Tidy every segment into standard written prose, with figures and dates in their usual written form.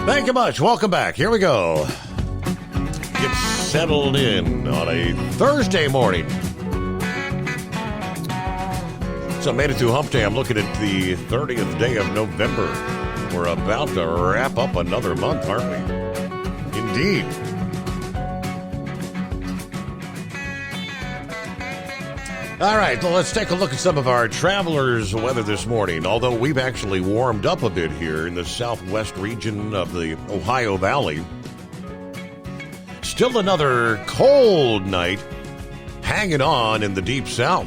Thank you much. Welcome back. Here we go. Get settled in on a Thursday morning. So I made it through Hump Day. I'm looking at the 30th day of November. We're about to wrap up another month, aren't we? Indeed. All right, well, let's take a look at some of our travelers' weather this morning. Although we've actually warmed up a bit here in the southwest region of the Ohio Valley. Still another cold night hanging on in the deep south,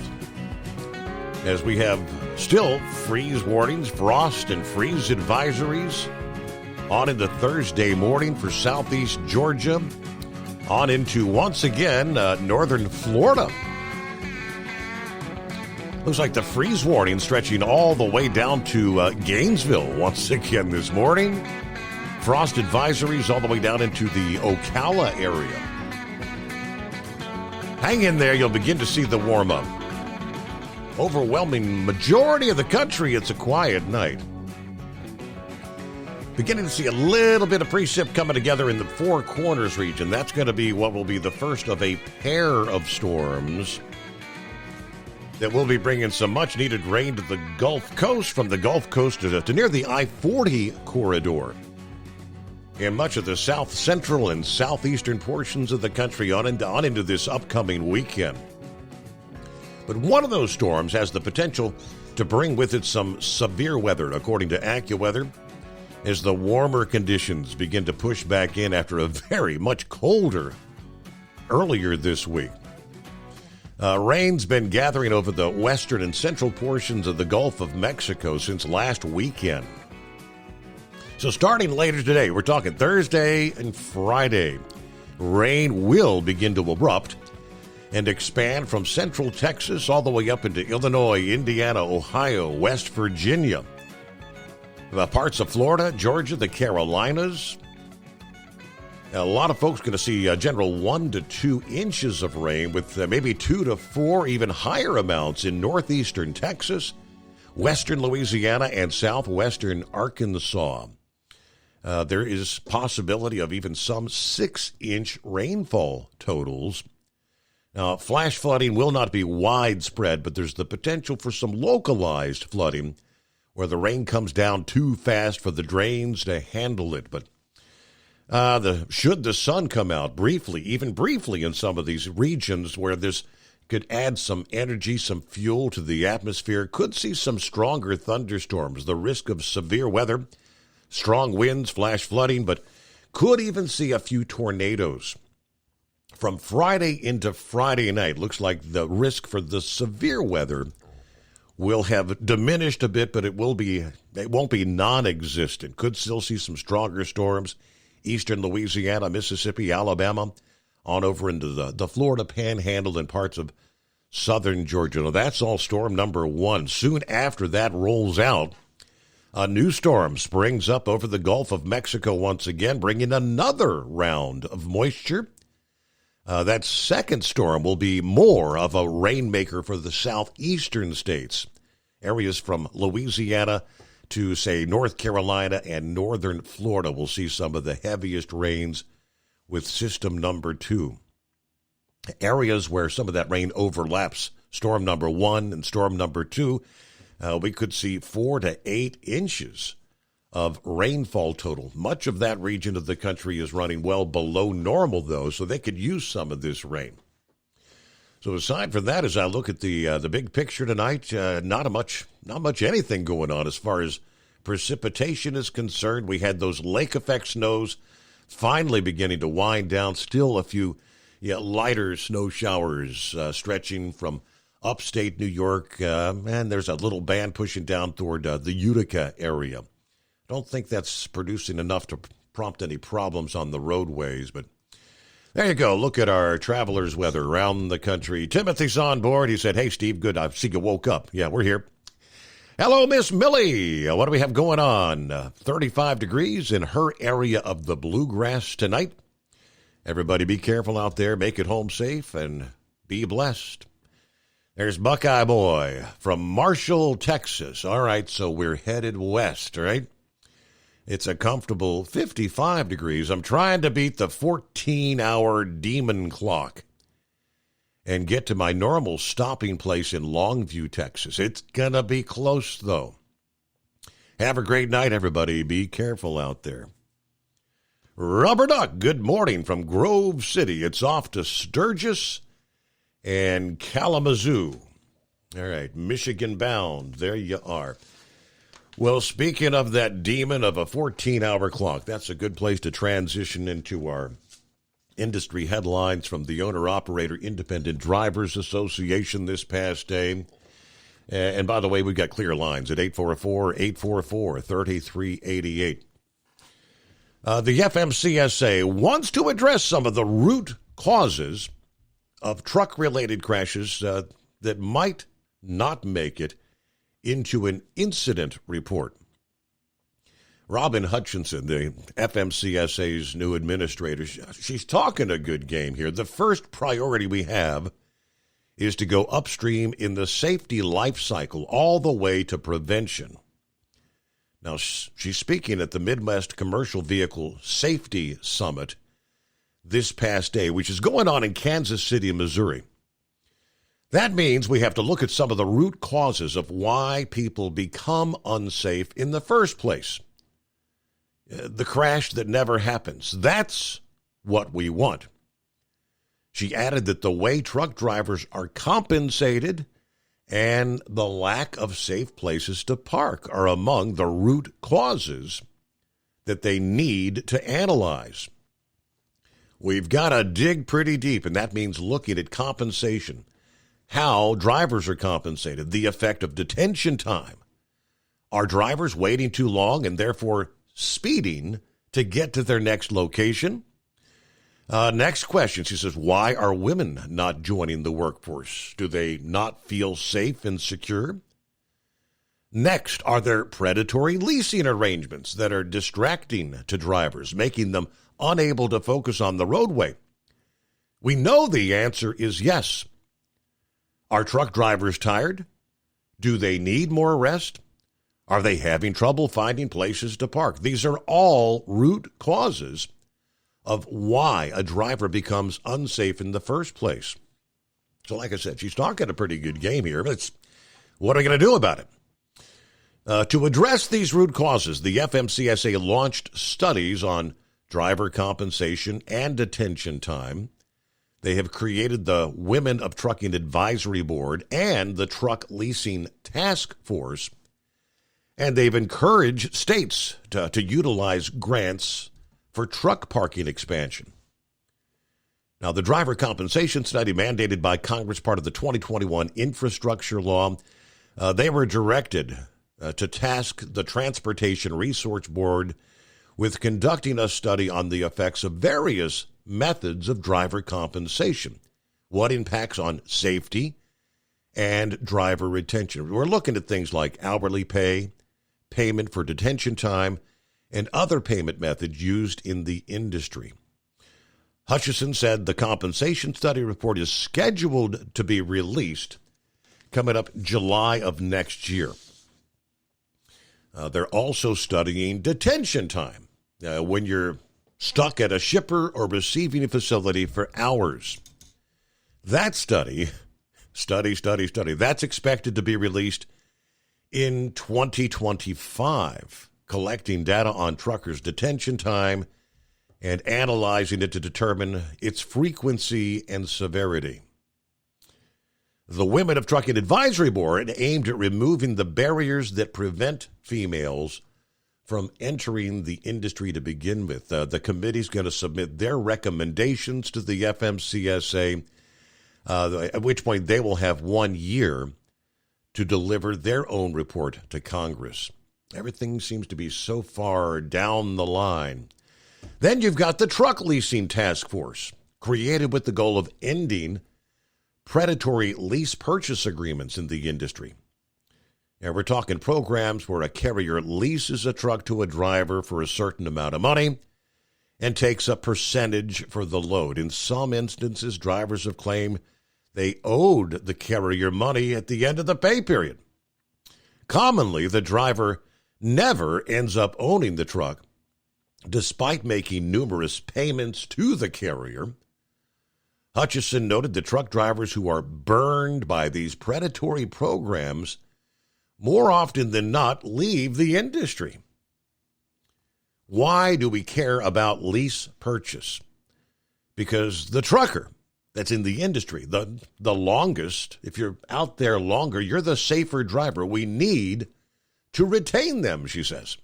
as we have still freeze warnings, frost and freeze advisories on into Thursday morning for southeast Georgia, on into, once again, northern Florida. Looks like the freeze warning stretching all the way down to Gainesville once again this morning. Frost advisories all the way down into the Ocala area. Hang in there, you'll begin to see the warm-up. Overwhelming majority of the country, it's a quiet night. Beginning to see a little bit of precip coming together in the Four Corners region. That's going to be what will be the first of a pair of storms that will be bringing some much-needed rain to the Gulf Coast, from the Gulf Coast to near the I-40 corridor. In much of the south central and southeastern portions of the country on into this upcoming weekend. But one of those storms has the potential to bring with it some severe weather, according to AccuWeather, as the warmer conditions begin to push back in after a very much colder earlier this week. Rain's been gathering over the western and central portions of the Gulf of Mexico since last weekend. So starting later today, we're talking Thursday and Friday, rain will begin to erupt and expand from central Texas all the way up into Illinois, Indiana, Ohio, West Virginia, parts of Florida, Georgia, the Carolinas. A lot of folks going to see a general 1 to 2 inches of rain, with maybe 2 to 4 even higher amounts in northeastern Texas, western Louisiana, and southwestern Arkansas. There is possibility of even some 6-inch rainfall totals. Now, flash flooding will not be widespread, but there's the potential for some localized flooding where the rain comes down too fast for the drains to handle it. But should the sun come out even briefly in some of these regions where this could add some energy, some fuel to the atmosphere, could see some stronger thunderstorms, the risk of severe weather, strong winds, flash flooding, but could even see a few tornadoes. From Friday into Friday night, looks like the risk for the severe weather will have diminished a bit, but it won't be non-existent. Could still see some stronger storms. Eastern Louisiana, Mississippi, Alabama, on over into the Florida Panhandle and parts of southern Georgia. Now, that's all storm number 1. Soon after that rolls out, a new storm springs up over the Gulf of Mexico once again, bringing another round of moisture. That second storm will be more of a rainmaker for the southeastern states. Areas from Louisiana to, say, North Carolina and northern Florida will see some of the heaviest rains with system number 2. Areas where some of that rain overlaps storm number 1 and storm number 2, we could see 4 to 8 inches of rainfall total. Much of that region of the country is running well below normal, though, so they could use some of this rain. So aside from that, as I look at the big picture tonight, not much anything going on as far as precipitation is concerned. We had those lake effect snows finally beginning to wind down. Still a few lighter snow showers stretching from upstate New York, and there's a little band pushing down toward the Utica area. Don't think that's producing enough to prompt any problems on the roadways, but there you go. Look at our travelers' weather around the country. Timothy's on board. He said, "Hey, Steve, good. I see you woke up." Yeah, we're here. Hello, Miss Millie. What do we have going on? 35 degrees in her area of the Bluegrass tonight. Everybody be careful out there. Make it home safe and be blessed. There's Buckeye Boy from Marshall, Texas. All right, so we're headed west, right? It's a comfortable 55 degrees. I'm trying to beat the 14-hour demon clock and get to my normal stopping place in Longview, Texas. It's going to be close, though. Have a great night, everybody. Be careful out there. Rubber Duck, good morning from Grove City. It's off to Sturgis and Kalamazoo. All right, Michigan bound. There you are. Well, speaking of that demon of a 14-hour clock, that's a good place to transition into our industry headlines from the Owner-Operator Independent Drivers Association this past day. And by the way, we've got clear lines at 844-844-3388. The FMCSA wants to address some of the root causes of truck-related crashes that might not make it into an incident report. Robin Hutchinson, the FMCSA's new administrator, she's talking a good game here. The first priority we have is to go upstream in the safety life cycle all the way to prevention. Now, she's speaking at the Midwest Commercial Vehicle Safety Summit this past day, which is going on in Kansas City, Missouri. That means we have to look at some of the root causes of why people become unsafe in the first place. The crash that never happens. That's what we want. She added that the way truck drivers are compensated and the lack of safe places to park are among the root causes that they need to analyze. We've got to dig pretty deep, and that means looking at compensation. How drivers are compensated, the effect of detention time. Are drivers waiting too long and therefore speeding to get to their next location? Next question, she says, why are women not joining the workforce? Do they not feel safe and secure? Next, are there predatory leasing arrangements that are distracting to drivers, making them unable to focus on the roadway? We know the answer is yes. Are truck drivers tired? Do they need more rest? Are they having trouble finding places to park? These are all root causes of why a driver becomes unsafe in the first place. So like I said, she's talking a pretty good game here, but what are we going to do about it? To address these root causes, the FMCSA launched studies on driver compensation and detention time. They have created the Women of Trucking Advisory Board and the Truck Leasing Task Force, and they've encouraged states to utilize grants for truck parking expansion. Now, the driver compensation study mandated by Congress, part of the 2021 infrastructure law, they were directed to task the Transportation Resource Board with conducting a study on the effects of various methods of driver compensation, what impacts on safety and driver retention. We're looking at things like hourly pay, payment for detention time, and other payment methods used in the industry. Hutchison said the compensation study report is scheduled to be released coming up July of next year. They're also studying detention time when you're stuck at a shipper or receiving facility for hours. That study, that's expected to be released in 2025, collecting data on truckers' detention time and analyzing it to determine its frequency and severity. The Women of Trucking Advisory Board aimed at removing the barriers that prevent females from entering the industry to begin with. The committee's going to submit their recommendations to the FMCSA, at which point they will have 1 year to deliver their own report to Congress. Everything seems to be so far down the line. Then you've got the Truck Leasing Task Force, created with the goal of ending predatory lease purchase agreements in the industry. And we're talking programs where a carrier leases a truck to a driver for a certain amount of money and takes a percentage for the load. In some instances, drivers have claimed they owed the carrier money at the end of the pay period. Commonly, the driver never ends up owning the truck, despite making numerous payments to the carrier. Hutchison noted the truck drivers who are burned by these predatory programs more often than not leave the industry. Why do we care about lease purchase? Because the trucker that's in the industry, the longest, if you're out there longer, you're the safer driver. We need to retain them, she says.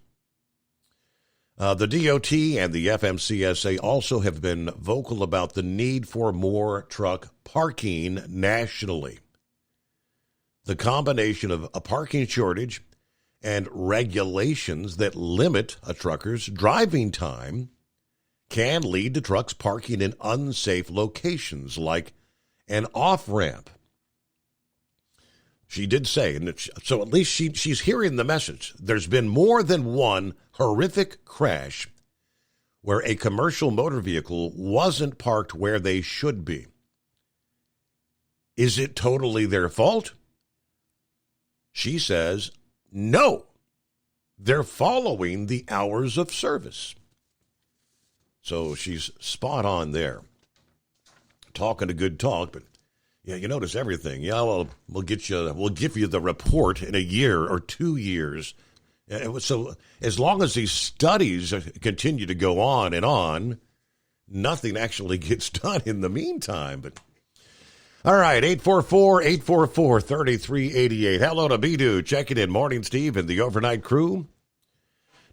The DOT and the FMCSA also have been vocal about the need for more truck parking nationally. The combination of a parking shortage and regulations that limit a trucker's driving time can lead to trucks parking in unsafe locations like an off-ramp. She did say, and so at least she's hearing the message. There's been more than one horrific crash where a commercial motor vehicle wasn't parked where they should be. Is it totally their fault? She says, no. They're following the hours of service. So she's spot on there. Talking a good talk, but yeah, you notice everything. Yeah, well, we'll give you the report in a year or 2 years. So as long as these studies continue to go on, nothing actually gets done in the meantime. But all right, 844-844-3388. Hello to Bidu. Checking in. Morning, Steve, and the overnight crew.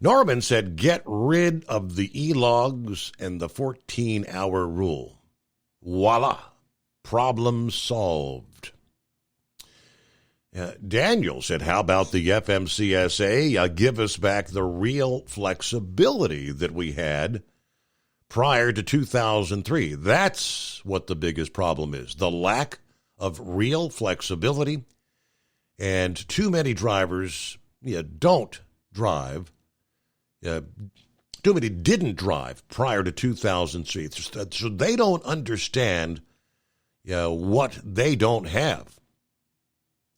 Norman said, get rid of the e-logs and the 14-hour rule. Voila. Problem solved. Daniel said, how about the FMCSA? Give us back the real flexibility that we had prior to 2003. That's what the biggest problem is, the lack of real flexibility. And too many drivers don't drive. Too many didn't drive prior to 2003. So they don't understand what they don't have.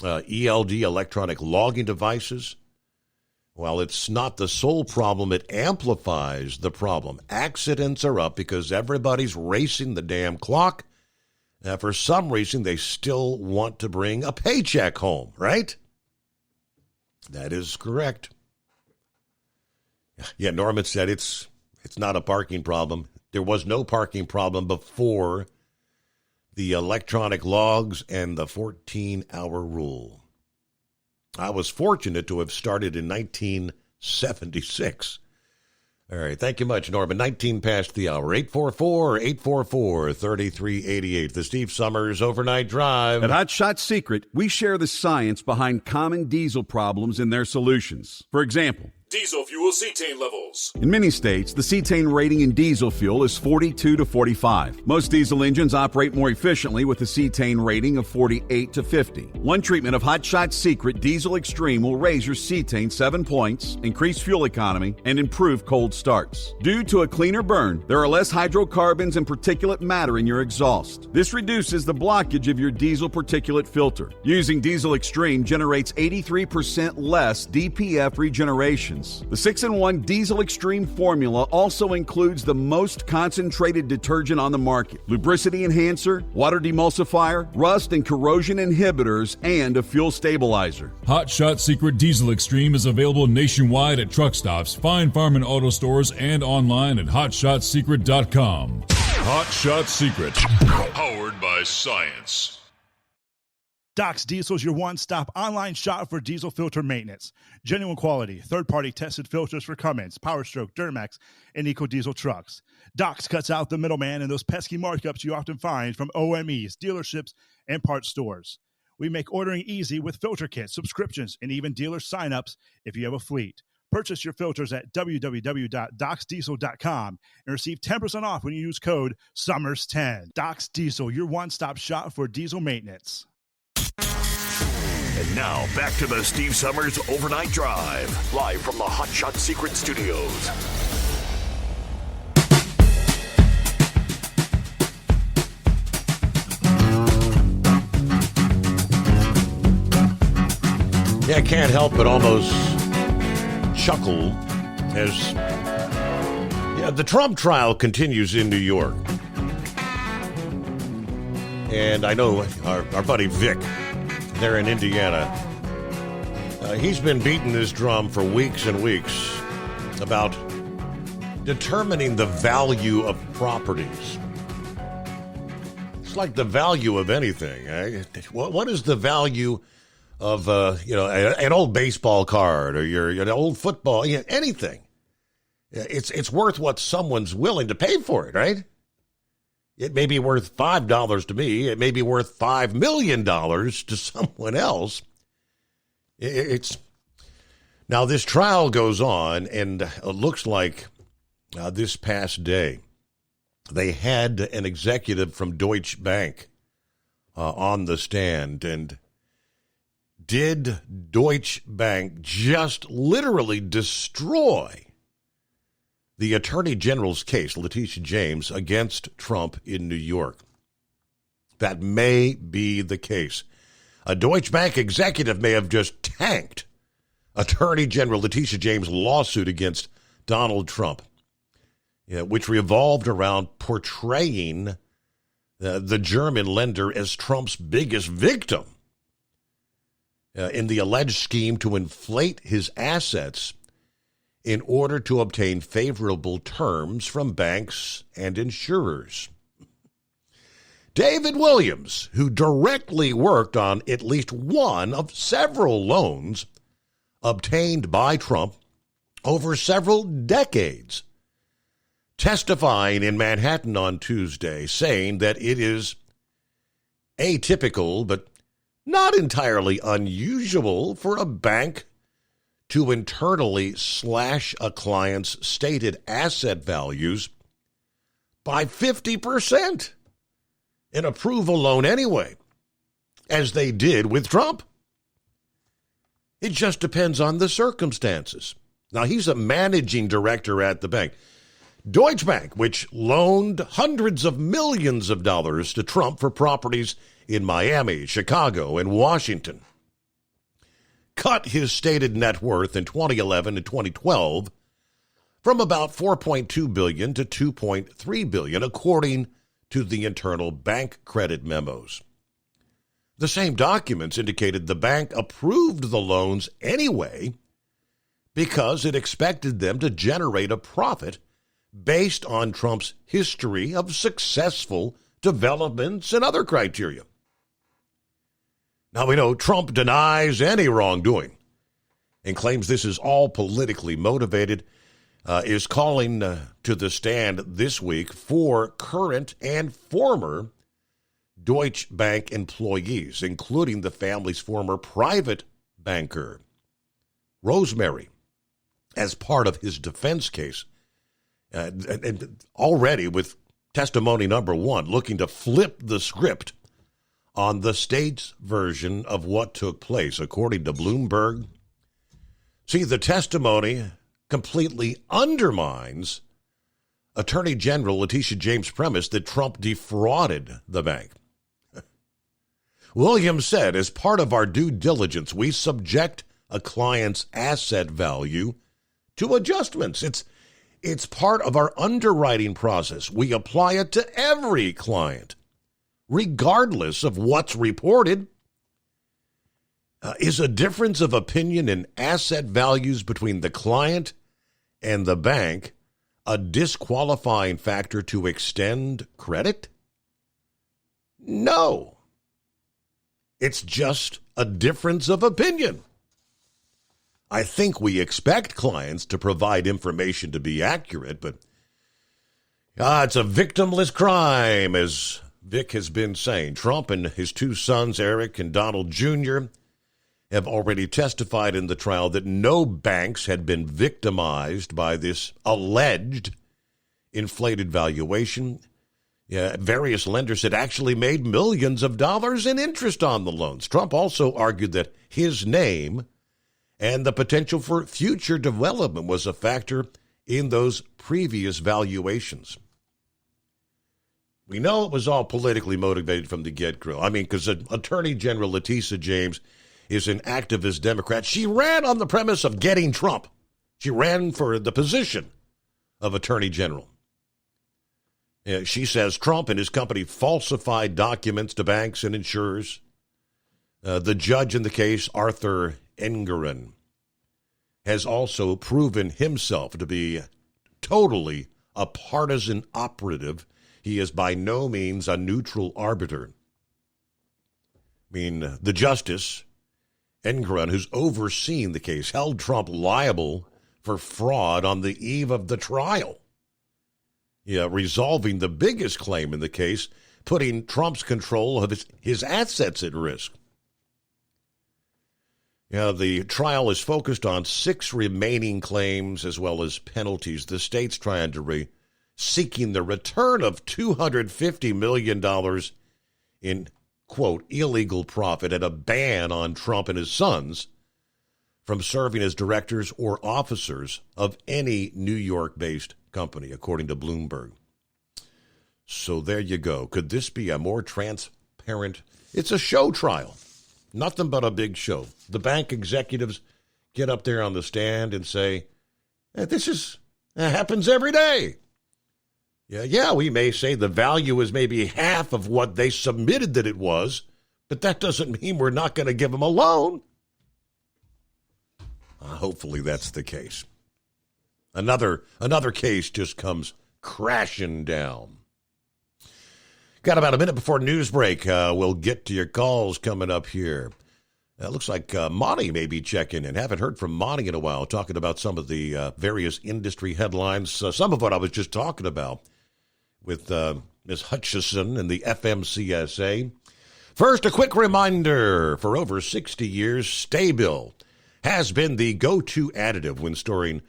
ELD, electronic logging devices. Well, it's not the sole problem. It amplifies the problem. Accidents are up because everybody's racing the damn clock. For some reason, they still want to bring a paycheck home, right? That is correct. Yeah, Norman said it's not a parking problem. There was no parking problem before the electronic logs and the 14-hour rule. I was fortunate to have started in 1976. All right, thank you much, Norman. 19 past the hour. 844-844-3388. The Steve Summers Overnight Drive. At Hot Shot Secret, we share the science behind common diesel problems and their solutions. For example, diesel fuel cetane levels. In many states, the cetane rating in diesel fuel is 42 to 45. Most diesel engines operate more efficiently with a cetane rating of 48 to 50. One treatment of Hot Shot Secret Diesel Extreme will raise your cetane 7 points, increase fuel economy, and improve cold starts. Due to a cleaner burn, there are less hydrocarbons and particulate matter in your exhaust. This reduces the blockage of your diesel particulate filter. Using Diesel Extreme generates 83% less DPF regeneration. The 6-in-1 Diesel Extreme formula also includes the most concentrated detergent on the market, lubricity enhancer, water demulsifier, rust and corrosion inhibitors, and a fuel stabilizer. Hot Shot Secret Diesel Extreme is available nationwide at truck stops, fine farm and auto stores, and online at hotshotsecret.com. Hot Shot Secret. Powered by science. Doc's Diesel is your one-stop online shop for diesel filter maintenance. Genuine quality, third-party tested filters for Cummins, PowerStroke, Duramax, and EcoDiesel trucks. Doc's cuts out the middleman and those pesky markups you often find from OMEs, dealerships, and parts stores. We make ordering easy with filter kits, subscriptions, and even dealer sign-ups if you have a fleet. Purchase your filters at www.docsdiesel.com and receive 10% off when you use code SUMMERS10. Doc's Diesel, your one-stop shop for diesel maintenance. And now, back to the Steve Summers Overnight Drive, live from the Hot Shot Secret Studios. Yeah, I can't help but almost chuckle as the Trump trial continues in New York. And I know our buddy Vic there in Indiana, he's been beating this drum for weeks and weeks about determining the value of properties. It's like the value of anything. Eh? What is the value of an old baseball card or an old football, anything? It's worth what someone's willing to pay for it, right? It may be worth $5 to me. It may be worth $5 million to someone else. Now this trial goes on, and it looks like this past day they had an executive from Deutsche Bank on the stand. And did Deutsche Bank just literally destroy the Attorney General's case, Letitia James, against Trump in New York? That may be the case. A Deutsche Bank executive may have just tanked Attorney General Letitia James' lawsuit against Donald Trump, which revolved around portraying the German lender as Trump's biggest victim in the alleged scheme to inflate his assets in order to obtain favorable terms from banks and insurers. David Williams, who directly worked on at least one of several loans obtained by Trump over several decades, testifying in Manhattan on Tuesday, saying that it is atypical but not entirely unusual for a bank to internally slash a client's stated asset values by 50% and approve a loan anyway, as they did with Trump. It just depends on the circumstances. Now, he's a managing director at the bank. Deutsche Bank, which loaned hundreds of millions of dollars to Trump for properties in Miami, Chicago, and Washington, cut his stated net worth in 2011 and 2012 from about $4.2 billion to $2.3 billion, according to the internal bank credit memos. The same documents indicated the bank approved the loans anyway because it expected them to generate a profit based on Trump's history of successful developments and other criteria. Now, we know Trump denies any wrongdoing and claims this is all politically motivated, is calling to the stand this week for current and former Deutsche Bank employees, including the family's former private banker, Rosemary, as part of his defense case. And already with testimony number one, looking to flip the script on the state's version of what took place, according to Bloomberg. See, the testimony completely undermines Attorney General Letitia James' premise that Trump defrauded the bank. Williams said, as part of our due diligence, we subject a client's asset value to adjustments. It's part of our underwriting process. We apply it to every client, regardless of what's reported. Is a difference of opinion in asset values between the client and the bank a disqualifying factor to extend credit? No. It's just a difference of opinion. I think we expect clients to provide information to be accurate, but it's a victimless crime, as Vic has been saying. Trump and his two sons, Eric and Donald Jr., have already testified in the trial that no banks had been victimized by this alleged inflated valuation. Various lenders had actually made millions of dollars in interest on the loans. Trump also argued that his name and the potential for future development was a factor in those previous valuations. We know it was all politically motivated from the get-go. I mean, because Attorney General Letitia James is an activist Democrat. She ran on the premise of getting Trump. She ran for the position of Attorney General. She says Trump and his company falsified documents to banks and insurers. The judge in the case, Arthur Engoron, has also proven himself to be totally a partisan operative. He is by no means a neutral arbiter. I mean, the justice, Engoron, who's overseen the case, held Trump liable for fraud on the eve of the trial. Resolving the biggest claim in the case, putting Trump's control of his assets at risk. The trial is focused on 6 remaining claims as well as penalties. The state's trying to seeking the return of $250 million in, quote, illegal profit and a ban on Trump and his sons from serving as directors or officers of any New York-based company, according to Bloomberg. So there you go. Could this be a more transparent? It's a show trial. Nothing but a big show. The bank executives get up there on the stand and say, this happens every day. Yeah, we may say the value is maybe half of what they submitted that it was, but that doesn't mean we're not going to give them a loan. Hopefully that's the case. Another case just comes crashing down. Got about a minute before news break. We'll get to your calls coming up here. Looks like Monty may be checking in. Haven't heard from Monty in a while, talking about some of the various industry headlines. Some of what I was just talking about with Ms. Hutchison and the FMCSA. First, a quick reminder. For over 60 years, Sta-Bil has been the go-to additive when storing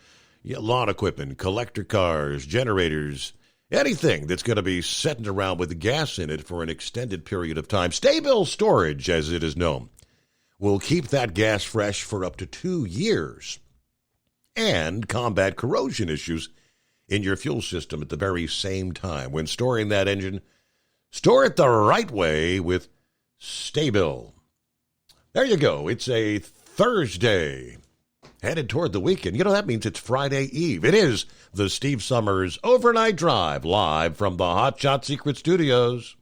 lawn equipment, collector cars, generators, anything that's going to be sitting around with gas in it for an extended period of time. Sta-Bil storage, as it is known, will keep that gas fresh for up to 2 years and combat corrosion issues in your fuel system at the very same time. When storing that engine, store it the right way with Sta-Bil. There you go. It's a Thursday, headed toward the weekend. That means it's Friday Eve. It is the Steve Summers Overnight Drive, live from the Hot Shot Secret Studios.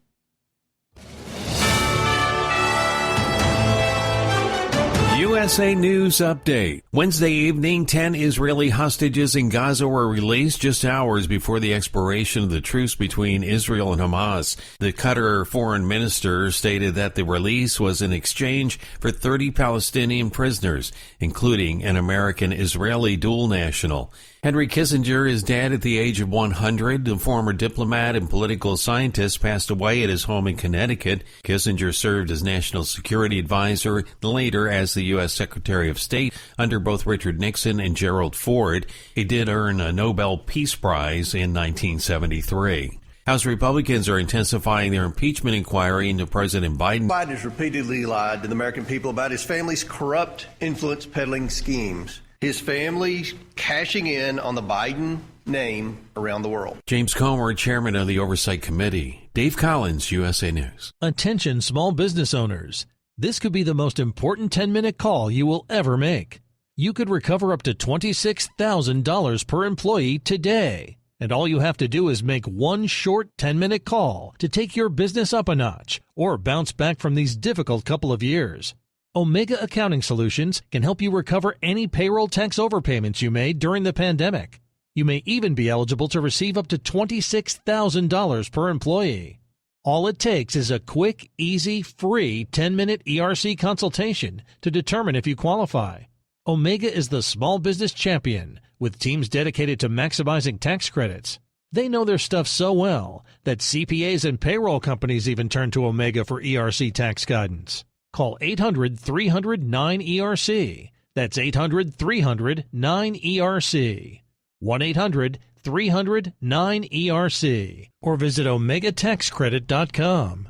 USA News Update. Wednesday evening, 10 Israeli hostages in Gaza were released just hours before the expiration of the truce between Israel and Hamas. The Qatar foreign minister stated that the release was in exchange for 30 Palestinian prisoners, including an American-Israeli dual national. Henry Kissinger is dead at the age of 100. The former diplomat and political scientist passed away at his home in Connecticut. Kissinger served as national security advisor, later as the U.S. Secretary of State under both Richard Nixon and Gerald Ford. He did earn a Nobel Peace Prize in 1973. House Republicans are intensifying their impeachment inquiry into President Biden. Biden has repeatedly lied to the American people about his family's corrupt influence peddling schemes. His family cashing in on the Biden name around the world. James Comer, chairman of the Oversight Committee. Dave Collins, USA News. Attention small business owners. This could be the most important 10-minute call you will ever make. You could recover up to $26,000 per employee today. And all you have to do is make one short 10-minute call to take your business up a notch or bounce back from these difficult couple of years. Omega Accounting Solutions can help you recover any payroll tax overpayments you made during the pandemic. You may even be eligible to receive up to $26,000 per employee. All it takes is a quick, easy, free 10-minute ERC consultation to determine if you qualify. Omega is the small business champion with teams dedicated to maximizing tax credits. They know their stuff so well that CPAs and payroll companies even turn to Omega for ERC tax guidance. Call 800-300-9ERC. That's 800-300-9ERC. 1-800-300-9ERC. Or visit OmegaTaxCredit.com.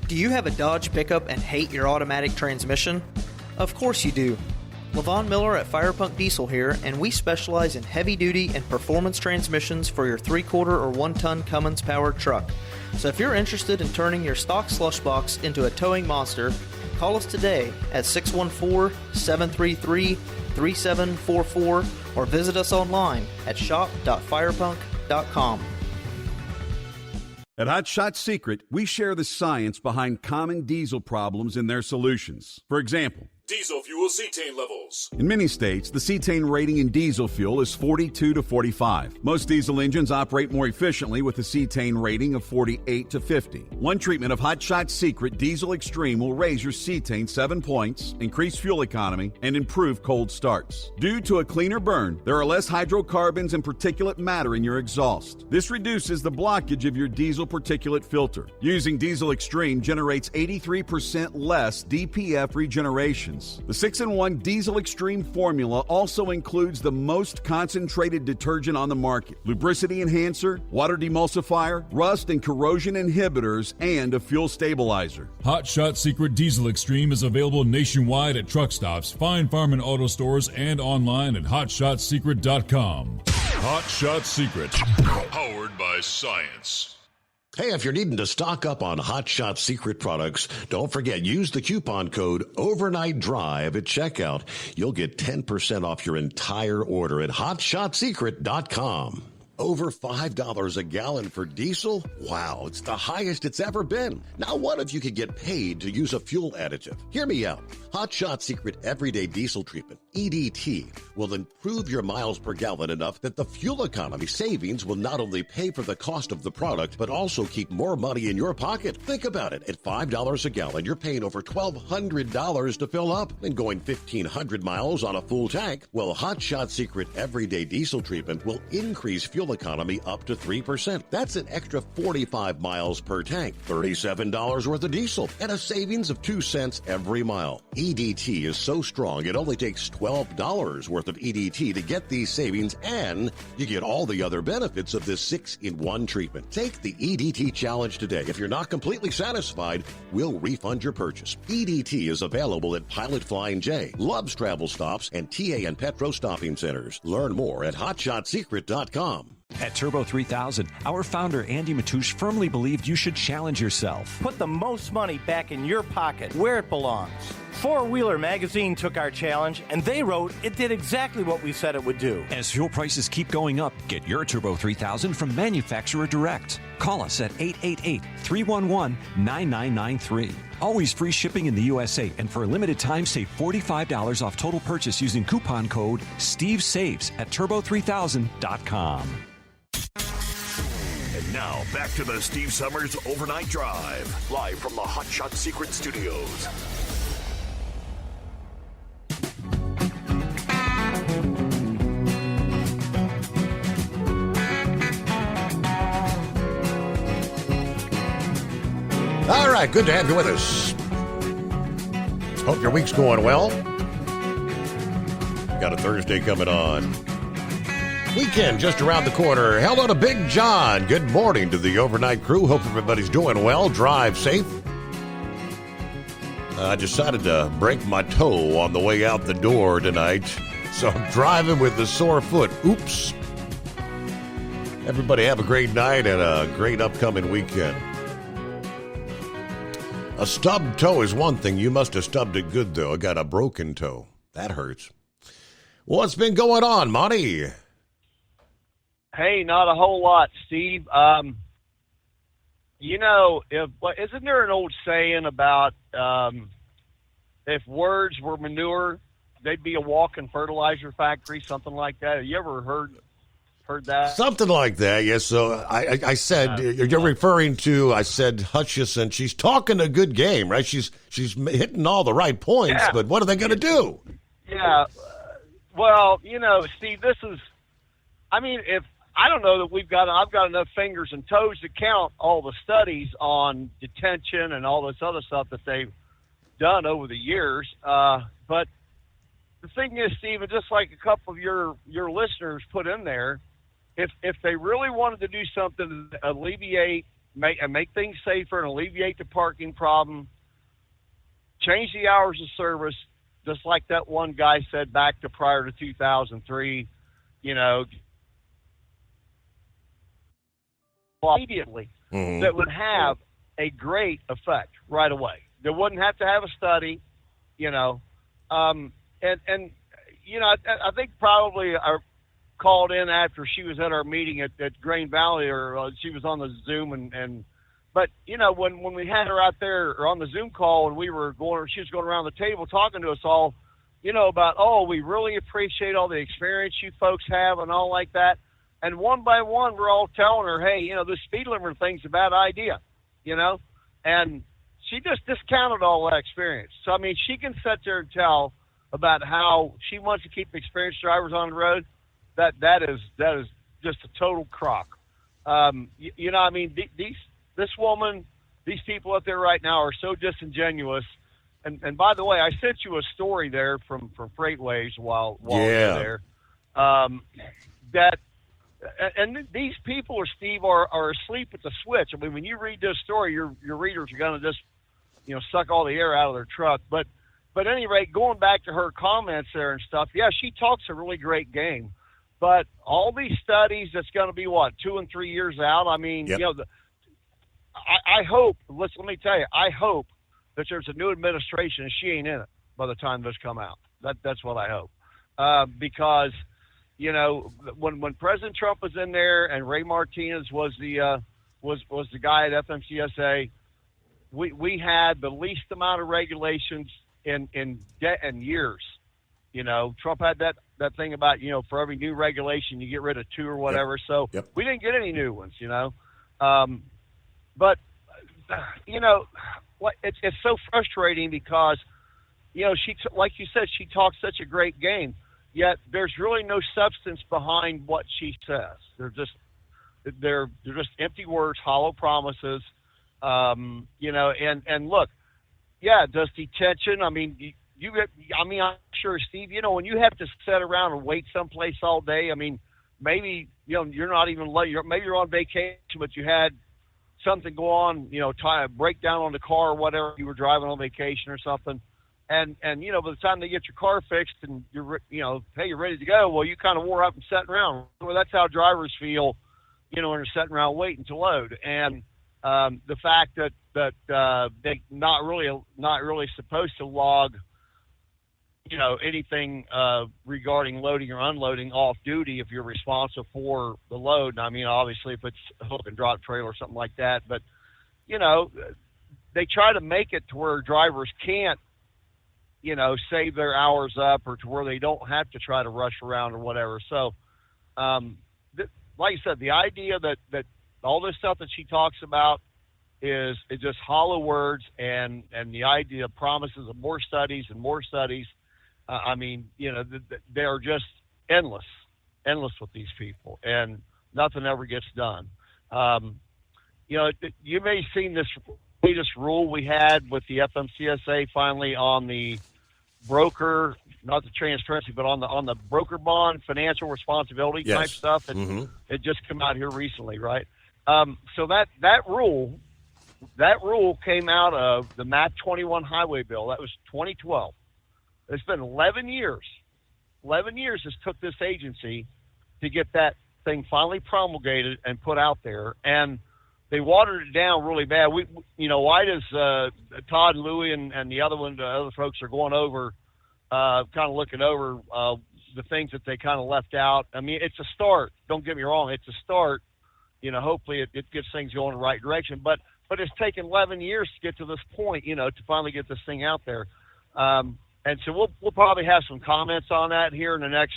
Do you have a Dodge pickup and hate your automatic transmission? Of course you do. LaVon Miller at Firepunk Diesel here, and we specialize in heavy-duty and performance transmissions for your 3/4 or 1-ton Cummins-powered truck. So if you're interested in turning your stock slush box into a towing monster, call us today at 614-733 888-3744 or visit us online at shop.firepunk.com. At Hot Shot Secret, we share the science behind common diesel problems and their solutions. For example, Diesel fuel cetane levels. in many states, the cetane rating in diesel fuel is 42 to 45. Most diesel engines operate more efficiently with a cetane rating of 48 to 50. One treatment of Hot Shot Secret Diesel Extreme will raise your cetane 7 points, increase fuel economy, and improve cold starts. Due to a cleaner burn, there are less hydrocarbons and particulate matter in your exhaust. This reduces the blockage of your diesel particulate filter. Using Diesel Extreme generates 83% less DPF regeneration. The 6-in-1 Diesel Extreme formula also includes the most concentrated detergent on the market, lubricity enhancer, water demulsifier, rust and corrosion inhibitors, and a fuel stabilizer. Hot Shot Secret Diesel Extreme is available nationwide at truck stops, Fine Farm and auto stores, and online at hotshotsecret.com. Hot Shot Secret, powered by science. Hey, if you're needing to stock up on Hot Shot Secret products, don't forget, use the coupon code Overnight Drive at checkout. You'll get 10% off your entire order at hotshotsecret.com. Over $5 a gallon for diesel? Wow, it's the highest it's ever been. Now, what if you could get paid to use a fuel additive? Hear me out. Hot Shot Secret Everyday Diesel Treatment, EDT, will improve your miles per gallon enough that the fuel economy savings will not only pay for the cost of the product, but also keep more money in your pocket. Think about it. At $5 a gallon, you're paying over $1,200 to fill up and going 1,500 miles on a full tank. Well, Hot Shot Secret Everyday Diesel Treatment will increase fuel economy up to 3%. That's an extra 45 miles per tank, $37 worth of diesel, and a savings of 2 cents every mile. EDT is so strong, it only takes $12 worth of EDT to get these savings, and you get all the other benefits of this 6-in-1 treatment. Take the EDT challenge today. If you're not completely satisfied, we'll refund your purchase. EDT is available at Pilot Flying J, Love's Travel Stops, and TA and Petro Stopping Centers. Learn more at hotshotsecret.com. At Turbo 3000, our founder Andy Matouche firmly believed you should challenge yourself. Put the most money back in your pocket, where it belongs. Four Wheeler Magazine took our challenge, and they wrote it did exactly what we said it would do. As fuel prices keep going up, get your Turbo 3000 from manufacturer direct. Call us at 888-311-9993. Always free shipping in the USA, and for a limited time, save $45 off total purchase using coupon code STEVESAVES at turbo3000.com. And now, back to the Steve Summers Overnight Drive, live from the Hot Shot Secret Studios. All right, good to have you with us. Hope your week's going well. Got a Thursday coming on. Weekend just around the corner. Hello to Big John. Good morning to the overnight crew. Hope everybody's doing well. Drive safe. I decided to break my toe on the way out the door tonight, so I'm driving with a sore foot. Oops. Everybody have a great night and a great upcoming weekend. A stubbed toe is one thing. You must have stubbed it good, though. I got a broken toe. That hurts. What's been going on, Monty? Hey, not a whole lot, Steve. Isn't there an old saying about if words were manure, they'd be a walking fertilizer factory, something like that? Have you ever heard that? Something like that, yes. So I said, you're referring to, I said, Hutchison. She's talking a good game, right? She's hitting all the right points, yeah. But what are they going to do? Yeah. Well, Steve, this is, I don't know that I've got enough fingers and toes to count all the studies on detention and all this other stuff that they've done over the years. But the thing is, Steve, just like a couple of your listeners put in there, if they really wanted to do something to alleviate, make things safer and alleviate the parking problem, change the hours of service, just like that one guy said back to prior to 2003, immediately, that would have a great effect right away. They wouldn't have to have a study, and I think probably I called in after she was at our meeting at Grain Valley, or she was on the Zoom, but when we had her out there or on the Zoom call, and she was going around the table talking to us all, about, we really appreciate all the experience you folks have and all like that. And one by one, we're all telling her, hey, this speed limit thing's a bad idea, and she just discounted all that experience. So, I mean, she can sit there and tell about how she wants to keep experienced drivers on the road. That is just a total crock. This woman, these people out there right now are so disingenuous. And by the way, I sent you a story there from Freightways while we were there. And these people, Steve, are asleep at the switch. I mean, when you read this story, your readers are going to just, suck all the air out of their truck. But at any rate, going back to her comments there and stuff, yeah, she talks a really great game. But all these studies, that's going to be, 2 and 3 years out? I mean, I hope, let me tell you, I hope that there's a new administration and she ain't in it by the time this come out. That's what I hope. Because, when President Trump was in there and Ray Martinez was the guy at FMCSA, we had the least amount of regulations in years. Trump had that thing about, for every new regulation, you get rid of 2 or whatever. So we didn't get any new ones, But, it's so frustrating because, like you said, she talks such a great game, yet there's really no substance behind what she says. They're just empty words, hollow promises, and look, does detention, I'm sure, Steve, when you have to sit around and wait someplace all day, maybe, you're not even late. Maybe you're on vacation, but you had something go on, break down on the car or whatever. You were driving on vacation or something. And by the time they get your car fixed and you're ready to go, well, you kind of wore up and sitting around. Well, that's how drivers feel, when they're sitting around waiting to load. And the fact that they not really supposed to log, anything regarding loading or unloading off duty if you're responsible for the load. Obviously if it's a hook and drop trailer or something like that, but they try to make it to where drivers can't, save their hours up, or to where they don't have to try to rush around or whatever. So, like I said, the idea that all this stuff that she talks about is just hollow words, and the idea of promises of more studies and more studies. They're just endless with these people, and nothing ever gets done. You may have seen this latest rule we had with the FMCSA finally on the broker, not the transparency, but on the broker bond, financial responsibility type stuff. It just came out here recently, right? So that rule came out of the MAP 21 highway bill. That was 2012. It's been 11 years. 11 years has took this agency to get that thing finally promulgated and put out there. And they watered it down really bad. Why does Todd and Louie and the other folks are going over, kind of looking over the things that they kind of left out. It's a start. Don't get me wrong. It's a start. Hopefully it gets things going in the right direction. But it's taken 11 years to get to this point, to finally get this thing out there. And so we'll probably have some comments on that here in the next,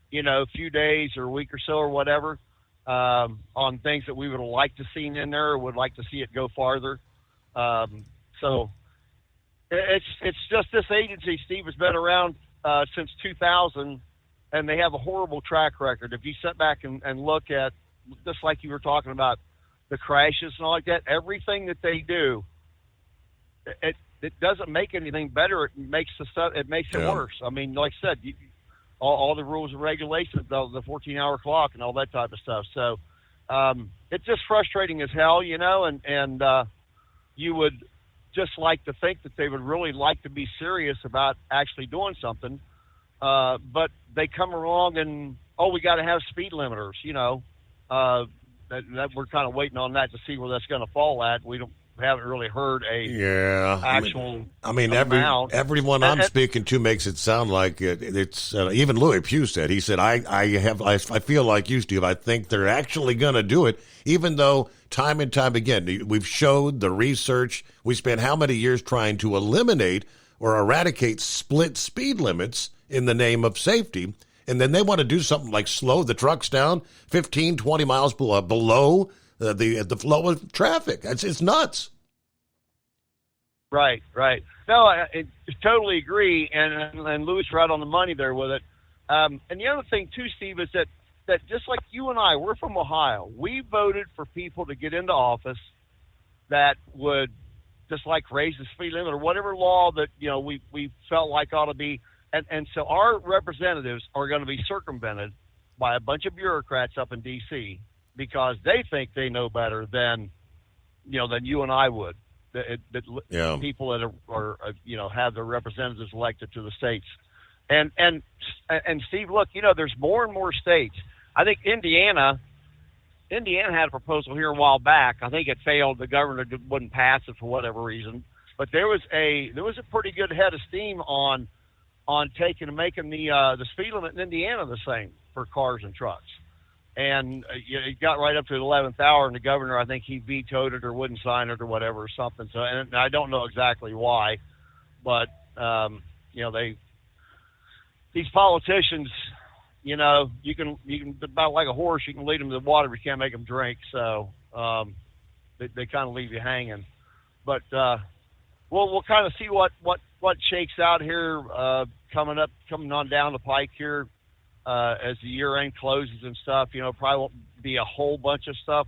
few days or a week or so or whatever, on things that we would like to see in there, or would like to see it go farther. So it's just this agency, Steve, has been around since 2000, and they have a horrible track record. If you sit back and look at, just like you were talking about, the crashes and all like that, everything that they do, it doesn't make anything better. It makes it worse. Like I said, all the rules and regulations, the 14-hour clock and all that type of stuff. So it's just frustrating as hell, and you would just like to think that they would really like to be serious about actually doing something. But they come along and, we got to have speed limiters, that we're kind of waiting on that to see where that's going to fall at. We haven't really heard a actual. amount. Everyone I'm speaking to makes it sound like it's. Even Louis Pugh said. He said, I feel like you, Steve. I think they're actually going to do it, even though time and time again we've showed the research. We spent how many years trying to eliminate or eradicate split speed limits in the name of safety. And then they want to do something like slow the trucks down 15, 20 miles below the flow of traffic. It's nuts. Right. No, I totally agree. And Louis right on the money there with it. And the other thing, too, Steve, is that just like you and I, we're from Ohio. We voted for people to get into office that would just like raise the speed limit or whatever law that, we felt like ought to be. And so our representatives are going to be circumvented by a bunch of bureaucrats up in D.C. because they think they know better than you and I would. People that are have their representatives elected to the states. And Steve, look, there's more and more states. I think Indiana had a proposal here a while back. I think it failed. The governor wouldn't pass it for whatever reason. But there was a pretty good head of steam on making the speed limit in Indiana the same for cars and trucks. And it got right up to the 11th hour, and the governor, I think he vetoed it or wouldn't sign it or whatever or something. So, and I don't know exactly why, but these politicians, you can about like a horse, you can lead them to the water, but you can't make them drink. So they kind of leave you hanging. But we'll kind of see what shakes out here coming on down the pike here. As the year end closes and stuff, probably won't be a whole bunch of stuff,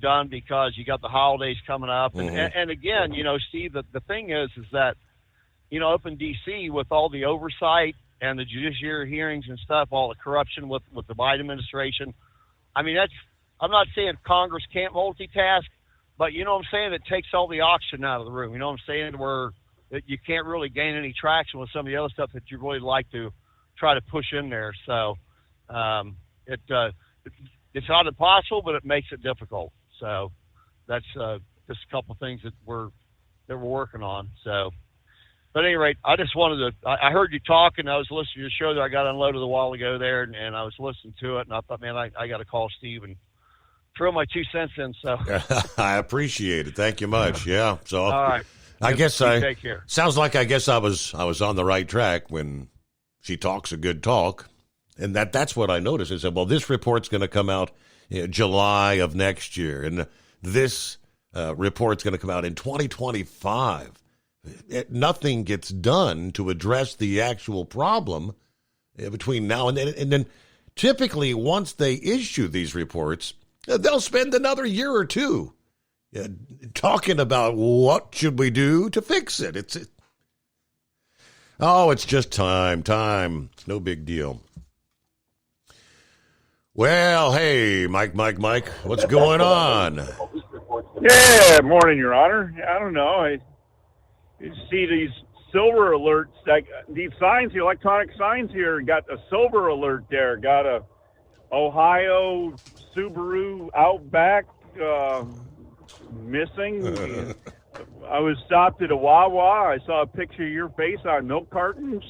done because you got the holidays coming up. And again, Steve, the thing is that, up in D.C. with all the oversight and the judiciary hearings and stuff, all the corruption with the Biden administration. I mean, I'm not saying Congress can't multitask, but I'm saying it takes all the oxygen out of the room. I'm saying where you can't really gain any traction with some of the other stuff that you really like to try to push in there. So it's not impossible, but it makes it difficult. So that's just a couple of things that we're working on. So, but at any rate, I just wanted to. I heard you talking. I was listening to the show that I got unloaded a while ago there, and I was listening to it, and I thought, man, I got to call Steve and throw my 2 cents in. So I appreciate it. Thank you much. Yeah. So all right. I guess take care. Sounds like I was on the right track when she talks a good talk, and that's what I noticed. I said, well, this report's going to come out in July of next year, and this report's going to come out in 2025. Nothing gets done to address the actual problem between now and then. And then typically once they issue these reports, they'll spend another year or two talking about what should we do to fix it. It's just time. It's no big deal. Well, hey, Mike, what's going on? Yeah, morning, Your Honor. I don't know. You see these silver alerts, like these signs, the electronic signs here, got a silver alert there. Got a Ohio Subaru Outback missing. I was stopped at a Wawa. I saw a picture of your face on milk cartons.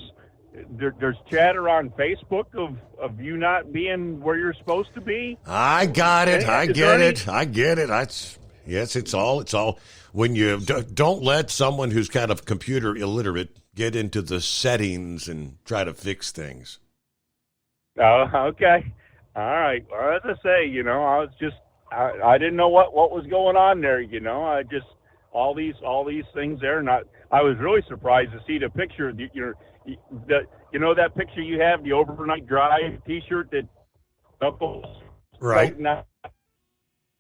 There's chatter on Facebook of you not being where you're supposed to be. I got it. I get it. Yes, it's all when you don't let someone who's kind of computer illiterate get into the settings and try to fix things. Oh, okay. All right. Well, as I say, I didn't know what was going on there. I just all these things there. I was really surprised to see the picture. That picture you have, the overnight drive T-shirt that Knuckles right now.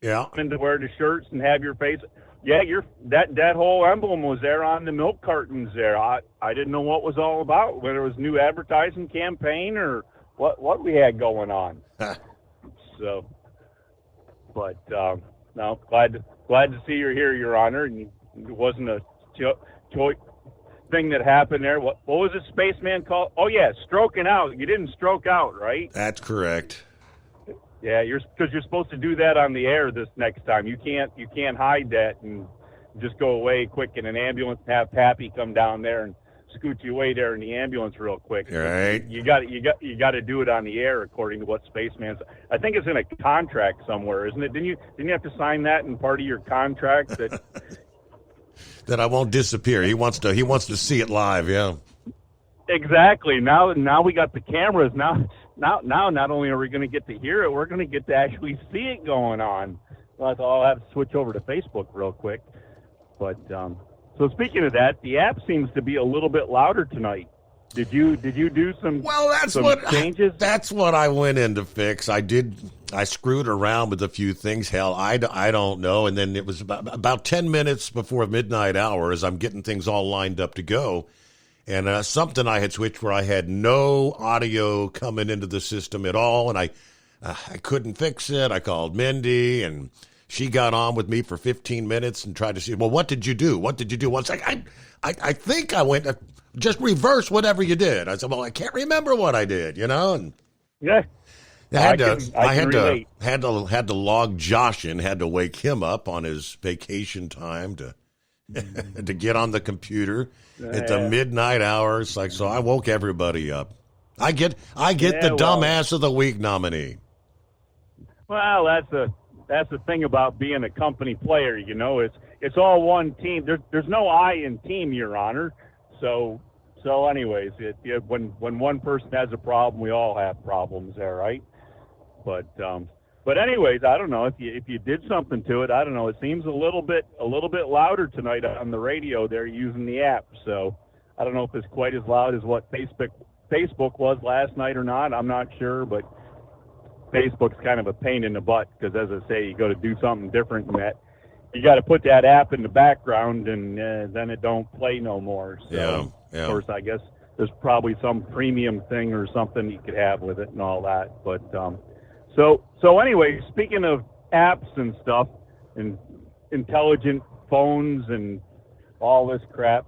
Yeah, and to wear the shirts and have your face. Yeah, that whole emblem was there on the milk cartons there. I didn't know what was all about, whether it was new advertising campaign or what we had going on. So, but no, glad to see you're here, Your Honor. And it wasn't a thing that happened there. What was the spaceman called? Oh yeah, stroking out. You didn't stroke out, right? That's correct. Yeah, because you're supposed to do that on the air this next time. You can't hide that and just go away quick in an ambulance and have Pappy come down there and scoot you away there in the ambulance real quick. Right. You got to do it on the air according to what Spaceman's. I think it's in a contract somewhere, isn't it? Didn't you have to sign that in part of your contract that that I won't disappear? He wants to see it live. Yeah. Exactly. Now we got the cameras. Now not only are we going to get to hear it, we're going to get to actually see it going on. Well, I thought I'll have to switch over to Facebook real quick. But so speaking of that, the app seems to be a little bit louder tonight. Did you do some changes? That's what I went in to fix. I screwed around with a few things. Hell, I don't know. And then it was about 10 minutes before midnight hour as I'm getting things all lined up to go. And something I had switched where I had no audio coming into the system at all. And I couldn't fix it. I called Mindy, and she got on with me for 15 minutes and tried to see, well, what did you do? What did you do? Once I think I went, just reverse whatever you did. I said, well, I can't remember what I did, And yeah, I had to log Josh in, had to wake him up on his vacation time to get on the computer at the midnight hour. It's like, so I woke everybody up. I get the dumbass of the week nominee. Well, that's the thing about being a company player, It's all one team. There's no I in team, Your Honor. So anyways, when one person has a problem, we all have problems there, right? But anyways, I don't know if you did something to it. I don't know. It seems a little bit louder tonight on the radio. They're using the app, so I don't know if it's quite as loud as what Facebook was last night or not. I'm not sure, but Facebook's kind of a pain in the butt because, as I say, you go to do something different and that you got to put that app in the background, and then it don't play no more. So, yeah. Of course, I guess there's probably some premium thing or something you could have with it and all that. But so anyway, speaking of apps and stuff and intelligent phones and all this crap,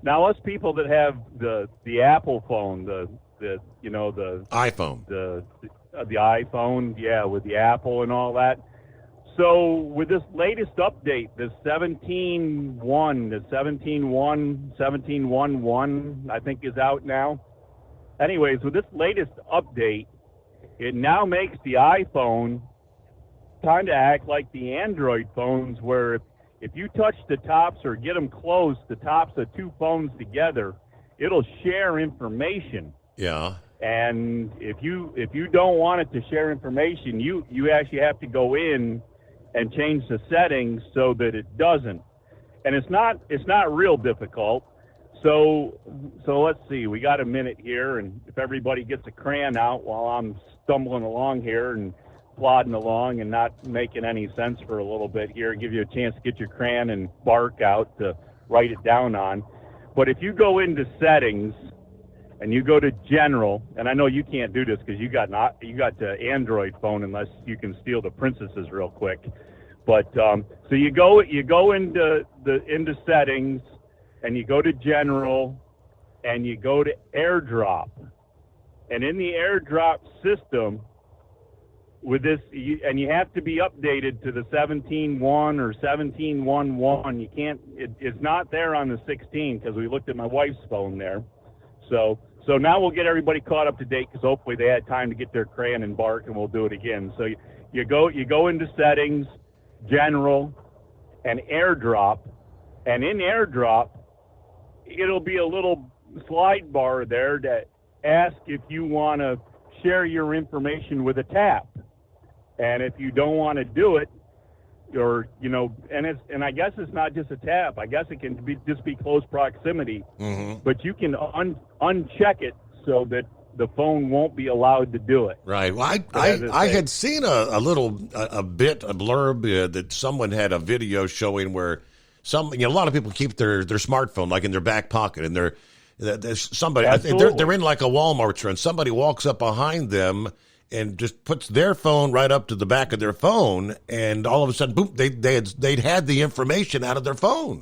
now us people that have the Apple phone, the iPhone, the iPhone, yeah, with the Apple and all that. So with this latest update, the 17.1, I think is out now. Anyways, with this latest update, it now makes the iPhone kind of act like the Android phones, where if you touch the tops or get them close, the tops of two phones together, it'll share information. Yeah. And if you don't want it to share information, you actually have to go in and change the settings so that it doesn't. And it's not real difficult. So let's see. We got a minute here, and if everybody gets a crayon out while I'm stumbling along here and plodding along and not making any sense for a little bit here, give you a chance to get your crayon and bark out to write it down on. But if you go into settings and you go to general, and I know you can't do this because you got the Android phone unless you can steal the princesses real quick. But so you go into settings, and you go to general, and you go to AirDrop, and in the AirDrop system with this, and you have to be updated to the 17.1 or 17.1.1. You can't. It's not there on the 16 because we looked at my wife's phone there. So now we'll get everybody caught up to date because hopefully they had time to get their crayon and bark, and we'll do it again. So you go into settings, general, and AirDrop, and in AirDrop, it'll be a little slide bar there that asks if you want to share your information with a tap, and if you don't want to do it, or and I guess it's not just a tap. I guess it can just be close proximity, but you can uncheck it so that the phone won't be allowed to do it. Right. Well, I had seen a blurb that someone had a video showing where a lot of people keep their smartphone like in their back pocket, and there's somebody, I think they're in like a Walmart store, and somebody walks up behind them and just puts their phone right up to the back of their phone, and all of a sudden, boom, they'd had the information out of their phone.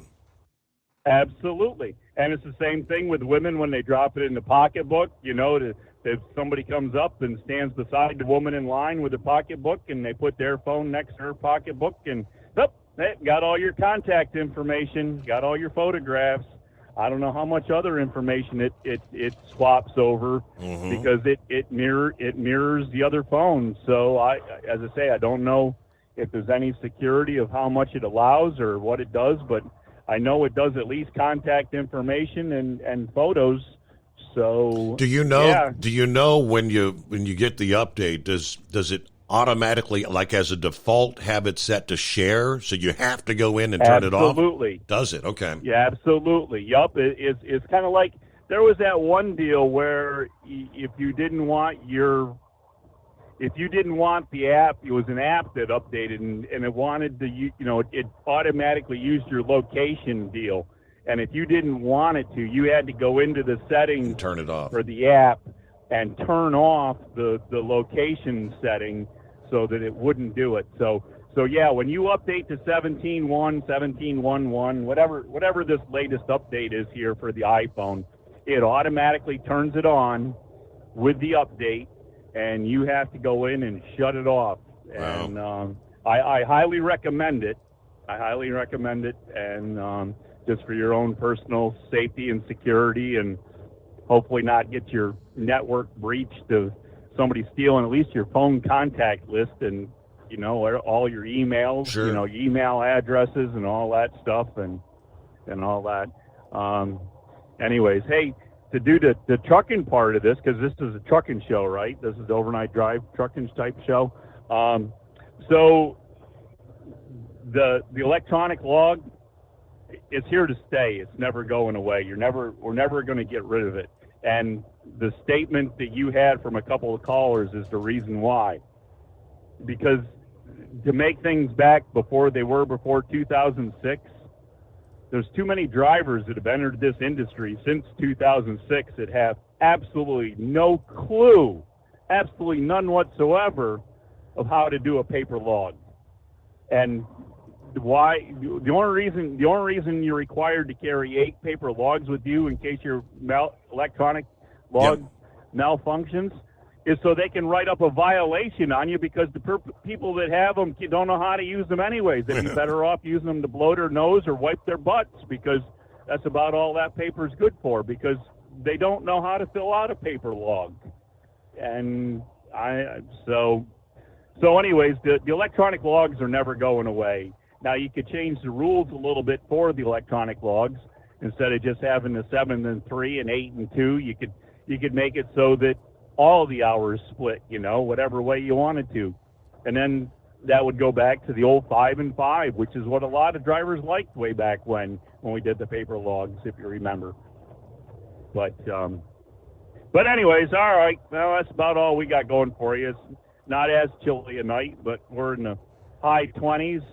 Absolutely. And it's the same thing with women when they drop it in the pocketbook. If somebody comes up and stands beside the woman in line with the pocketbook and they put their phone next to her pocketbook, and Hey, got all your contact information, got all your photographs. I don't know how much other information it swaps over because it mirrors the other phones. So as I say, I don't know if there's any security of how much it allows or what it does, but I know it does at least contact information and photos. So do you know? Yeah. Do you know when you get the update? Does it automatically, like as a default, have it set to share? So you have to go in and turn it off. Absolutely. Does it? Okay. Yeah, absolutely. Yup. It's kind of like there was that one deal where if you didn't want the app, it was an app that updated and it wanted to, it automatically used your location deal. And if you didn't want it to, you had to go into the settings and turn it off for the app and turn off the location setting so that it wouldn't do it. So yeah, when you update to 17.1, 17.11, whatever this latest update is here for the iPhone, it automatically turns it on with the update, and you have to go in and shut it off. Wow. And I highly recommend it. And just for your own personal safety and security, and hopefully not get your network breached of somebody stealing at least your phone contact list and, all your emails, Sure. Email addresses and all that stuff and all that. Anyways, hey, to do the trucking part of this, because this is a trucking show, right? This is the Overnight Drive trucking type show. So the electronic log, it's here to stay. It's never going away. We're never going to get rid of it. And the statement that you had from a couple of callers is the reason why. Because to make things back before they were before 2006, there's too many drivers that have entered this industry since 2006 that have absolutely no clue, absolutely none whatsoever, of how to do a paper log. And why? The only reason you're required to carry 8 paper logs with you in case your electronic log malfunctions is so they can write up a violation on you, because the people that have them don't know how to use them anyways. They'd be better off using them to blow their nose or wipe their butts, because that's about all that paper is good for, because they don't know how to fill out a paper log. And so anyways, the electronic logs are never going away. Now, you could change the rules a little bit for the electronic logs. Instead of just having the 7 and 3 and 8 and 2, you could make it so that all the hours split, whatever way you wanted to. And then that would go back to the old 5 and 5, which is what a lot of drivers liked way back when we did the paper logs, if you remember. But anyways, all right. Well, that's about all we got going for you. It's not as chilly a night, but we're in the high 20s.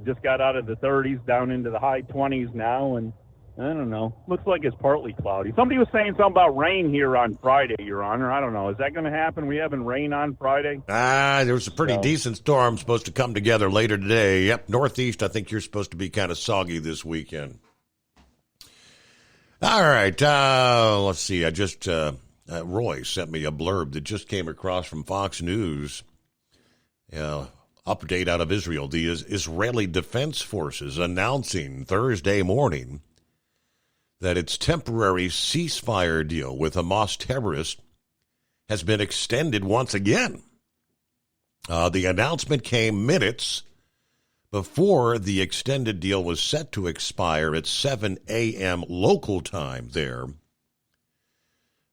Just got out of the 30s down into the high 20s now, and I don't know. Looks like it's partly cloudy. Somebody was saying something about rain here on Friday, Your Honor. I don't know. Is that going to happen? We having rain on Friday? There's a pretty decent storm supposed to come together later today. Yep, northeast, I think you're supposed to be kind of soggy this weekend. All right, let's see. I just, Roy sent me a blurb that just came across from Fox News. Update out of Israel. The Israeli Defense Forces announcing Thursday morning that its temporary ceasefire deal with Hamas terrorists has been extended once again. The announcement came minutes before the extended deal was set to expire at 7 a.m. local time there.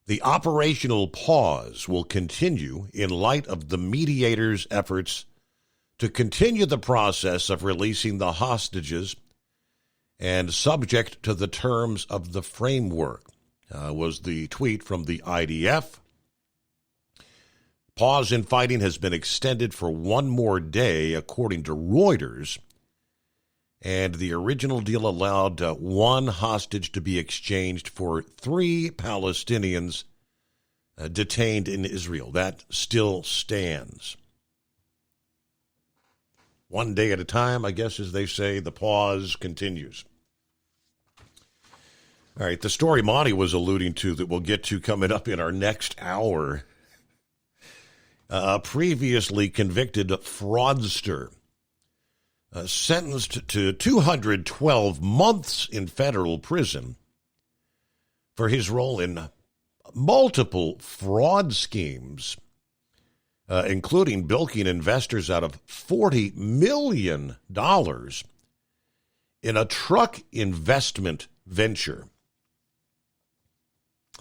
The operational pause will continue in light of the mediators' efforts to continue the process of releasing the hostages and subject to the terms of the framework, was the tweet from the IDF. Pause in fighting has been extended for one more day, according to Reuters, and the original deal allowed one hostage to be exchanged for 3 Palestinians detained in Israel. That still stands. One day at a time, I guess, as they say, the pause continues. All right, the story Monty was alluding to that we'll get to coming up in our next hour. A previously convicted fraudster sentenced to 212 months in federal prison for his role in multiple fraud schemes, including bilking investors out of $40 million in a truck investment venture.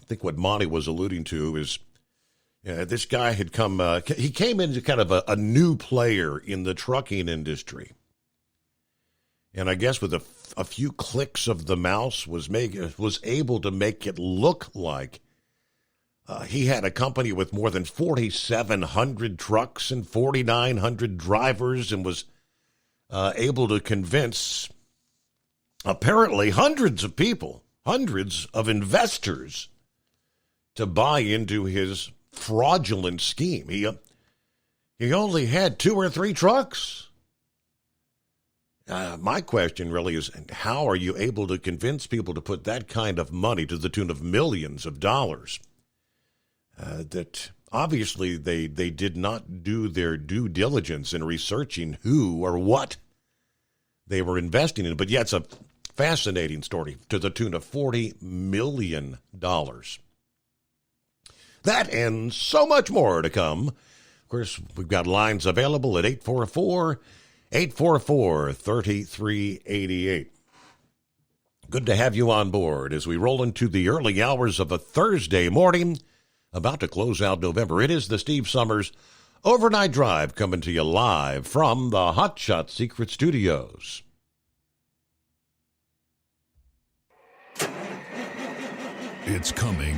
I think what Monty was alluding to is this guy had he came into kind of a new player in the trucking industry. And I guess with a few clicks of the mouse was able to make it look like he had a company with more than 4,700 trucks and 4,900 drivers, and was able to convince apparently hundreds of people, hundreds of investors, to buy into his fraudulent scheme. He only had 2 or 3 trucks. My question really is, how are you able to convince people to put that kind of money, to the tune of millions of dollars, that obviously they did not do their due diligence in researching who or what they were investing in? But yeah, it's a fascinating story, to the tune of $40 million. That and so much more to come. Of course, we've got lines available at 844-3388. Good to have you on board as we roll into the early hours of a Thursday morning, about to close out November. It is the Steve Summers Overnight Drive, coming to you live from the Hot Shot Secret Studios. It's coming.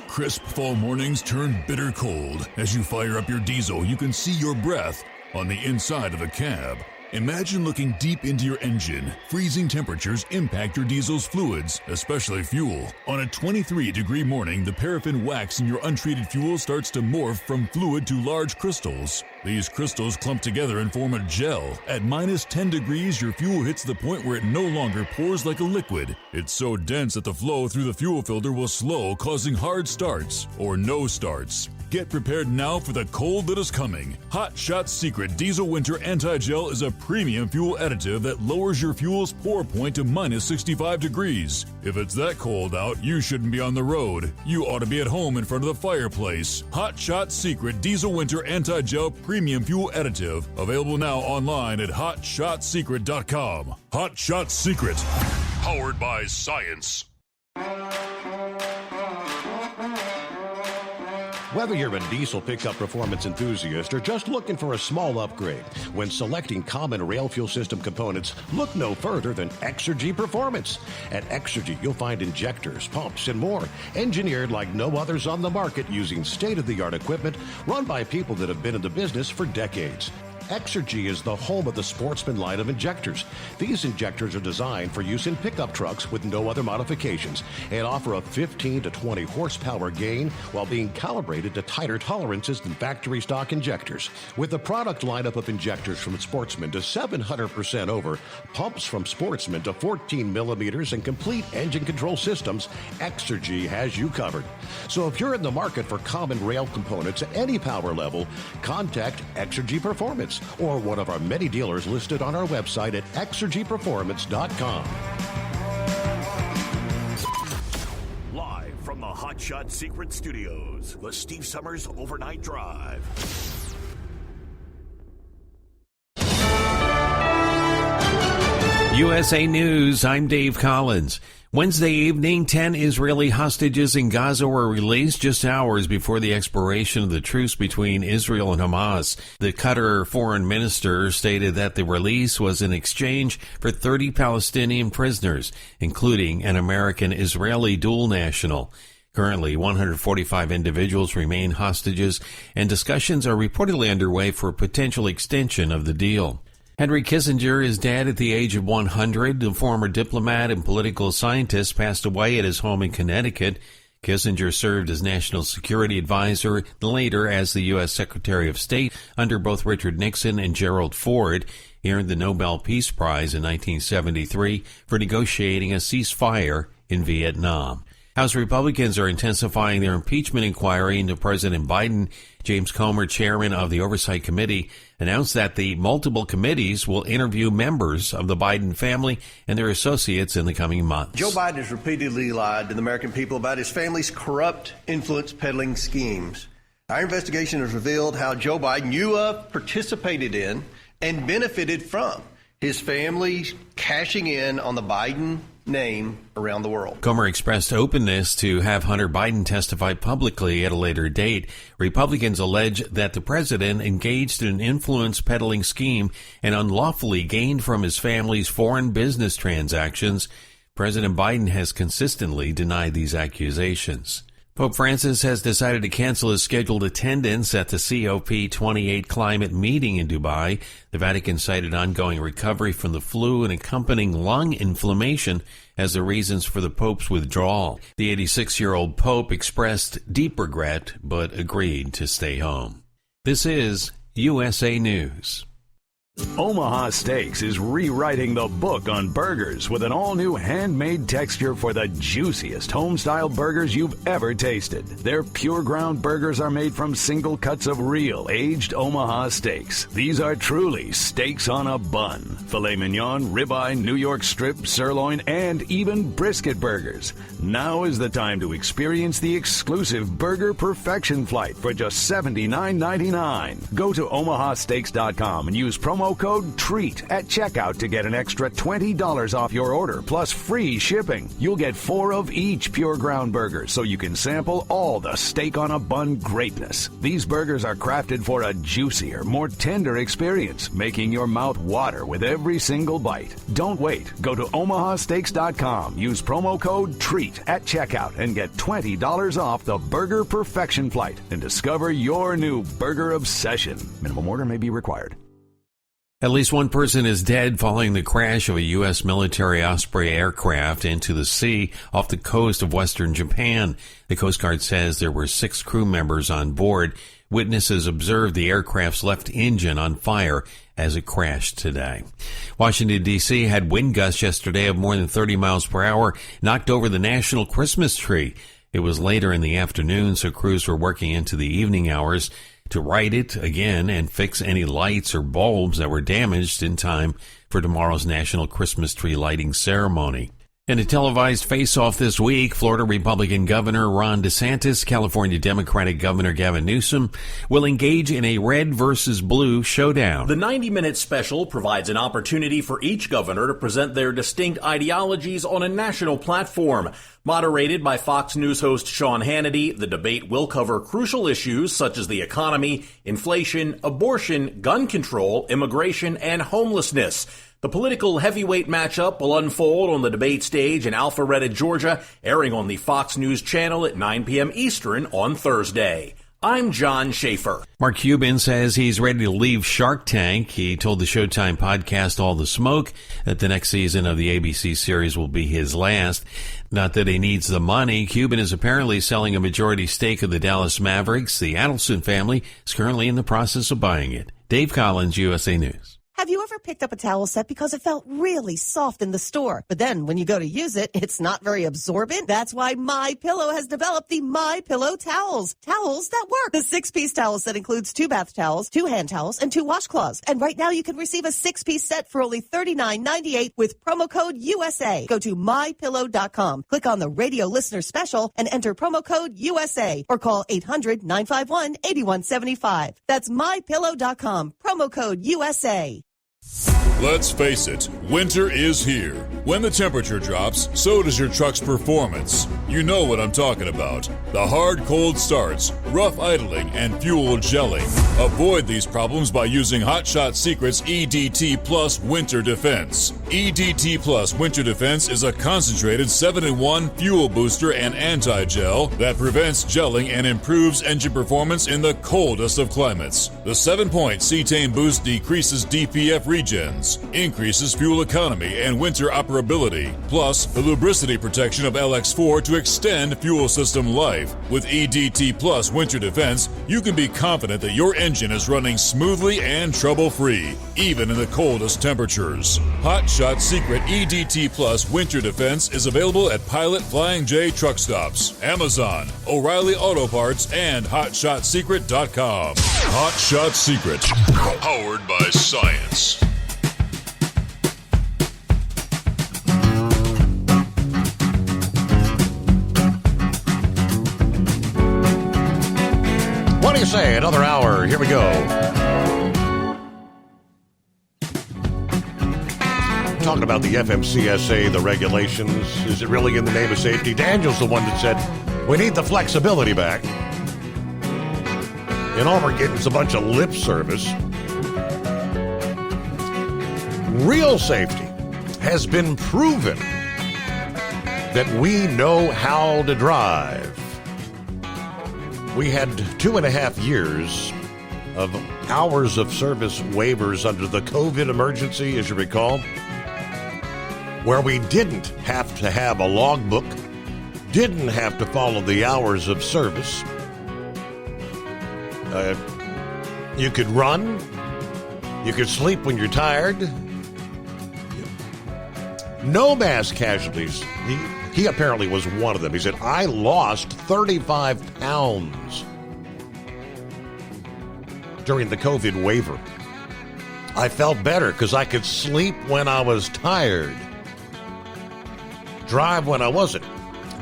Crisp fall mornings turn bitter cold. As you fire up your diesel, you can see your breath on the inside of the cab. Imagine looking deep into your engine. Freezing temperatures impact your diesel's fluids, especially fuel. On a 23-degree morning, the paraffin wax in your untreated fuel starts to morph from fluid to large crystals. These crystals clump together and form a gel. At minus 10 degrees, your fuel hits the point where it no longer pours like a liquid. It's so dense that the flow through the fuel filter will slow, causing hard starts or no starts. Get prepared now for the cold that is coming. Hot Shot Secret Diesel Winter Anti-Gel is a premium fuel additive that lowers your fuel's pour point to minus 65 degrees. If it's that cold out, you shouldn't be on the road. You ought to be at home in front of the fireplace. Hot Shot Secret Diesel Winter Anti-Gel Premium Fuel Additive. Available now online at hotshotsecret.com. Hot Shot Secret. Powered by science. Whether you're a diesel pickup performance enthusiast or just looking for a small upgrade, when selecting common rail fuel system components, look no further than Exergy Performance. At Exergy, you'll find injectors, pumps, and more, engineered like no others on the market, using state-of-the-art equipment run by people that have been in the business for decades. Exergy is the home of the Sportsman line of injectors. These injectors are designed for use in pickup trucks with no other modifications and offer a 15 to 20 horsepower gain while being calibrated to tighter tolerances than factory stock injectors. With a product lineup of injectors from Sportsman to 700% over, pumps from Sportsman to 14 millimeters, and complete engine control systems, Exergy has you covered. So if you're in the market for common rail components at any power level, contact Exergy Performance or one of our many dealers listed on our website at exergyperformance.com. Live from the Hot Shot Secret Studios, the Steve Summers Overnight Drive. USA News, I'm Dave Collins. Wednesday evening, 10 Israeli hostages in Gaza were released just hours before the expiration of the truce between Israel and Hamas. The Qatar foreign minister stated that the release was in exchange for 30 Palestinian prisoners, including an American-Israeli dual national. Currently, 145 individuals remain hostages, and discussions are reportedly underway for a potential extension of the deal. Henry Kissinger is dead at the age of 100. The former diplomat and political scientist passed away at his home in Connecticut. Kissinger served as National Security Advisor and later as the U.S. Secretary of State under both Richard Nixon and Gerald Ford. He earned the Nobel Peace Prize in 1973 for negotiating a ceasefire in Vietnam. House Republicans are intensifying their impeachment inquiry into President Biden. James Comer, chairman of the Oversight Committee, announced that the multiple committees will interview members of the Biden family and their associates in the coming months. Joe Biden has repeatedly lied to the American people about his family's corrupt influence peddling schemes. Our investigation has revealed how Joe Biden, you participated in and benefited from his family cashing in on the Biden name around the world. Comer expressed openness to have Hunter Biden testify publicly at a later date. Republicans allege that the president engaged in an influence peddling scheme and unlawfully gained from his family's foreign business transactions. President Biden has consistently denied these accusations. Pope Francis has decided to cancel his scheduled attendance at the COP28 climate meeting in Dubai. The Vatican cited ongoing recovery from the flu and accompanying lung inflammation as the reasons for the Pope's withdrawal. The 86-year-old Pope expressed deep regret but agreed to stay home. This is USA News. Omaha Steaks is rewriting the book on burgers with an all-new handmade texture for the juiciest home-style burgers you've ever tasted. Their pure ground burgers are made from single cuts of real aged Omaha steaks. These are truly steaks on a bun. Filet mignon, ribeye, New York strip, sirloin, and even brisket burgers. Now is the time to experience the exclusive Burger Perfection Flight for just $79.99. Go to omahasteaks.com and use promo code TREAT at checkout to get an extra $20 off your order, plus free shipping. You'll get 4 of each pure ground burger, so you can sample all the steak on a bun greatness. These burgers are crafted for a juicier, more tender experience, making your mouth water with every single bite. Don't wait. Go to omahasteaks.com, use promo code TREAT at checkout, and get $20 off the Burger Perfection Flight and discover your new burger obsession. Minimum order may be required. At least one person is dead following the crash of a U.S. military Osprey aircraft into the sea off the coast of western Japan. The Coast Guard says there were 6 crew members on board. Witnesses observed the aircraft's left engine on fire as it crashed today. Washington, D.C. had wind gusts yesterday of more than 30 miles per hour, knocked over the national Christmas tree. It was later in the afternoon, so crews were working into the evening hours to right it again and fix any lights or bulbs that were damaged in time for tomorrow's National Christmas Tree Lighting Ceremony. In a televised face-off this week, Florida Republican Governor Ron DeSantis, California Democratic Governor Gavin Newsom will engage in a red versus blue showdown. The 90-minute special provides an opportunity for each governor to present their distinct ideologies on a national platform. Moderated by Fox News host Sean Hannity, the debate will cover crucial issues such as the economy, inflation, abortion, gun control, immigration, and homelessness. The political heavyweight matchup will unfold on the debate stage in Alpharetta, Georgia, airing on the Fox News channel at 9 p.m. Eastern on Thursday. I'm John Schaefer. Mark Cuban says he's ready to leave Shark Tank. He told the Showtime podcast All the Smoke that the next season of the ABC series will be his last. Not that he needs the money. Cuban is apparently selling a majority stake of the Dallas Mavericks. The Adelson family is currently in the process of buying it. Dave Collins, USA News. Have you ever picked up a towel set because it felt really soft in the store, but then when you go to use it, it's not very absorbent? That's why MyPillow has developed the MyPillow towels. Towels that work. The 6-piece towel set includes 2 bath towels, 2 hand towels, and 2 washcloths. And right now you can receive a 6-piece set for only $39.98 with promo code USA. Go to MyPillow.com, click on the radio listener special, and enter promo code USA, or call 800-951-8175. That's MyPillow.com, promo code USA. Let's face it, winter is here. When the temperature drops, so does your truck's performance. You know what I'm talking about. The hard, cold starts, rough idling, and fuel gelling. Avoid these problems by using Hot Shot Secret's EDT Plus Winter Defense. EDT Plus Winter Defense is a concentrated 7-in-1 fuel booster and anti-gel that prevents gelling and improves engine performance in the coldest of climates. The 7-point cetane boost decreases DPF regens, increases fuel economy and winter operability, plus the lubricity protection of LX4 to extend fuel system life. With EDT Plus Winter Defense, you can be confident that your engine is running smoothly and trouble-free, even in the coldest temperatures. Hot Shot Shot Secret EDT Plus Winter Defense is available at Pilot Flying J Truck Stops, Amazon, O'Reilly Auto Parts, and HotShotSecret.com. Hot Shot Secret, powered by science. What do you say? Another hour. Here we go. Talking about the FMCSA, the regulations. Is it really in the name of safety? Daniel's the one that said, we need the flexibility back. And all we're getting is a bunch of lip service. Real safety has been proven that we know how to drive. We had 2.5 years of hours of service waivers under the COVID emergency, as you recall, where we didn't have to have a logbook, didn't have to follow the hours of service. You could run. You could sleep when you're tired. No mass casualties. He apparently was one of them. He said, I lost 35 pounds during the COVID waiver. I felt better because I could sleep when I was tired, drive when I wasn't.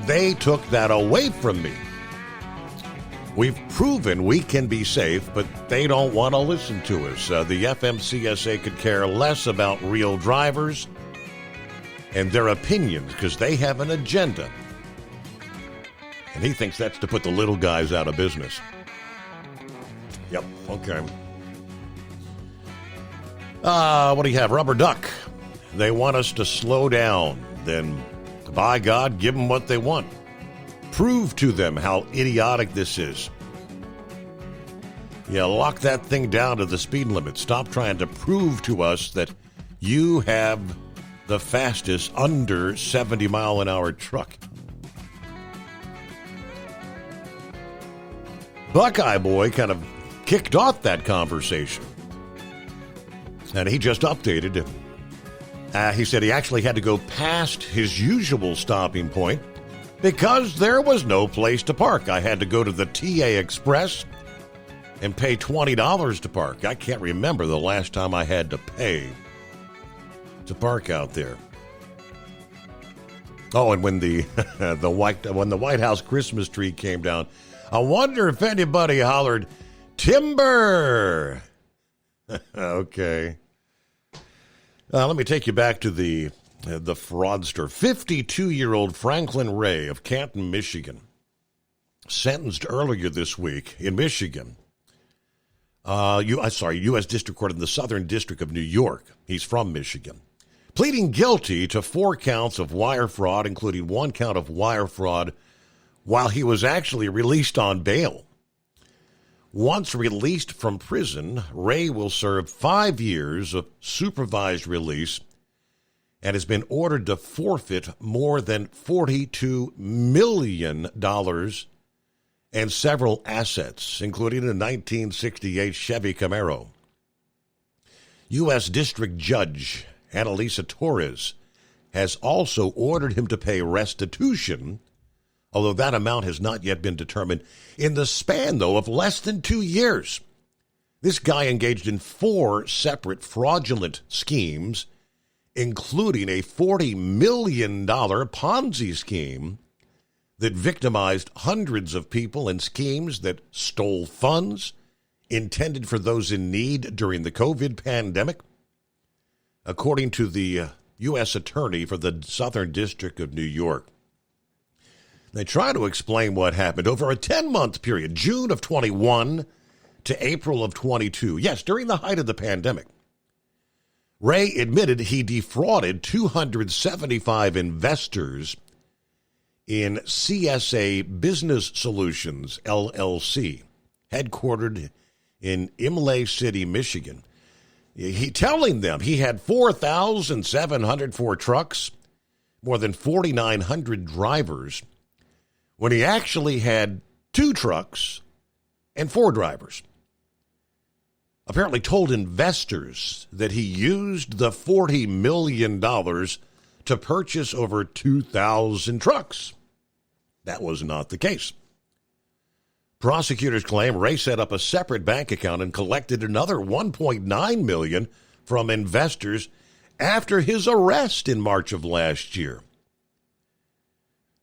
They took that away from me. We've proven we can be safe, but they don't want to listen to us. The FMCSA could care less about real drivers and their opinions because they have an agenda. And he thinks that's to put the little guys out of business. Yep, okay. What do you have? Rubber duck. They want us to slow down. Then, by God, give them what they want. Prove to them how idiotic this is. Yeah, lock that thing down to the speed limit. Stop trying to prove to us that you have the fastest under 70-mile-an-hour truck. Buckeye Boy kind of kicked off that conversation. And he just updated. He said he actually had to go past his usual stopping point because there was no place to park. I had to go to the TA Express and pay $20 to park. I can't remember the last time I had to pay to park out there. Oh, and when the when the White House Christmas tree came down, I wonder if anybody hollered, "Timber!" Okay. Let me take you back to the fraudster. 52-year-old Franklin Ray of Canton, Michigan, sentenced earlier this week in Michigan. U.S. District Court in the Southern District of New York. He's from Michigan. Pleading guilty to 4 counts of wire fraud, including 1 count of wire fraud, while he was actually released on bail. Once released from prison, Ray will serve 5 years of supervised release and has been ordered to forfeit more than $42 million and several assets, including a 1968 Chevy Camaro. U.S. District Judge Annalisa Torres has also ordered him to pay restitution, although that amount has not yet been determined, in the span, though, of less than 2 years. This guy engaged in 4 separate fraudulent schemes, including a $40 million Ponzi scheme that victimized hundreds of people and schemes that stole funds intended for those in need during the COVID pandemic. According to the U.S. Attorney for the Southern District of New York, they try to explain what happened over a 10-month period, June of 21 to April of 22. Yes, during the height of the pandemic. Ray admitted he defrauded 275 investors in CSA Business Solutions, LLC, headquartered in Imlay City, Michigan. He telling them he had 4,704 trucks, more than 4,900 drivers, when he actually had 2 trucks and 4 drivers. apparently told investors that he used the $40 million to purchase over 2,000 trucks. That was not the case. Prosecutors claim Ray set up a separate bank account and collected another $1.9 million from investors after his arrest in March of last year.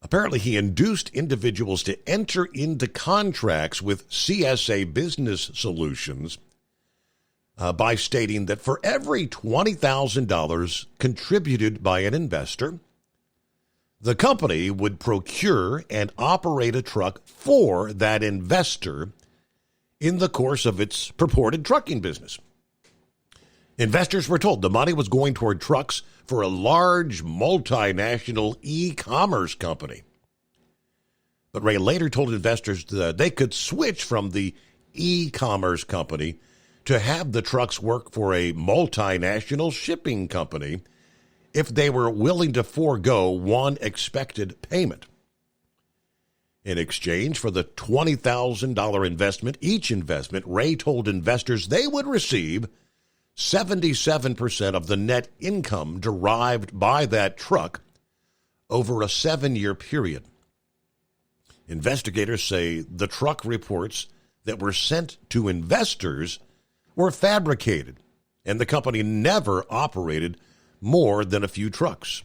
Apparently, he induced individuals to enter into contracts with CSA Business Solutions by stating that for every $20,000 contributed by an investor, the company would procure and operate a truck for that investor in the course of its purported trucking business. Investors were told the money was going toward trucks for a large multinational e-commerce company. But Ray later told investors that they could switch from the e-commerce company to have the trucks work for a multinational shipping company if they were willing to forego one expected payment. In exchange for the $20,000 investment, each investment, Ray told investors they would receive 77% of the net income derived by that truck over a 7-year period. Investigators say the truck reports that were sent to investors were fabricated, and the company never operated more than a few trucks.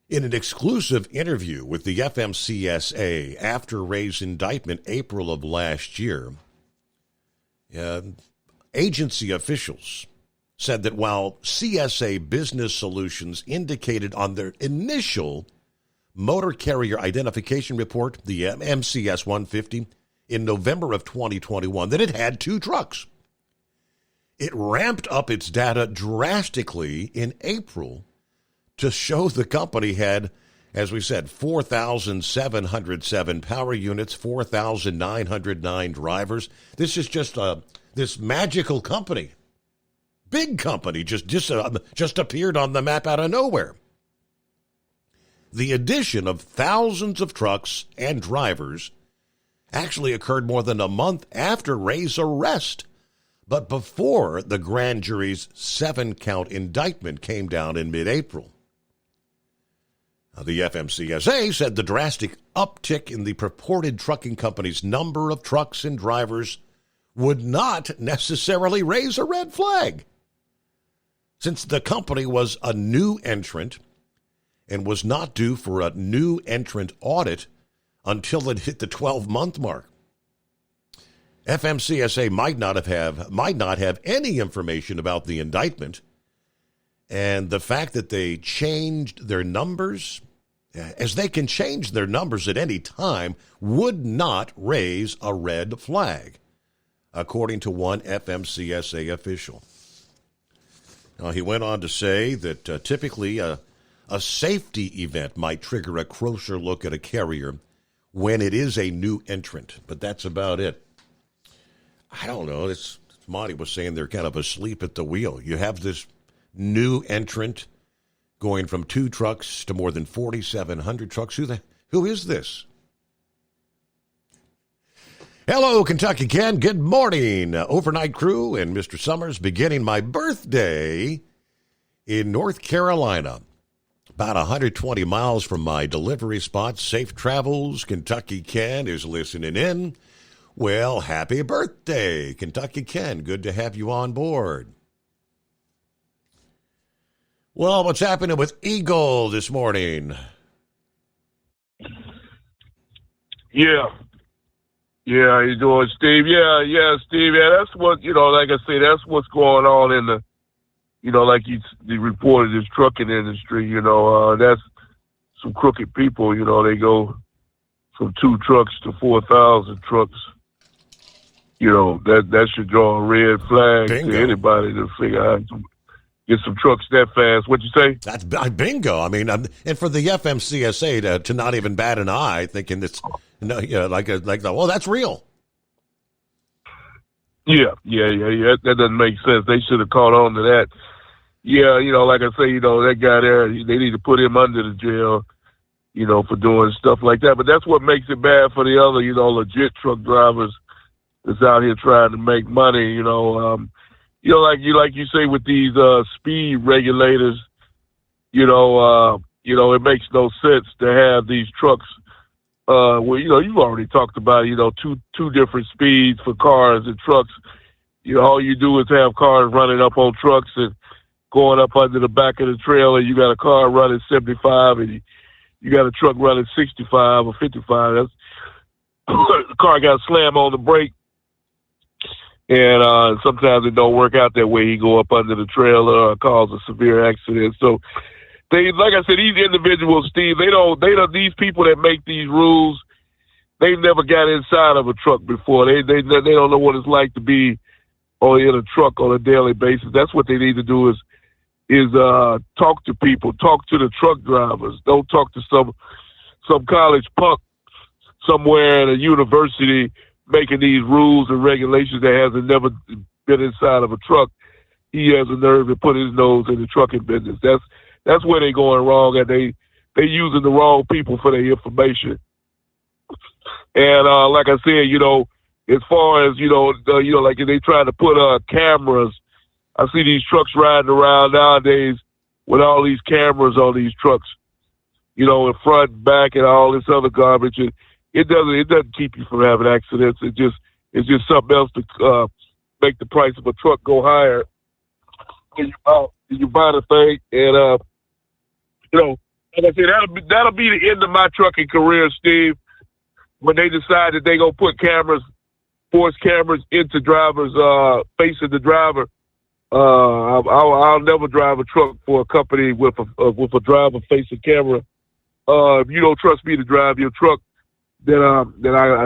In an exclusive interview with the FMCSA after Ray's indictment April of last year, agency officials said that while CSA Business Solutions indicated on their initial motor carrier identification report, the MCS 150, in November of 2021, that it had 2 trucks. It ramped up its data drastically in April to show the company had, as we said, 4,707 power units, 4,909 drivers. This is just this magical company, big company, just appeared on the map out of nowhere. The addition of thousands of trucks and drivers actually occurred more than a month after Ray's arrest, but before the grand jury's 7-count indictment came down in mid-April. The FMCSA said the drastic uptick in the purported trucking company's number of trucks and drivers would not necessarily raise a red flag, since the company was a new entrant and was not due for a new entrant audit until it hit the 12-month mark. FMCSA might not have any information about the indictment, and the fact that they changed their numbers, as they can change their numbers at any time, would not raise a red flag, according to one FMCSA official. Now, he went on to say that typically a safety event might trigger a closer look at a carrier when it is a new entrant, but that's about it. I don't know. Monty was saying they're kind of asleep at the wheel. You have this new entrant going from 2 trucks to more than 4,700 trucks. Who is this? Hello, Kentucky Ken. Good morning, overnight crew and Mr. Summers. Beginning my birthday in North Carolina, about 120 miles from my delivery spot. Safe travels. Kentucky Ken is listening in. Well, happy birthday, Kentucky Ken. Good to have you on board. Well, what's happening with Eagle this morning? Yeah, how you doing, Steve? Yeah, Steve. Yeah, that's what, like I say, that's what's going on in the, like you reported, this trucking industry. That's some crooked people. They go from 2 trucks to 4,000 trucks. That should draw a red flag to anybody to figure out to get some trucks that fast. What'd you say? That's bingo. I mean, and for the FMCSA to not even bat an eye, thinking it's that's real. Yeah. That doesn't make sense. They should have caught on to that. Yeah, like I say, that guy there, they need to put him under the jail, for doing stuff like that. But that's what makes it bad for the other, legit truck drivers that's out here trying to make money. Like you say with these speed regulators, it makes no sense to have these trucks. You've already talked about, two different speeds for cars and trucks. All you do is have cars running up on trucks and going up under the back of the trailer. You got a car running 75 and you got a truck running 65 or 55. The car got slammed on the brake. And sometimes it don't work out that way. He go up under the trailer or cause a severe accident. So like I said, these individuals, Steve, these people that make these rules, they've never got inside of a truck before. They don't know what it's like to be in a truck on a daily basis. That's what they need to do is talk to people, talk to the truck drivers. Don't talk to some college punk somewhere at a university making these rules and regulations that hasn't never been inside of a truck. He has a nerve to put his nose in the trucking business. That's where they're going wrong, and they using the wrong people for their information. And like I said, as far as like if they try to put cameras, I see these trucks riding around nowadays with all these cameras on these trucks, in front, back, and all this other garbage. And it doesn't keep you from having accidents. It's just something else to make the price of a truck go higher when you buy the thing. And like I said, that'll be the end of my trucking career, Steve. When they decide that they're gonna put force cameras into drivers facing the driver. I'll never drive a truck for a company with a driver facing camera. If you don't trust me to drive your truck, then I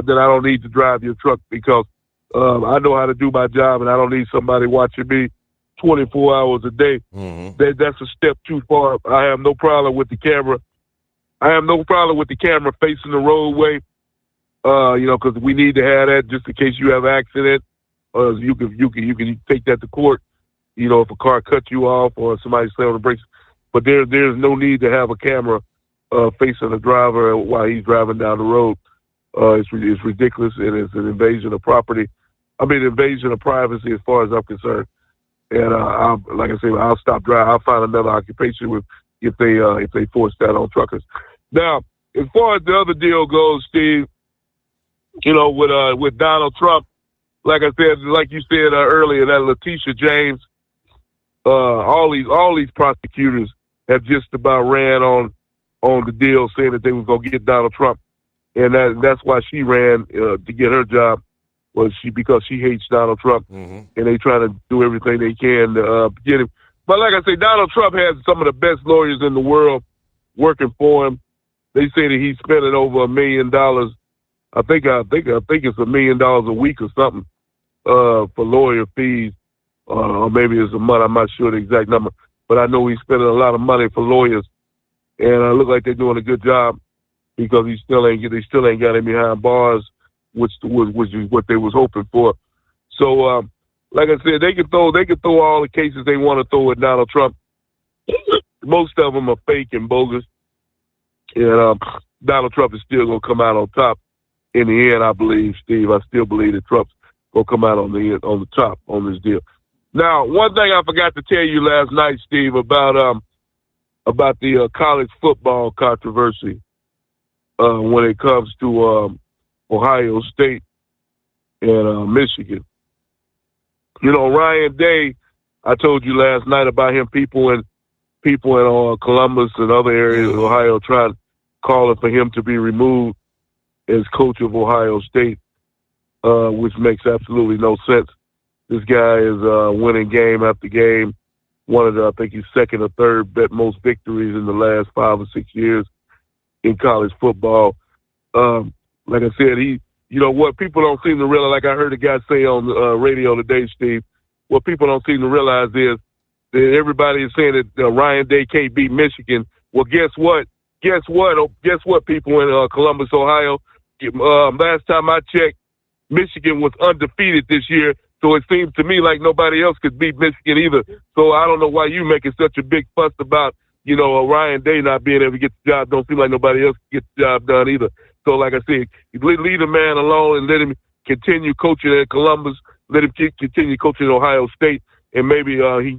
don't need to drive your truck because I know how to do my job and I don't need somebody watching me 24 hours a day. Mm-hmm. That's a step too far. I have no problem with the camera. I have no problem with the camera facing the roadway. Because we need to have that just in case you have an accident. You can take that to court. If a car cuts you off or somebody slammed on the brakes. But there's no need to have a camera facing the driver while he's driving down the road. It's ridiculous and it's an invasion of property. Invasion of privacy as far as I'm concerned. And like I say, I'll stop driving. I'll find another occupation if they force that on truckers. Now, as far as the other deal goes, Steve, with Donald Trump, like I said, like you said earlier, that Letitia James, all these prosecutors have just about ran on the deal, saying that they was gonna get Donald Trump, and that's why she ran to get her job, because she hates Donald Trump, mm-hmm. and they trying to do everything they can to get him. But like I say, Donald Trump has some of the best lawyers in the world working for him. They say that he's spending over $1 million. I think it's $1 million a week or something for lawyer fees, or maybe it's a month. I'm not sure the exact number, but I know he's spending a lot of money for lawyers, and it look like they're doing a good job because they still ain't got him behind bars, which is what they was hoping for. So, like I said, they can throw all the cases they want to throw at Donald Trump. Most of them are fake and bogus, and Donald Trump is still gonna come out on top. In the end, I believe, Steve, I still believe that Trump's gonna come out on the top on this deal. Now, one thing I forgot to tell you last night, Steve, about the college football controversy when it comes to Ohio State and Michigan. Ryan Day, I told you last night about him. People in Columbus and other areas of Ohio trying calling for him to be removed as coach of Ohio State, which makes absolutely no sense. This guy is winning game after game. One of the, I think he's second or third most victories in the last 5 or 6 years in college football. Like I said, what people don't seem to realize, like I heard a guy say on the radio today, Steve, what people don't seem to realize is that everybody is saying that Ryan Day can't beat Michigan. Well, guess what? People in Columbus, Ohio, last time I checked, Michigan was undefeated this year, so it seems to me like nobody else could beat Michigan either. So I don't know why you making such a big fuss about, Ryan Day not being able to get the job. Don't seem like nobody else can get the job done either. So like I said, leave the man alone and continue coaching at Columbus, let him continue coaching at Ohio State, and maybe he can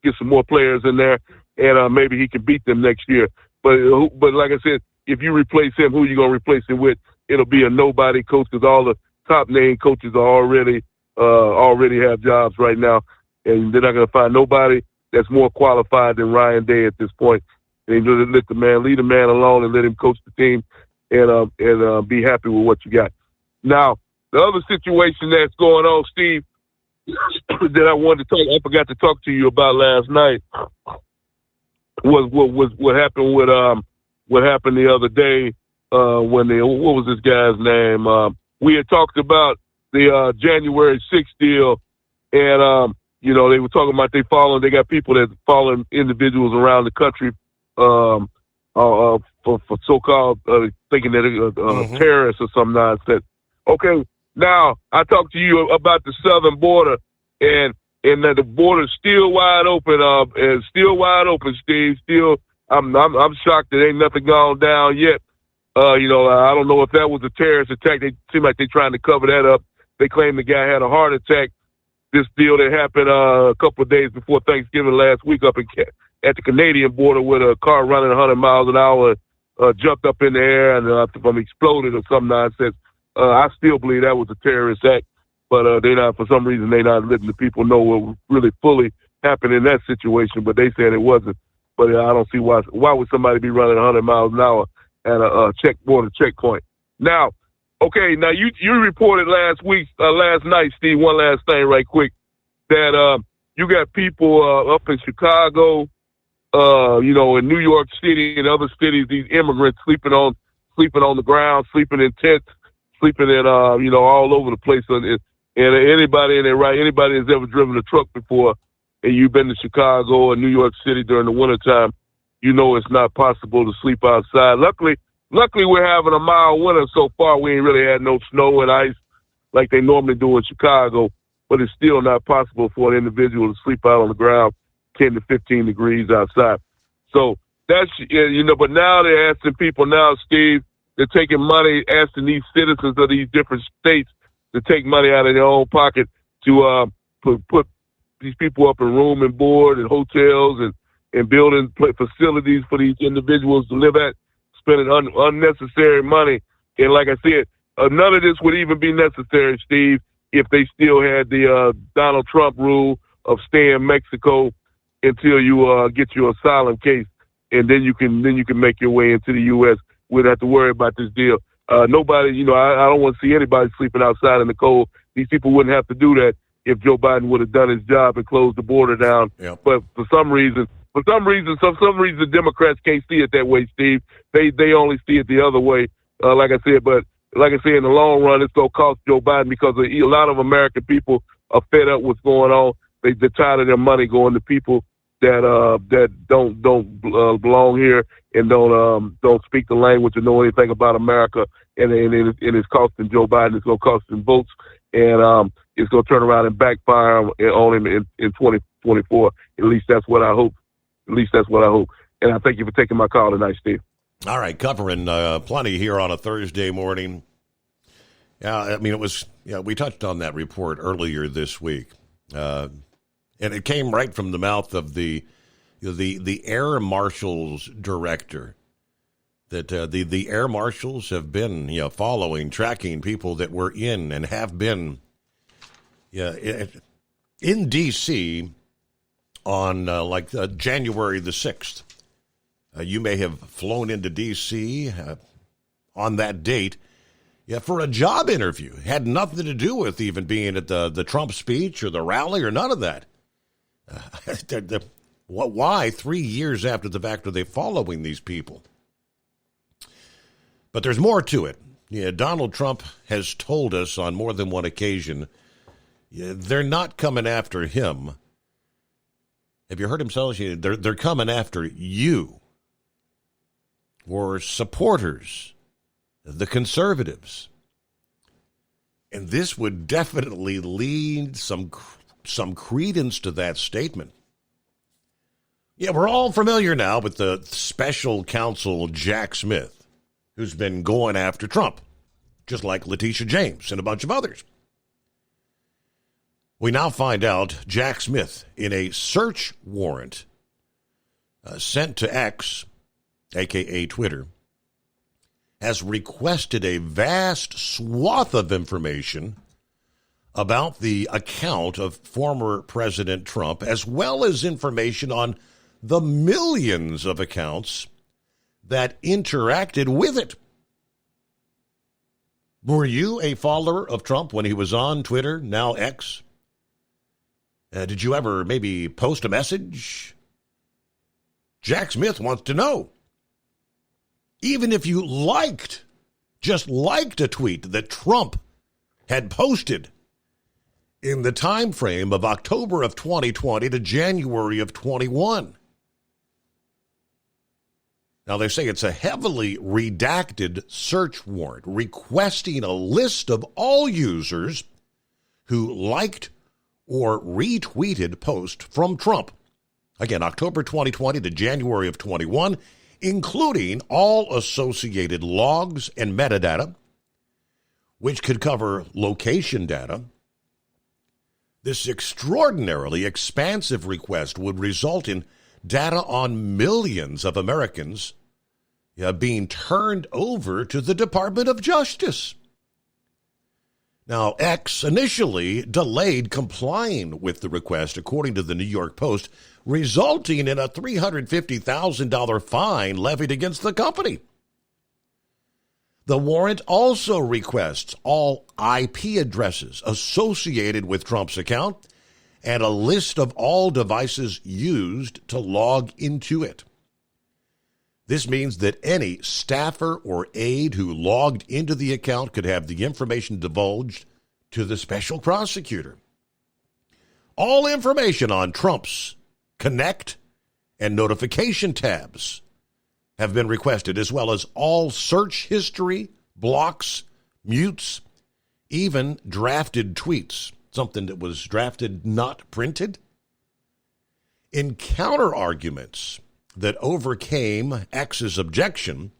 get some more players in there, and maybe he can beat them next year. But like I said, if you replace him, who are you going to replace him with? It'll be a nobody coach because all the top name coaches are already have jobs right now, and they're not going to find nobody that's more qualified than Ryan Day at this point. And leave the man alone and let him coach the team, and be happy with what you got. Now, the other situation that's going on, Steve, that I forgot to talk to you about last night was what happened with what happened the other day what was this guy's name? We had talked about the January 6th deal, and they were talking about they got people that following individuals around the country for so-called thinking that terrorists or some nonsense. Okay, now I talked to you about the southern border, and that the border's still wide open, Steve. Still, I'm shocked that ain't nothing gone down yet. I don't know if that was a terrorist attack. They seem like they're trying to cover that up. They claim the guy had a heart attack. This deal that happened a couple of days before Thanksgiving last week up at the Canadian border with a car running 100 miles an hour jumped up in the air and exploded or some nonsense. I still believe that was a terrorist act, but for some reason they're not letting the people know what really fully happened in that situation. But they said it wasn't. But I don't see why would somebody be running 100 miles an hour at a border checkpoint. Now, okay, now you reported last night, Steve, one last thing right quick, that you got people up in Chicago, in New York City and other cities, these immigrants sleeping on the ground, sleeping in tents, sleeping in all over the place. And anybody in there, right? Anybody that's ever driven a truck before, and you've been to Chicago or New York City during the wintertime, it's not possible to sleep outside. Luckily we're having a mild winter so far. We ain't really had no snow and ice like they normally do in Chicago, but it's still not possible for an individual to sleep out on the ground 10 to 15 degrees outside. So that's, but now they're asking people now, Steve, they're taking money, asking these citizens of these different states to take money out of their own pocket to put these people up in room and board and hotels and building facilities for these individuals to live at, spending unnecessary money. And like I said, none of this would even be necessary, Steve, if they still had the Donald Trump rule of stay in Mexico until you get your asylum case, and then you can make your way into the U.S. We don't have to worry about this deal. Nobody, I don't want to see anybody sleeping outside in the cold. These people wouldn't have to do that if Joe Biden would have done his job and closed the border down. Yep. But for some reason, the Democrats can't see it that way, Steve. They only see it the other way. Like I said, in the long run, it's going to cost Joe Biden because a lot of American people are fed up with what's going on. They're tired of their money going to people that don't belong here and don't speak the language or know anything about America. And it's costing Joe Biden. It's going to cost him votes, and it's going to turn around and backfire on him in 2024. At least that's what I hope. And I thank you for taking my call tonight, Steve. All right, covering plenty here on a Thursday morning. Yeah, we touched on that report earlier this week, and it came right from the mouth of the Air Marshals director. That the Air Marshals have been tracking people that were in and have been in D.C. on January the 6th. You may have flown into D.C. On that date for a job interview. It had nothing to do with even being at the Trump speech or the rally or none of that. Why 3 years after the fact are they following these people? But there's more to it. Donald Trump has told us on more than one occasion they're not coming after him. Have you heard him tell us? They're coming after you. Or supporters, the conservatives. And this would definitely lead some credence to that statement. Yeah, we're all familiar now with the special counsel Jack Smith, who's been going after Trump, just like Letitia James and a bunch of others. We now find out Jack Smith, in a search warrant sent to X, a.k.a. Twitter, has requested a vast swath of information about the account of former President Trump, as well as information on the millions of accounts that interacted with it. Were you a follower of Trump when he was on Twitter, now X? Did you ever maybe post a message? Jack Smith wants to know. Even if you just liked a tweet that Trump had posted in the time frame of October of 2020 to January of 21. Now, they say it's a heavily redacted search warrant requesting a list of all users who liked or retweeted posts from Trump. Again, October 2020 to January of 21, including all associated logs and metadata, which could cover location data. This extraordinarily expansive request would result in data on millions of Americans being turned over to the Department of Justice. Now, X initially delayed complying with the request, according to the New York Post, resulting in a $350,000 fine levied against the company. The warrant also requests all IP addresses associated with Trump's account and a list of all devices used to log into it. This means that any staffer or aide who logged into the account could have the information divulged to the special prosecutor. All information on Trump's Connect and notification tabs have been requested, as well as all search history, blocks, mutes, even drafted tweets, something that was drafted, not printed. In counter-arguments that overcame X's objection,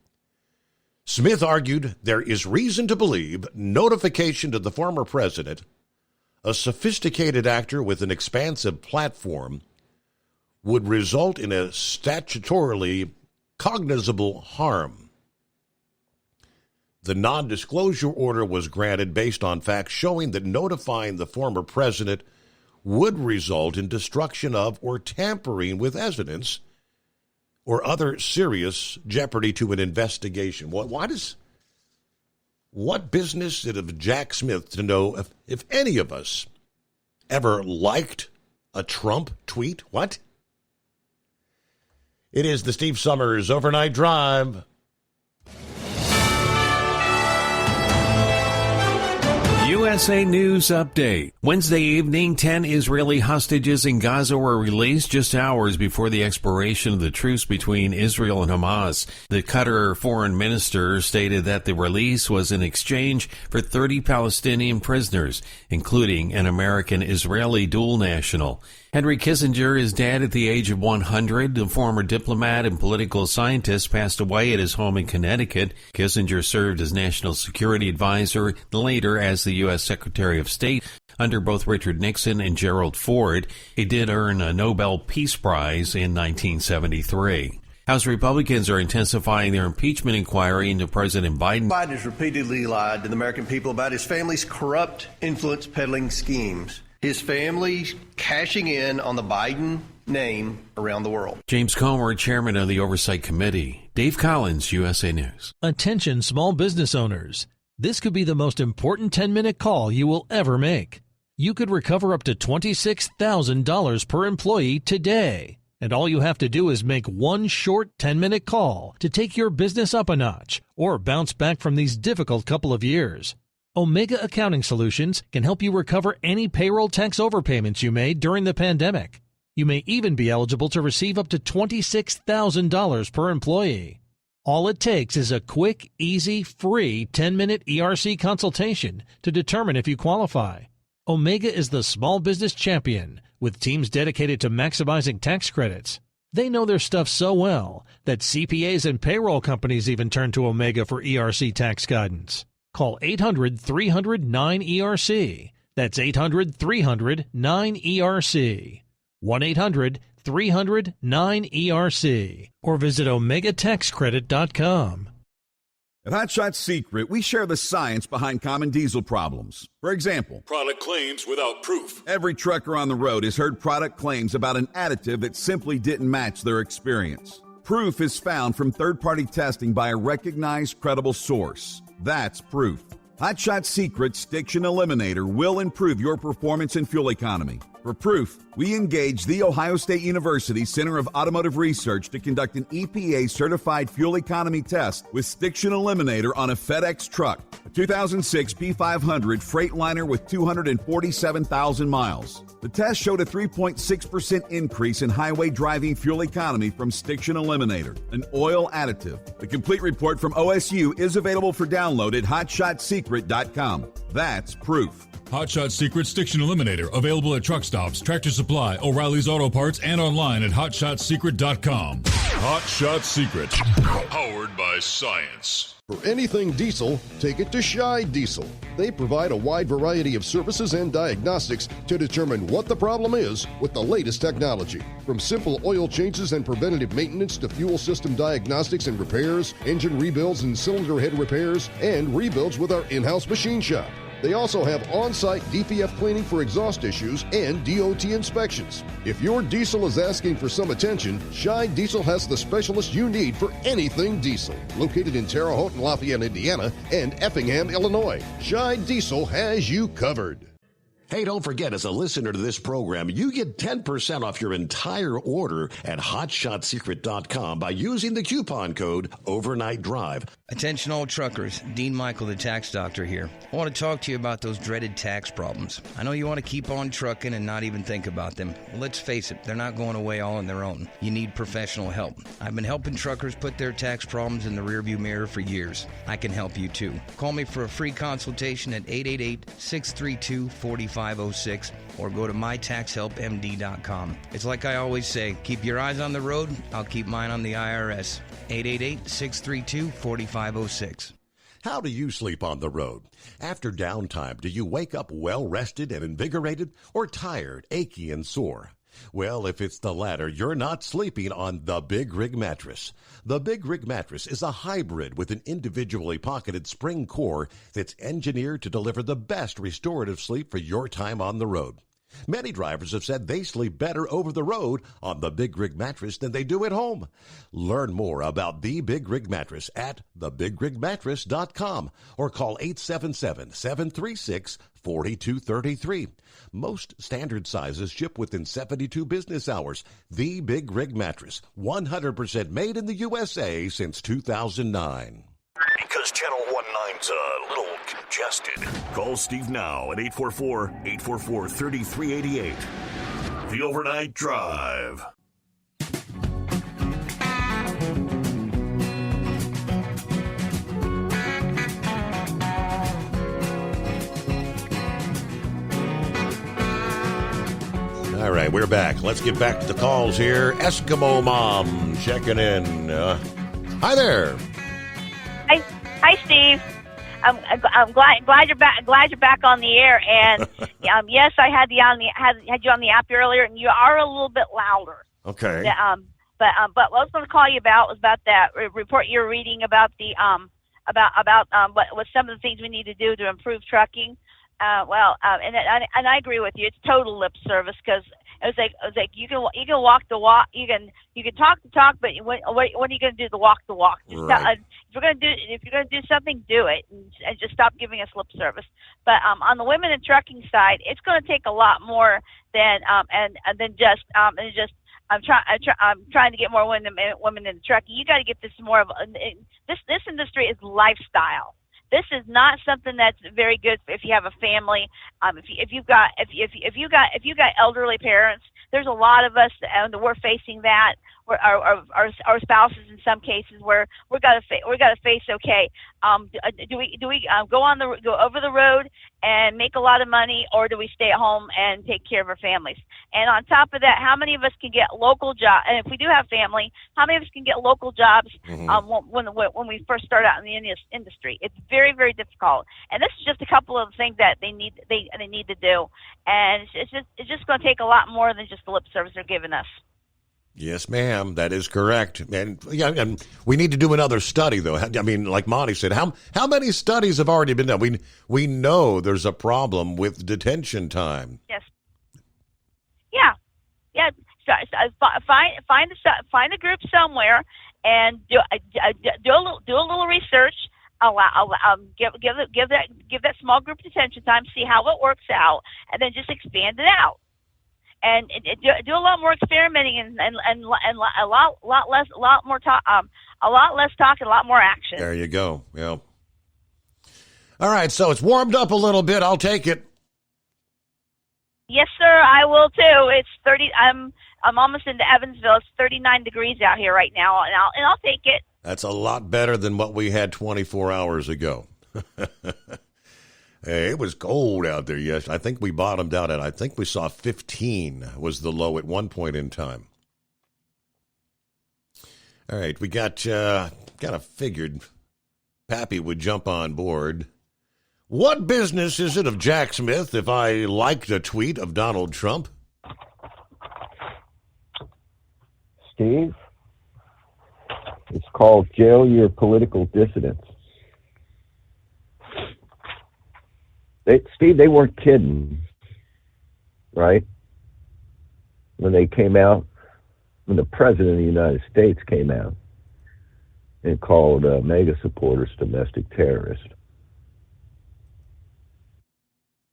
Smith argued there is reason to believe notification to the former president, a sophisticated actor with an expansive platform, would result in a statutorily cognizable harm. The non-disclosure order was granted based on facts showing that notifying the former president would result in destruction of or tampering with evidence or other serious jeopardy to an investigation. What business is it of Jack Smith to know if any of us ever liked a Trump tweet? What? It is the Steve Summers Overnight Drive. USA News Update. Wednesday evening, 10 Israeli hostages in Gaza were released just hours before the expiration of the truce between Israel and Hamas. The Qatar foreign minister stated that the release was in exchange for 30 Palestinian prisoners, including an American-Israeli dual national. Henry Kissinger is dead at the age of 100. The former diplomat and political scientist passed away at his home in Connecticut. Kissinger served as national security advisor, later as the U.S. Secretary of State under both Richard Nixon and Gerald Ford. He did earn a Nobel Peace Prize in 1973. House Republicans are intensifying their impeachment inquiry into President Biden. Biden has repeatedly lied to the American people about his family's corrupt influence peddling schemes. His family cashing in on the Biden name around the world. James Comer, chairman of the Oversight Committee. Dave Collins, USA News. Attention small business owners. This could be the most important 10-minute call you will ever make. You could recover up to $26,000 per employee today. And all you have to do is make one short 10-minute call to take your business up a notch or bounce back from these difficult couple of years. Omega Accounting Solutions can help you recover any payroll tax overpayments you made during the pandemic. You may even be eligible to receive up to $26,000 per employee. All it takes is a quick, easy, free 10-minute ERC consultation to determine if you qualify. Omega is the small business champion with teams dedicated to maximizing tax credits. They know their stuff so well that CPAs and payroll companies even turn to Omega for ERC tax guidance. Call 800-300-9ERC. That's 800-300-9ERC. 1-800-300-9ERC. Or visit OmegaTaxCredit.com. At Hot Shot Secret, we share the science behind common diesel problems. For example, Product claims without proof. every trucker on the road has heard product claims about an additive that simply didn't match their experience. Proof is found from third-party testing by a recognized, credible source. That's proof. Hot Shot Secret's Stiction Eliminator will improve your performance and fuel economy. For proof, we engaged the Ohio State University Center of Automotive Research to conduct an EPA-certified fuel economy test with Stiction Eliminator on a FedEx truck, a 2006 P500 Freightliner with 247,000 miles. The test showed a 3.6% increase in highway driving fuel economy from Stiction Eliminator, an oil additive. The complete report from OSU is available for download at hotshotsecret.com. That's proof. Hot Shot Secret Stiction Eliminator, available at truck stops, Tractor Supply, O'Reilly's Auto Parts, and online at hotshotsecret.com. Hot Shot Secret, powered by science. For anything diesel, take it to Scheid Diesel. They provide a wide variety of services and diagnostics to determine what the problem is with the latest technology. From simple oil changes and preventative maintenance to fuel system diagnostics and repairs, engine rebuilds and cylinder head repairs, and rebuilds with our in-house machine shop. They also have on-site DPF cleaning for exhaust issues and DOT inspections. If your diesel is asking for some attention, Scheid Diesel has the specialist you need for anything diesel. Located in Terre Haute and Lafayette, Indiana, and Effingham, Illinois, Scheid Diesel has you covered. Hey, don't forget, as a listener to this program, you get 10% off your entire order at hotshotsecret.com by using the coupon code Overnight Drive. Attention all truckers, Dean Michael, the tax doctor here. I want to talk to you about those dreaded tax problems. I know you want to keep on trucking and not even think about them. Well, let's face it, they're not going away all on their own. You need professional help. I've been helping truckers put their tax problems in the rearview mirror for years. I can help you too. Call me for a free consultation at 888-632-4506 or go to mytaxhelpmd.com. It's like I always say, keep your eyes on the road, I'll keep mine on the IRS. 888-632-4506. How do you sleep on the road? After downtime, do you wake up well-rested and invigorated, or tired, achy, and sore? Well, if it's the latter, you're not sleeping on the Big Rig Mattress. The Big Rig Mattress is a hybrid with an individually pocketed spring core that's engineered to deliver the best restorative sleep for your time on the road. Many drivers have said they sleep better over the road on the Big Rig Mattress than they do at home. Learn more about the Big Rig Mattress at thebigrigmattress.com or call 877-736-4233. Most standard sizes ship within 72 business hours. The Big Rig Mattress, 100% made in the USA since 2009. Because Channel 19's a little congested. Call Steve now at 844-844-3388. The Overnight Drive. All right, we're back. Let's get back to the calls here. Eskimo Mom checking in. Hi there. Hi, Steve. I'm glad you're back. Glad you're back on the air. And yes, I had you on the app earlier, and you are a little bit louder. Okay. But what I was going to call you about was about that report you're reading about the what some of the things we need to do to improve trucking. And I agree with you. It's total lip service because it was like you can walk the walk, you can talk the talk, but when are you going to do the walk the walk? Right. If you're going to do something, do it and just stop giving us lip service. But on the women in trucking side, it's going to take a lot more than just. I'm trying to get more women in the trucking. You got to get this more of this industry is lifestyle. This is not something that's very good if you have a family. If you've got elderly parents, there's a lot of us, and we're facing that. our spouses in some cases where we got to face, okay, do we go over the road and make a lot of money, or do we stay at home and take care of our families? And on top of that, how many of us can get local jobs? And if we do have family, how many of us can get local jobs when we first start out in the industry? It's very, very difficult. And this is just a couple of things that they need to do. And it's just going to take a lot more than just the lip service they're giving us. Yes, ma'am. That is correct. And and we need to do another study, though. I mean, like Monty said, how many studies have already been done? We know there's a problem with detention time. Yes. Yeah. So, find a group somewhere and do a little research. Give that small group detention time. See how it works out, and then just expand it out. And do a lot more experimenting and a lot less talk, and a lot more action. There you go. Yeah. All right, so it's warmed up a little bit. I'll take it. Yes, sir. I will too. It's 30. I'm almost into Evansville. It's 39 degrees out here right now, and I'll take it. That's a lot better than what we had 24 hours ago. Hey, it was cold out there, yes. I think we bottomed out at, I think we saw 15 was the low at one point in time. All right, we got, kind of figured Pappy would jump on board. What business is it of Jack Smith if I liked a tweet of Donald Trump? Steve, it's called Jail Your Political Dissidents. Steve, they weren't kidding, right? When they came out, when the President of the United States came out and called MAGA supporters domestic terrorists.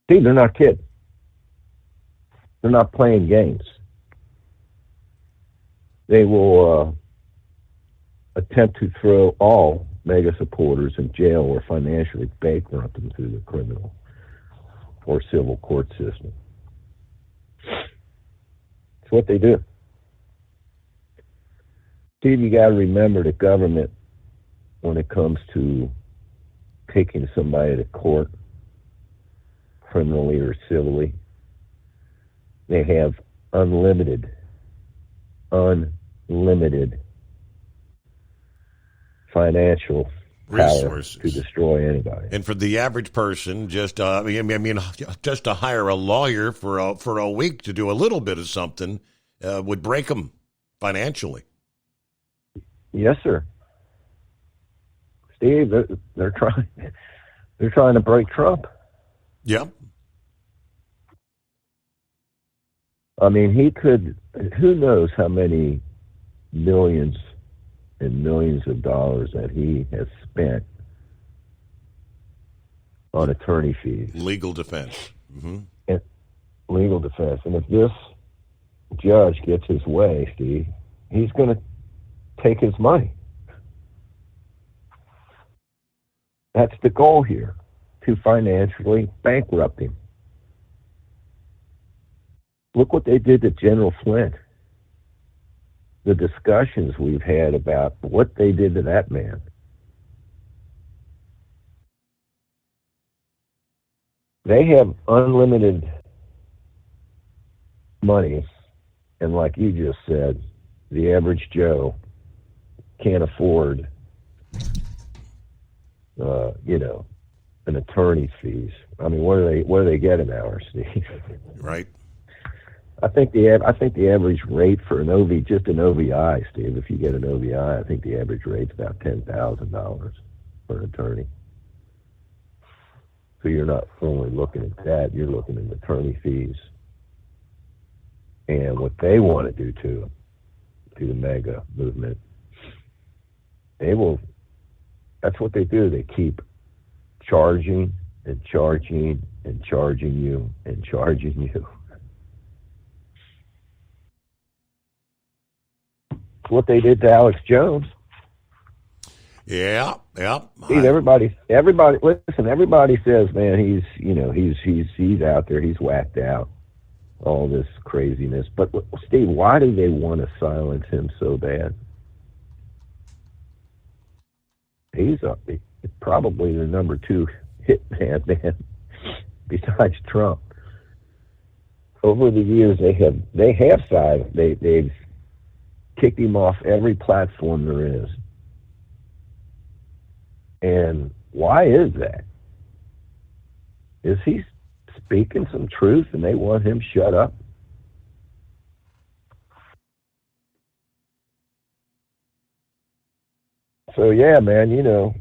Steve, they're not kidding. They're not playing games. They will attempt to throw all MAGA supporters in jail or financially bankrupt them through the criminal or civil court system. It's what they do. Steve, you got to remember the government, when it comes to taking somebody to court, criminally or civilly, they have unlimited financial resources to destroy anybody. And for the average person, just just to hire a lawyer for a week to do a little bit of something would break them financially. Yes, sir. Steve, they're trying to break Trump. Yep. I mean, he could. Who knows how many millions and millions of dollars that he has spent on attorney fees. Legal defense. Mm-hmm. And legal defense. And if this judge gets his way, Steve, he's going to take his money. That's the goal here, to financially bankrupt him. Look what they did to General Flint. The discussions we've had about what they did to that man. They have unlimited money, and like you just said, the average Joe can't afford, an attorney's fees. I mean, what do they get an hour, Steve? Right. I think the average rate for an OVI, Steve, if you get an OVI, I think the average rate's about $10,000 for an attorney. So you're not only looking at that, you're looking at attorney fees. And what they want to do to the MAGA movement, that's what they do. They keep charging and charging and charging you and charging you. What they did to Alex Jones. Yeah. See, everybody listen, everybody says, man, he's out there, he's whacked out. all this craziness. But Steve, why do they want to silence him so bad? He's probably the number 2 hitman, man, besides Trump. Over the years, they've kicked him off every platform there is. And why is that? Is he speaking some truth and they want him shut up? So yeah, man, you know,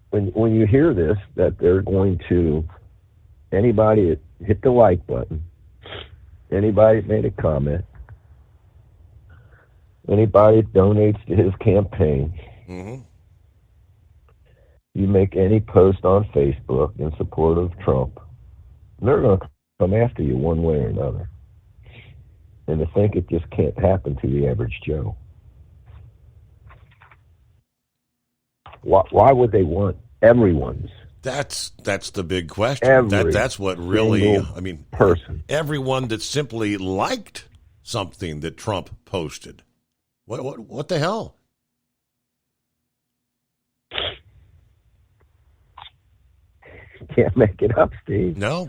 when you hear this, that they're going to, anybody hit the like button, anybody that made a comment, anybody that donates to his campaign, you make any post on Facebook in support of Trump, they're going to come after you one way or another. And to think it just can't happen to the average Joe. Why would they want everyone's? That's the big question. That's what really, I mean, person. Everyone that simply liked something that Trump posted. What the hell? Can't make it up, Steve. No.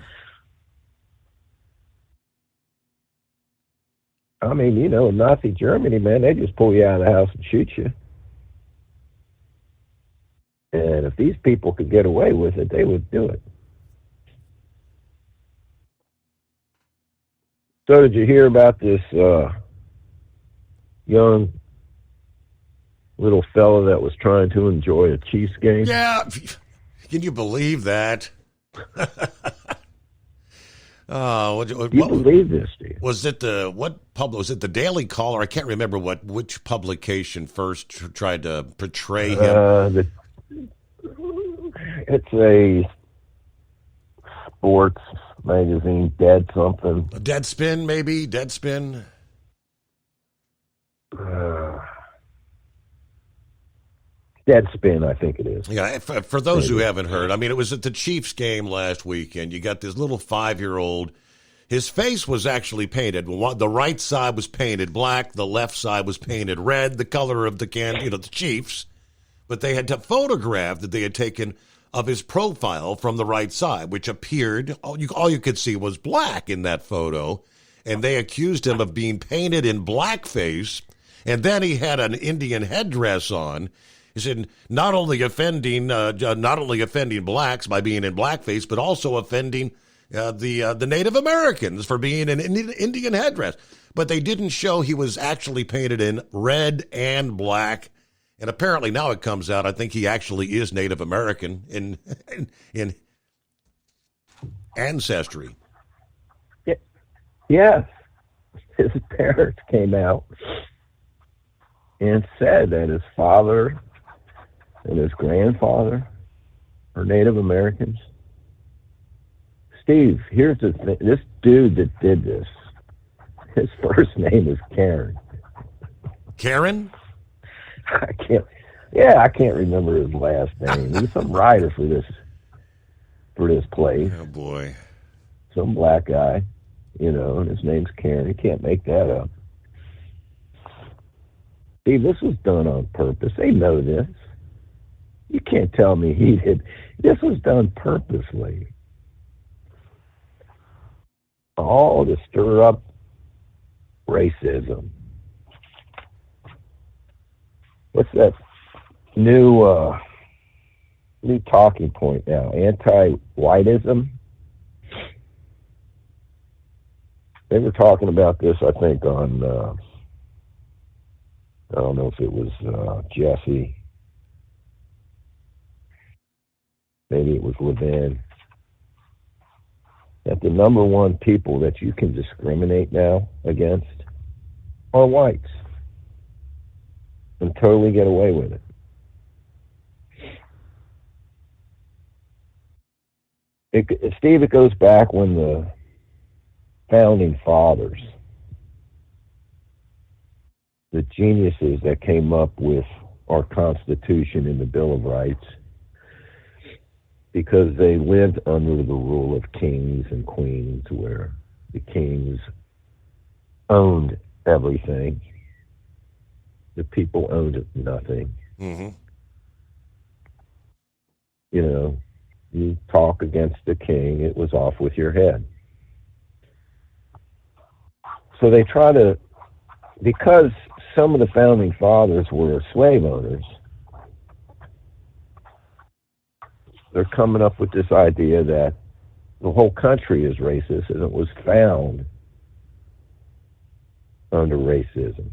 I mean, you know, in Nazi Germany, man, they just pull you out of the house and shoot you. And if these people could get away with it, they would do it. So did you hear about this young little fella that was trying to enjoy a Chiefs game? Yeah. Can you believe that? You believe this, Steve? Was it was it the Daily Caller? I can't remember which publication first tried to portray him. It's a sports magazine, Deadspin, maybe? Deadspin? Deadspin, I think it is. Yeah, for those who haven't heard, I mean, it was at the Chiefs game last weekend. You got this little 5-year-old. His face was actually painted. The right side was painted black. The left side was painted red, the color of the Chiefs. But they had a photograph that they had taken of his profile from the right side, which appeared, all you could see was black in that photo. And they accused him of being painted in blackface. And then he had an Indian headdress on. He said not only offending blacks by being in blackface, but also offending the Native Americans for being in Indian headdress. But they didn't show he was actually painted in red and black. And apparently now it comes out, I think he actually is Native American in ancestry. Yes. His parents came out and said that his father and his grandfather are Native Americans. Steve, here's the thing. This dude that did this, his first name is Karen. Karen? I can't remember his last name. He's some writer for this place. Oh boy. Some black guy, and his name's Karen. He can't make that up. Steve, this was done on purpose. They know this. You can't tell me he did. This was done purposely. All to stir up racism. What's that new talking point now? Anti-whiteism? They were talking about this, I think, on, I don't know if it was Jesse. Maybe it was Levin. That the number one people that you can discriminate now against are whites. And totally get away with it. Steve, it goes back when the founding fathers, the geniuses that came up with our Constitution and the Bill of Rights, because they lived under the rule of kings and queens where the kings owned everything. The people owned nothing. Mm-hmm. You know, you talk against the king, it was off with your head. So they try to, because some of the founding fathers were slave owners, they're coming up with this idea that the whole country is racist and it was found under racism.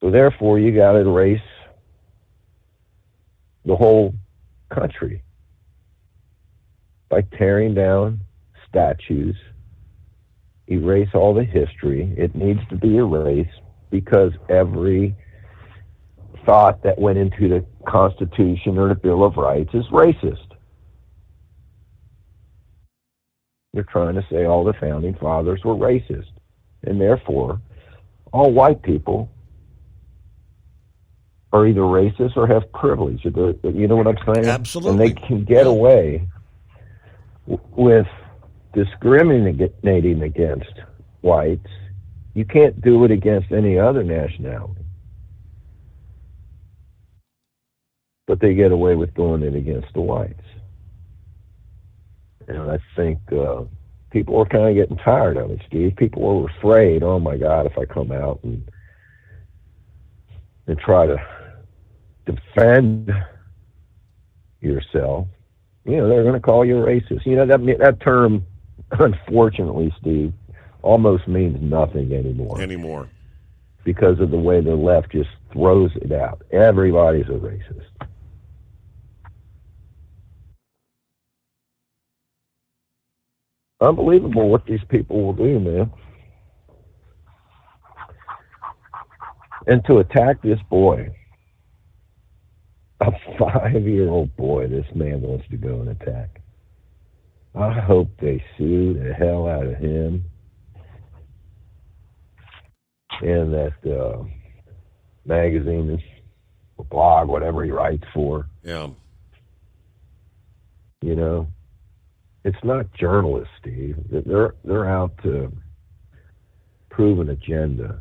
So therefore, you got to erase the whole country by tearing down statues, erase all the history. It needs to be erased because every thought that went into the Constitution or the Bill of Rights is racist. They're trying to say all the founding fathers were racist, and therefore all white people are either racist or have privilege. You know what I'm saying? Absolutely. And they can get away with discriminating against whites. You can't do it against any other nationality. But they get away with doing it against the whites. And I think people are kind of getting tired of it, Steve. People are afraid, oh my God, if I come out and try to defend yourself, you know, they're going to call you a racist. You know, that term, unfortunately, Steve, almost means nothing anymore. Because of the way the left just throws it out. Everybody's a racist. Unbelievable what these people will do, man. And to attack this boy, a 5-year-old boy, this man wants to go and attack. I hope they sue the hell out of him and that magazine, blog, whatever he writes for. Yeah. You know, it's not journalists, Steve. They're out to prove an agenda.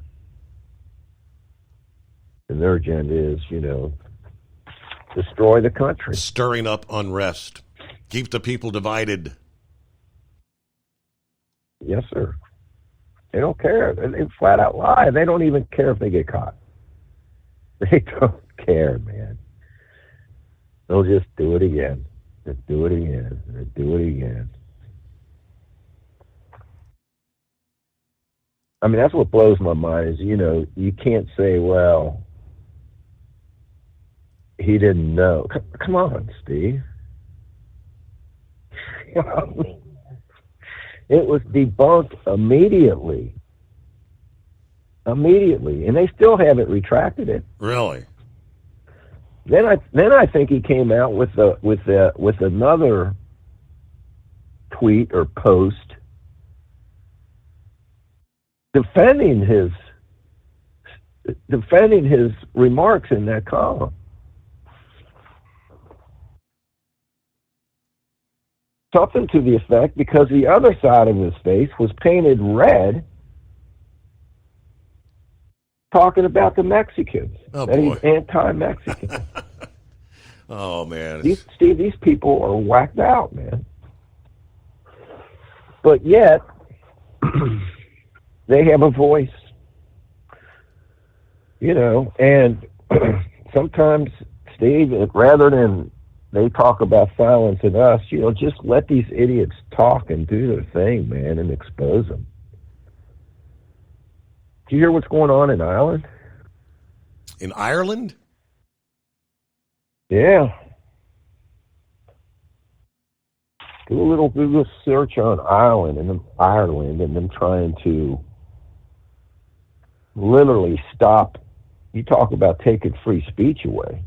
And their agenda is, you know, destroy the country. Stirring up unrest. Keep the people divided. Yes, sir. They don't care. They flat out lie. They don't even care if they get caught. They don't care, man. They'll just do it again. They do it again. They do it again. I mean, that's what blows my mind is, you know, you can't say, well, he didn't know. Come on, Steve. It was debunked immediately. And they still haven't retracted it. Really? Then I think he came out with another tweet or post defending his remarks in that column. Something to the effect, because the other side of his face was painted red, talking about the Mexicans. Oh, that boy. He's anti-Mexican. Oh, man. These people are whacked out, man. But yet, they have a voice. You know, and sometimes, Steve, rather than they talk about silencing us, you know, just let these idiots talk and do their thing, man, and expose them. Do you hear what's going on in Ireland? In Ireland? Yeah. Do a little Google search on Ireland and them trying to literally stop. You talk about taking free speech away.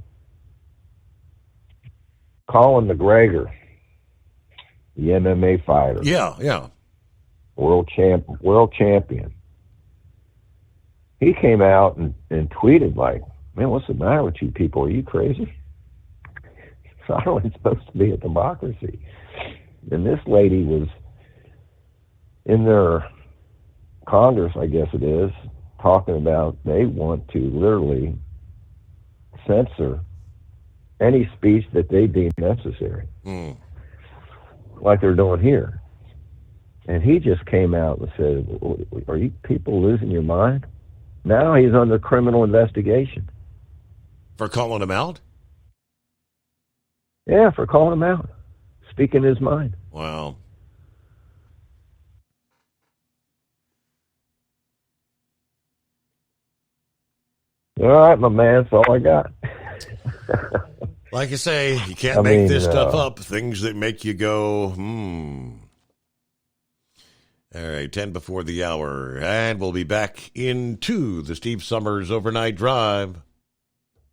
Colin McGregor, the MMA fighter. Yeah. World champion. He came out and tweeted like, man, what's the matter with you people? Are you crazy? Ireland's supposed to be a democracy. And this lady was in their Congress, I guess it is, talking about they want to literally censor any speech that they deem necessary, like they're doing here. And he just came out and said, are you people losing your mind? Now he's under criminal investigation. For calling him out? Yeah, for calling him out. Speaking his mind. Wow. All right, my man, that's all I got. Like you say, you can't make this stuff up. Things that make you go, All right, 10 before the hour. And we'll be back into the Steve Summers Overnight Drive.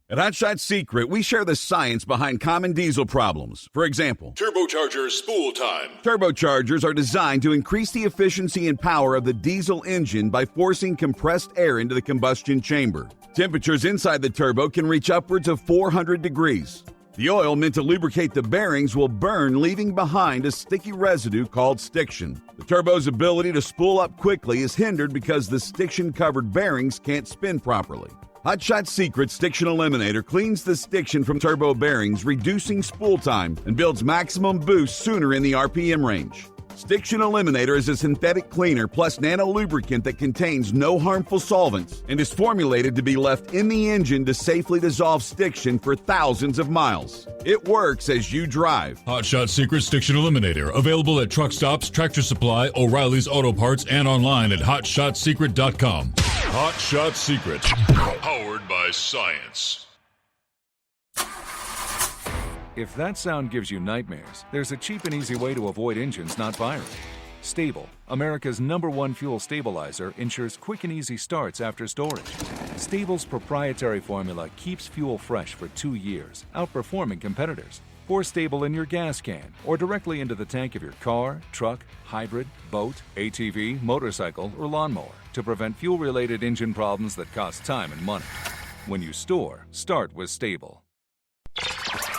At Hot Shot Secret, we share the science behind common diesel problems. For example, Turbocharger spool time. Turbochargers are designed to increase the efficiency and power of the diesel engine by forcing compressed air into the combustion chamber. Temperatures inside the turbo can reach upwards of 400 degrees. The oil meant to lubricate the bearings will burn, leaving behind a sticky residue called stiction. The turbo's ability to spool up quickly is hindered because the stiction-covered bearings can't spin properly. Hot Shot Secret Stiction Eliminator cleans the stiction from turbo bearings, reducing spool time, and builds maximum boost sooner in the RPM range. Stiction Eliminator is a synthetic cleaner plus nano-lubricant that contains no harmful solvents and is formulated to be left in the engine to safely dissolve stiction for thousands of miles. It works as you drive. Hot Shot Secret Stiction Eliminator. Available at truck stops, Tractor Supply, O'Reilly's Auto Parts, and online at HotShotSecret.com. Hot Shot Secret. Powered by science. If that sound gives you nightmares, there's a cheap and easy way to avoid engines not firing. Stable, America's #1 fuel stabilizer, ensures quick and easy starts after storage. Stable's proprietary formula keeps fuel fresh for 2 years, outperforming competitors. Pour Stable in your gas can or directly into the tank of your car, truck, hybrid, boat, ATV, motorcycle, or lawnmower to prevent fuel-related engine problems that cost time and money. When you store, start with Stable.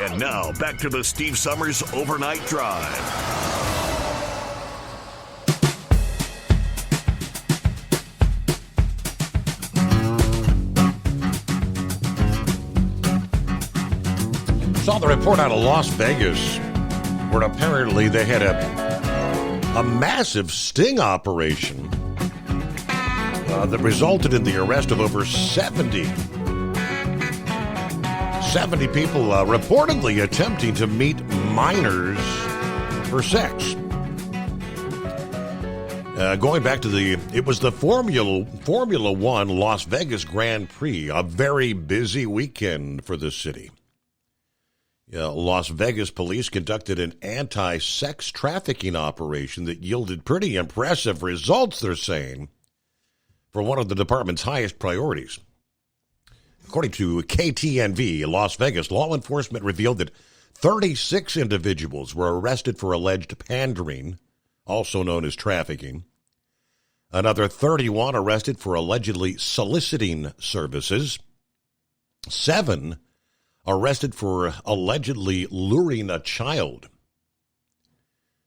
And now, back to the Steve Summers Overnight Drive. Saw the report out of Las Vegas where apparently they had a massive sting operation that resulted in the arrest of over 70 people reportedly attempting to meet minors for sex. Going back to it was the Formula One Las Vegas Grand Prix, a very busy weekend for the city. Las Vegas police conducted an anti-sex trafficking operation that yielded pretty impressive results, they're saying, for one of the department's highest priorities. According to KTNV, Las Vegas, law enforcement revealed that 36 individuals were arrested for alleged pandering, also known as trafficking. Another 31 arrested for allegedly soliciting services. 7 arrested for allegedly luring a child.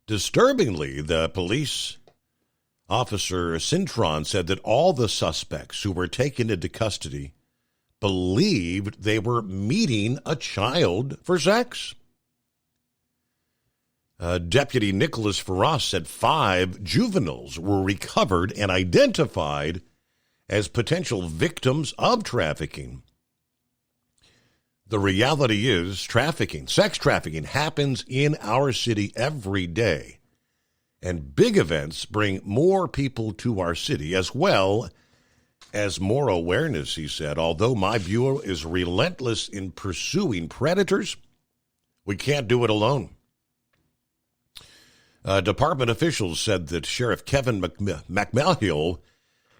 Disturbingly, the police officer Cintron said that all the suspects who were taken into custody believed they were meeting a child for sex. Deputy Nicholas Ferraz said 5 juveniles were recovered and identified as potential victims of trafficking. The reality is sex trafficking happens in our city every day. And big events bring more people to our city as well as more awareness, he said. Although my bureau is relentless in pursuing predators, we can't do it alone. Department officials said that Sheriff Kevin McMahill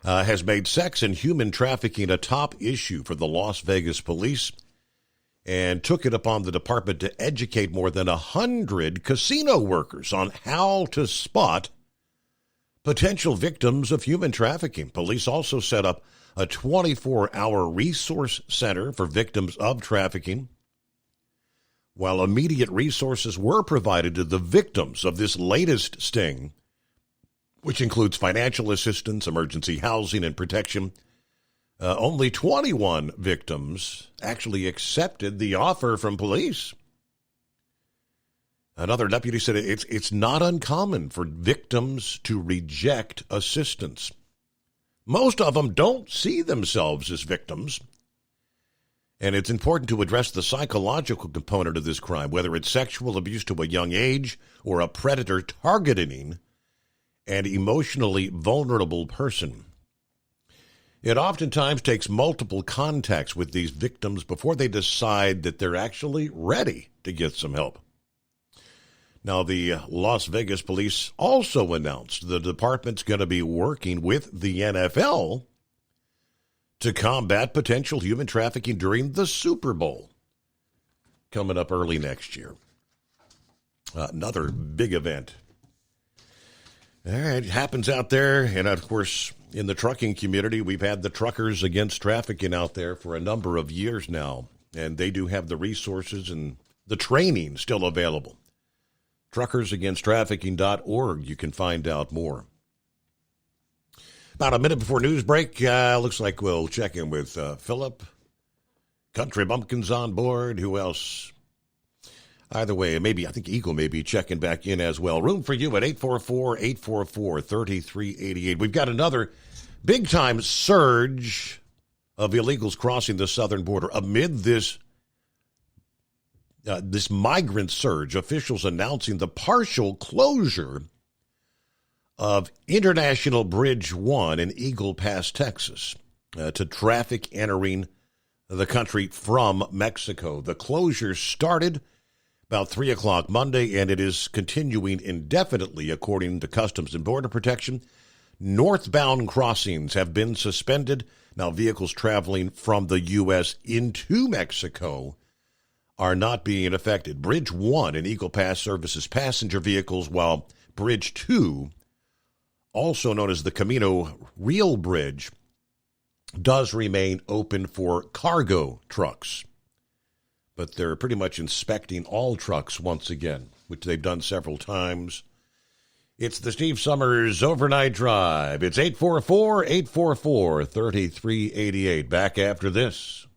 has made sex and human trafficking a top issue for the Las Vegas police and took it upon the department to educate more than 100 casino workers on how to spot potential victims of human trafficking. Police also set up a 24-hour resource center for victims of trafficking. While immediate resources were provided to the victims of this latest sting, which includes financial assistance, emergency housing, and protection, only 21 victims actually accepted the offer from police. Another deputy said it's not uncommon for victims to reject assistance. Most of them don't see themselves as victims. And it's important to address the psychological component of this crime, whether it's sexual abuse to a young age or a predator targeting an emotionally vulnerable person. It oftentimes takes multiple contacts with these victims before they decide that they're actually ready to get some help. Now, the Las Vegas police also announced the department's going to be working with the NFL to combat potential human trafficking during the Super Bowl coming up early next year. Another big event. All right, it happens out there. And, of course, in the trucking community, we've had the Truckers Against Trafficking out there for a number of years now. And they do have the resources and the training still available. TruckersAgainstTrafficking.org. You can find out more. About a minute before news break, looks like we'll check in with Philip. Country Bumpkins on board. Who else? Either way, maybe I think Eagle may be checking back in as well. Room for you at 844-844-3388. We've got another big-time surge of illegals crossing the southern border. Amid this migrant surge, officials announcing the partial closure of International Bridge 1 in Eagle Pass, Texas, to traffic entering the country from Mexico. The closure started about 3 o'clock Monday, and it is continuing indefinitely, according to Customs and Border Protection. Northbound crossings have been suspended. Now, vehicles traveling from the U.S. into Mexico are not being affected. Bridge 1 in Eagle Pass services passenger vehicles, while Bridge 2, also known as the Camino Real Bridge, does remain open for cargo trucks. But they're pretty much inspecting all trucks once again, which they've done several times. It's the Steve Summers Overnight Drive. It's 844-844-3388. Back after this.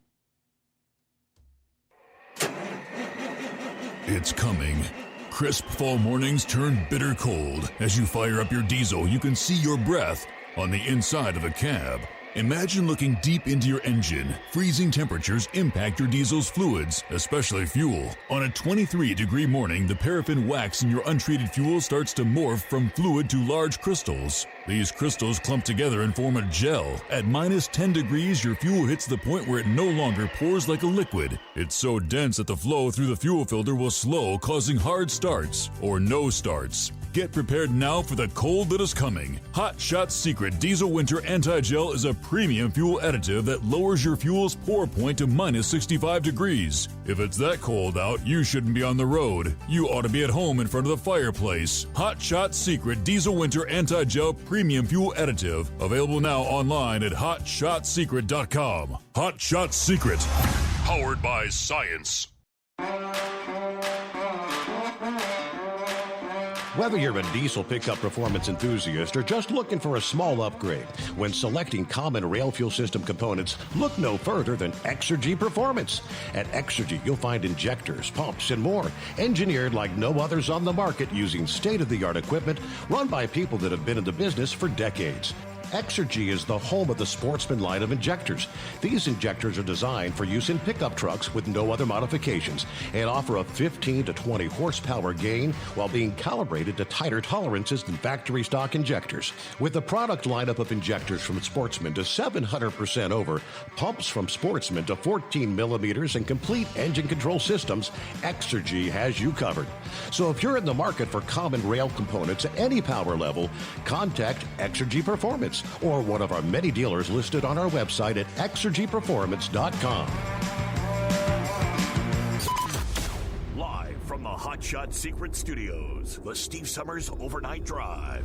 It's coming. Crisp fall mornings turn bitter cold. As you fire up your diesel, you can see your breath on the inside of a cab. Imagine looking deep into your engine. Freezing temperatures impact your diesel's fluids, especially fuel. On a 23-degree morning, the paraffin wax in your untreated fuel starts to morph from fluid to large crystals. These crystals clump together and form a gel. At minus 10 degrees, your fuel hits the point where it no longer pours like a liquid. It's so dense that the flow through the fuel filter will slow, causing hard starts or no starts. Get prepared now for the cold that is coming. Hot Shot Secret Diesel Winter Anti-Gel is a premium fuel additive that lowers your fuel's pour point to minus 65 degrees. If it's that cold out, you shouldn't be on the road. You ought to be at home in front of the fireplace. Hot Shot Secret Diesel Winter Anti-Gel Premium Fuel Additive. Available now online at HotShotSecret.com. Hot Shot Secret. Powered by science. Whether you're a diesel pickup performance enthusiast or just looking for a small upgrade, when selecting common rail fuel system components, look no further than Exergy Performance. At Exergy, you'll find injectors, pumps, and more, engineered like no others on the market using state-of-the-art equipment run by people that have been in the business for decades. Exergy is the home of the Sportsman line of injectors. These injectors are designed for use in pickup trucks with no other modifications and offer a 15 to 20 horsepower gain while being calibrated to tighter tolerances than factory stock injectors. With a product lineup of injectors from Sportsman to 700% over, pumps from Sportsman to 14 millimeters, and complete engine control systems, Exergy has you covered. So if you're in the market for common rail components at any power level, contact Exergy Performance or one of our many dealers listed on our website at exergyperformance.com. Live from the Hot Shot Secret Studios, the Steve Summers Overnight Drive.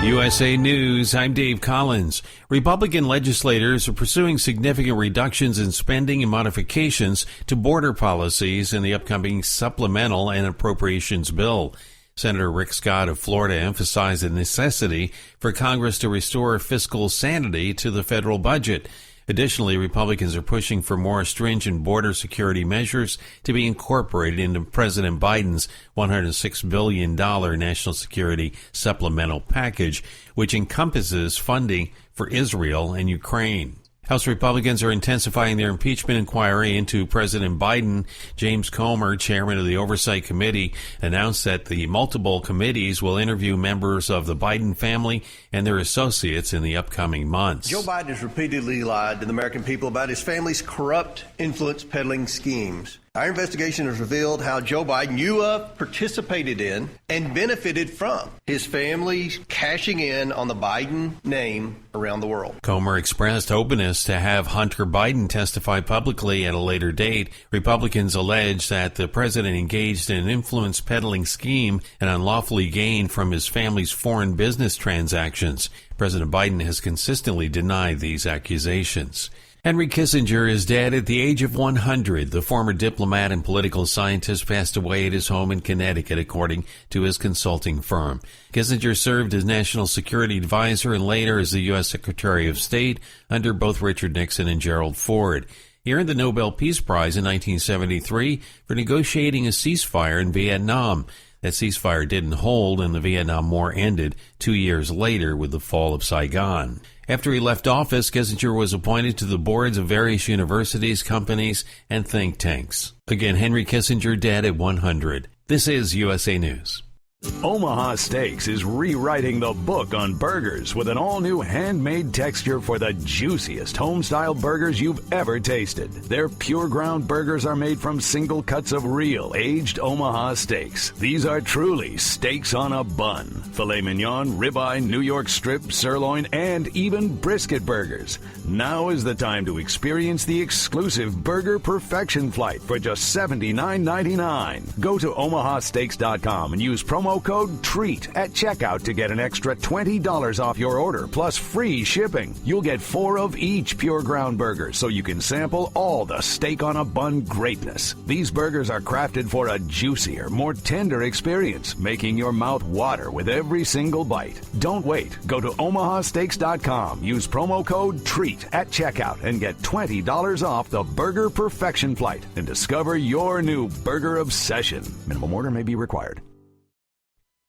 USA News, I'm Dave Collins. Republican legislators are pursuing significant reductions in spending and modifications to border policies in the upcoming supplemental and appropriations bill. Senator Rick Scott of Florida emphasized the necessity for Congress to restore fiscal sanity to the federal budget. Additionally, Republicans are pushing for more stringent border security measures to be incorporated into President Biden's $106 billion national security supplemental package, which encompasses funding for Israel and Ukraine. House Republicans are intensifying their impeachment inquiry into President Biden. James Comer, chairman of the Oversight Committee, announced that the multiple committees will interview members of the Biden family and their associates in the upcoming months. Joe Biden has repeatedly lied to the American people about his family's corrupt influence peddling schemes. Our investigation has revealed how Joe Biden knew of, participated in, and benefited from his family cashing in on the Biden name around the world. Comer expressed openness to have Hunter Biden testify publicly at a later date. Republicans allege that the president engaged in an influence peddling scheme and unlawfully gained from his family's foreign business transactions. President Biden has consistently denied these accusations. Henry Kissinger is dead at the age of 100. The former diplomat and political scientist passed away at his home in Connecticut, according to his consulting firm. Kissinger served as National Security Advisor and later as the U.S. Secretary of State under both Richard Nixon and Gerald Ford. He earned the Nobel Peace Prize in 1973 for negotiating a ceasefire in Vietnam. That ceasefire didn't hold, and the Vietnam War ended 2 years later with the fall of Saigon. After he left office, Kissinger was appointed to the boards of various universities, companies, and think tanks. Again, Henry Kissinger dead at 100. This is USA News. Omaha Steaks is rewriting the book on burgers with an all-new handmade texture for the juiciest home-style burgers you've ever tasted. Their pure ground burgers are made from single cuts of real, aged Omaha steaks. These are truly steaks on a bun. Filet mignon, ribeye, New York strip, sirloin, and even brisket burgers. Now is the time to experience the exclusive Burger Perfection Flight for just $79.99. Go to omahasteaks.com and use promo code TREAT at checkout to get an extra $20 off your order, plus free shipping. You'll get 4 of each pure ground burger, so you can sample all the steak on a bun greatness. These burgers are crafted for a juicier, more tender experience, making your mouth water with every single bite. Don't wait. Go to omahasteaks.com, use promo code TREAT at checkout, and get $20 off the Burger Perfection Flight and discover your new burger obsession. Minimum order may be required.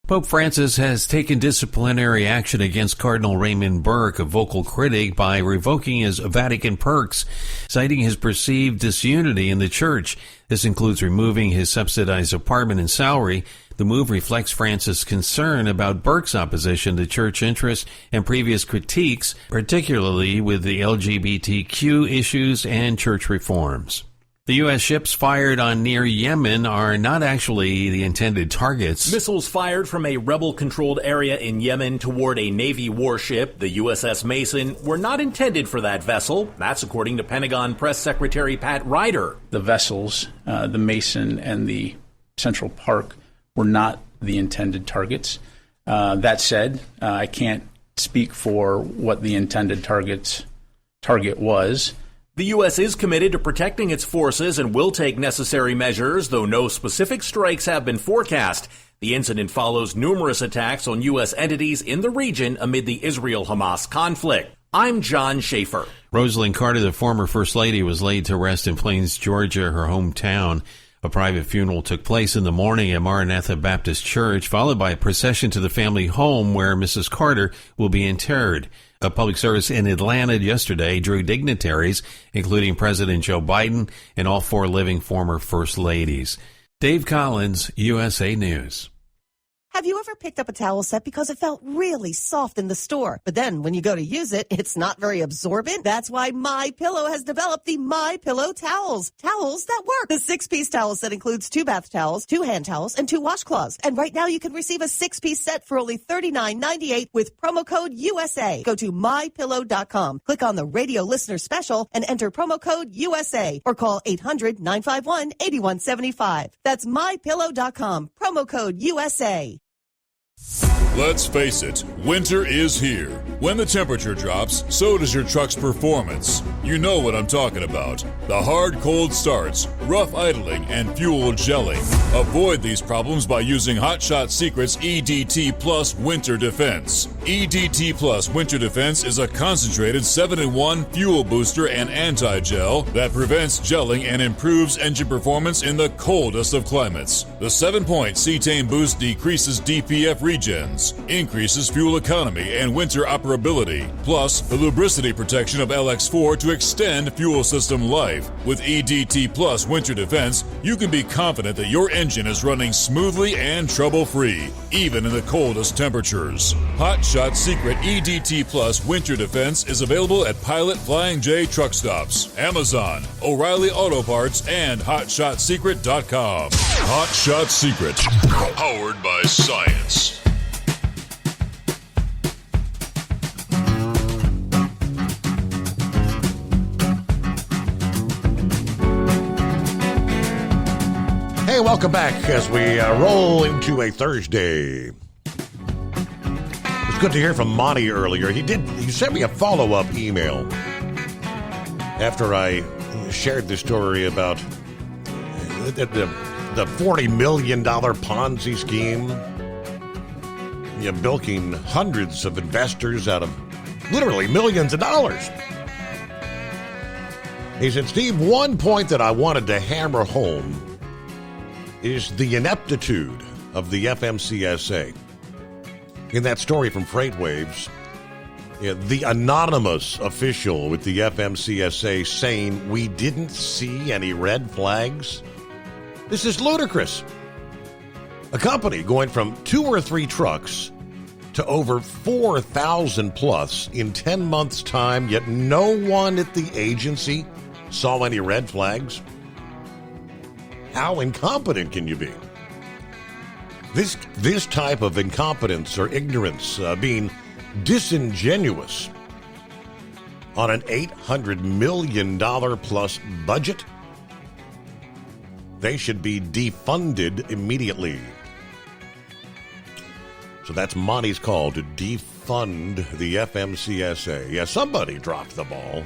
Pope Francis has taken disciplinary action against Cardinal Raymond Burke, a vocal critic, by revoking his Vatican perks, citing his perceived disunity in the church. This includes removing his subsidized apartment and salary. The move reflects Francis' concern about Burke's opposition to church interests and previous critiques, particularly with the LGBTQ issues and church reforms. The U.S. ships fired on near Yemen are not actually the intended targets. Missiles fired from a rebel-controlled area in Yemen toward a Navy warship, the USS Mason, were not intended for that vessel. That's according to Pentagon Press Secretary Pat Ryder. The vessels, the Mason and the Central Park, were not the intended targets. That said, I can't speak for what the intended target was. The U.S. is committed to protecting its forces and will take necessary measures, though no specific strikes have been forecast. The incident follows numerous attacks on U.S. entities in the region amid the Israel-Hamas conflict. I'm John Schaefer. Rosalynn Carter, the former First Lady, was laid to rest in Plains, Georgia, her hometown. A private funeral took place in the morning at Maranatha Baptist Church, followed by a procession to the family home where Mrs. Carter will be interred. A public service in Atlanta yesterday drew dignitaries, including President Joe Biden and all 4 living former First Ladies. Dave Collins, USA News. Have you ever picked up a towel set because it felt really soft in the store, but then when you go to use it, it's not very absorbent? That's why MyPillow has developed the MyPillow towels. Towels that work. The 6-piece towel set includes 2 bath towels, 2 hand towels, and 2 washcloths. And right now you can receive a 6-piece set for only $39.98 with promo code USA. Go to MyPillow.com, click on the radio listener special, and enter promo code USA, or call 800-951-8175. That's MyPillow.com, promo code USA. Let's face it, winter is here. When the temperature drops, so does your truck's performance. You know what I'm talking about. The hard, cold starts, rough idling, and fuel gelling. Avoid these problems by using Hot Shot Secret's EDT Plus Winter Defense. EDT Plus Winter Defense is a concentrated 7-in-1 fuel booster and anti-gel that prevents gelling and improves engine performance in the coldest of climates. The 7-point cetane boost decreases DPF regens, increases fuel economy and winter operability, plus the lubricity protection of LX4 to extend fuel system life. With EDT Plus Winter Defense, you can be confident that your engine is running smoothly and trouble-free, even in the coldest temperatures. Hot Shot Secret EDT Plus Winter Defense is available at Pilot Flying J truck stops, Amazon, O'Reilly Auto Parts, and HotShotSecret.com. Hot Shot Secret, powered by science. Hey, welcome back as we roll into a Thursday. It's good to hear from Monty earlier. He sent me a follow-up email after I shared the story about the $40 million Ponzi scheme, bilking hundreds of investors out of literally millions of dollars. He said, Steve, one point that I wanted to hammer home is the ineptitude of the FMCSA. In that story from FreightWaves, the anonymous official with the FMCSA saying we didn't see any red flags. This is ludicrous. A company going from 2 or 3 trucks to over 4,000 plus in 10 months' time, yet no one at the agency saw any red flags. How incompetent can you be? This type of incompetence or ignorance, being disingenuous on an $800 million plus budget, they should be defunded immediately. So that's Monty's call to defund the FMCSA. Yeah, somebody dropped the ball.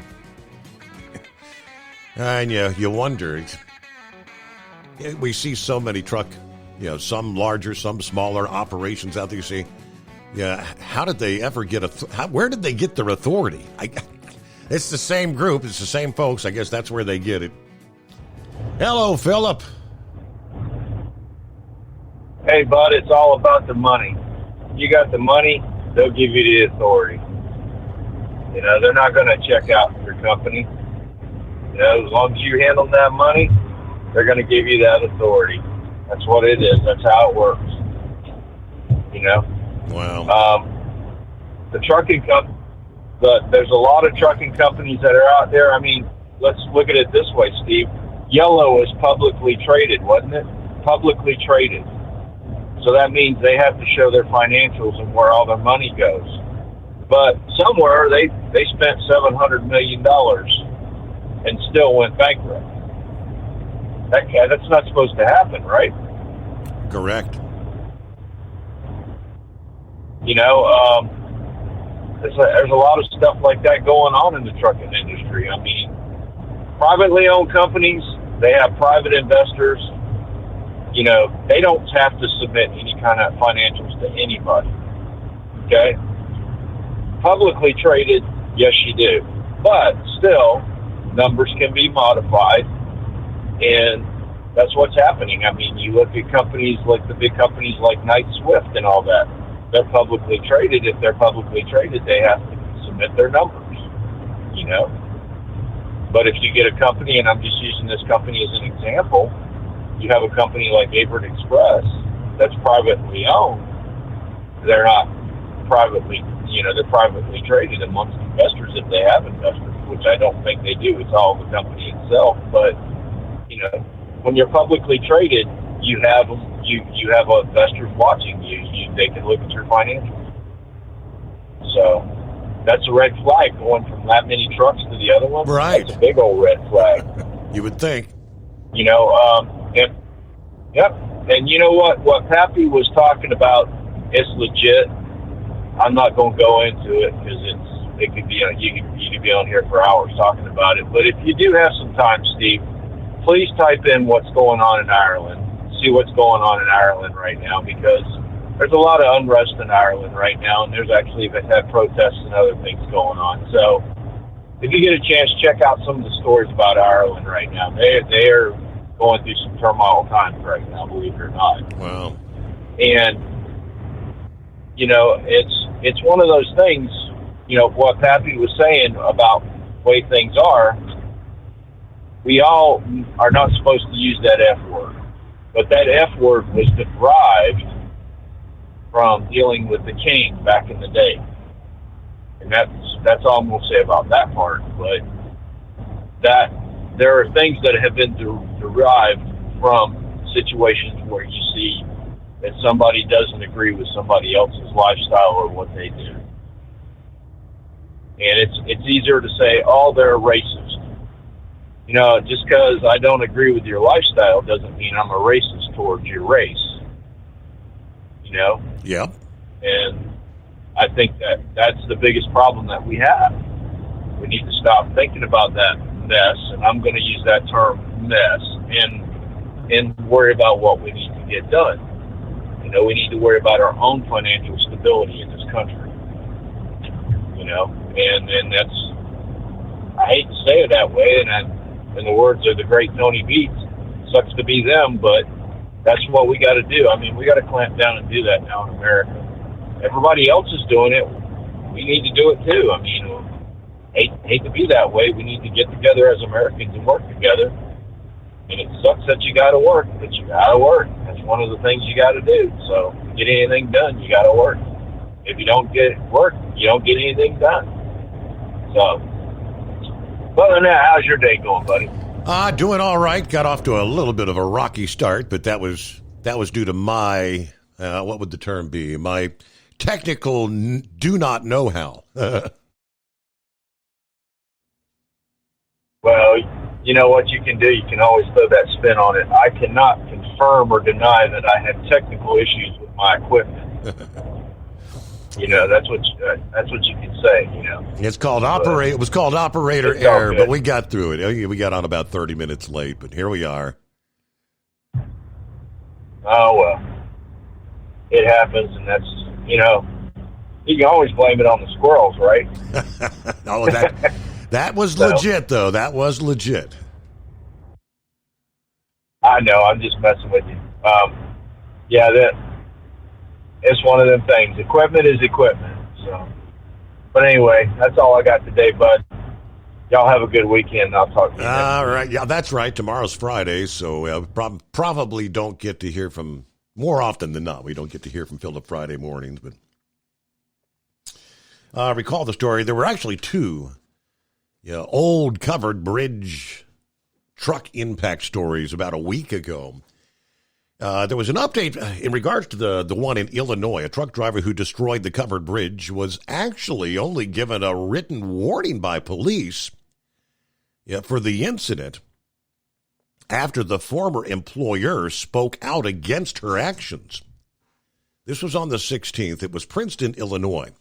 And you wonder. We see so many truck, some larger, some smaller operations out there. You see, how did they ever get where did they get their authority? It's the same group, it's the same folks. I guess that's where they get it. Hello, Philip. Hey, bud, it's all about the money. You got the money, they'll give you the authority. They're not going to check out your company. As long as you handle that money, they're going to give you that authority. That's what it is. That's how it works. Wow. The trucking there's a lot of trucking companies that are out there. I mean, let's look at it this way, Steve. Yellow is publicly traded, wasn't it? Publicly traded. So that means they have to show their financials and where all their money goes. But somewhere they spent $700 million and still went bankrupt. That's not supposed to happen, right? Correct. There's a lot of stuff like that going on in the trucking industry. I mean, privately owned companies, they have private investors. They don't have to submit any kind of financials to anybody. Okay? Publicly traded, yes, you do. But still, numbers can be modified. And that's what's happening. I mean, you look at companies like the big companies like Knight Swift and all that. They're publicly traded. If they're publicly traded, they have to submit their numbers, But if you get a company, and I'm just using this company as an example, you have a company like Averitt Express that's privately owned. They're not privately, they're privately traded amongst investors if they have investors, which I don't think they do. It's all the company itself. But when you're publicly traded, you have investors watching you. They can look at your financials. So that's a red flag going from that many trucks to the other one. Right. That's a big old red flag. You would think. Yep. And you know what Pappy was talking about it's legit. I'm not going to go into it because it could be you could be on here for hours talking about it. But if you do have some time, Steve, please type in what's going on in Ireland. See what's going on in Ireland right now, because there's a lot of unrest in Ireland right now, and there's actually had protests and other things going on. So if you get a chance, check out some of the stories about Ireland right now. They are going through some turmoil times right now, believe it or not. Wow. And, you know, it's one of those things, you know, what Pappy was saying about the way things are, we all are not supposed to use that F word. But that F word was derived from dealing with the king back in the day. And that's all I'm going to say about that part. But that there are things that have been derived from situations where you see that somebody doesn't agree with somebody else's lifestyle or what they do. And it's easier to say, oh, they're racist. You know, just because I don't agree with your lifestyle doesn't mean I'm a racist towards your race. You know? Yep. And I think that's the biggest problem that we have. We need to stop thinking about that mess, and I'm going to use that term mess, and worry about what we need to get done. You know, we need to worry about our own financial stability in this country. You know, and that's, I hate to say it that way, and in the words of the great Tony Beats, sucks to be them, but that's what we got to do. I mean, we got to clamp down and do that now in America. Everybody else is doing it. We need to do it too. I mean, hate to be that way. We need to get together as Americans and work together. And it sucks that you got to work, but you got to work. That's one of the things you got to do. So to get anything done, you got to work. If you don't get work, you don't get anything done. So, other than that, how's your day going, buddy? Doing all right. Got off to a little bit of a rocky start, but that was due to my, what would the term be? My technical do not know how. Well, you know what you can do? You can always throw that spin on it. I cannot confirm or deny that I had technical issues with my equipment. You know, that's what you can say. You know, it's called It was called operator error, but we got through it. We got on about 30 minutes late, but here we are. Oh well, it happens, and that's, you know, you can always blame it on the squirrels, right? Oh, that was legit, though. That was legit. I know. I'm just messing with you. Yeah, it's one of them things. Equipment is equipment. So, but anyway, that's all I got today, bud. Y'all have a good weekend. I'll talk to you. All right. Yeah, that's right. Tomorrow's Friday, so probably don't get to hear from, more often than not, we don't get to hear from Philip Friday mornings. But recall the story. There were actually two old covered bridge truck impact stories about a week ago. There was an update in regards to the one in Illinois. A truck driver who destroyed the covered bridge was actually only given a written warning by police for the incident after the former employer spoke out against her actions. This was on the 16th. It was Princeton, Illinois.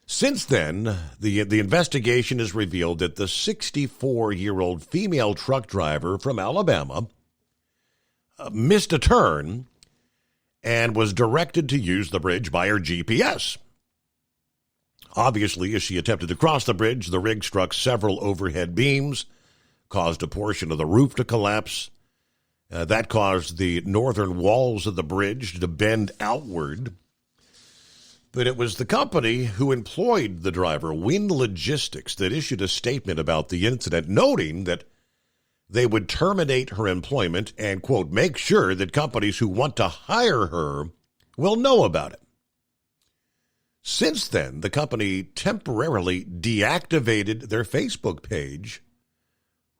Since then, the investigation has revealed that the 64-year-old female truck driver from Alabama missed a turn and was directed to use the bridge by her GPS. Obviously, as she attempted to cross the bridge, the rig struck several overhead beams, caused a portion of the roof to collapse. That caused the northern walls of the bridge to bend outward. But it was the company who employed the driver, Wind Logistics, that issued a statement about the incident, noting that they would terminate her employment and, quote, make sure that companies who want to hire her will know about it. Since then, the company temporarily deactivated their Facebook page,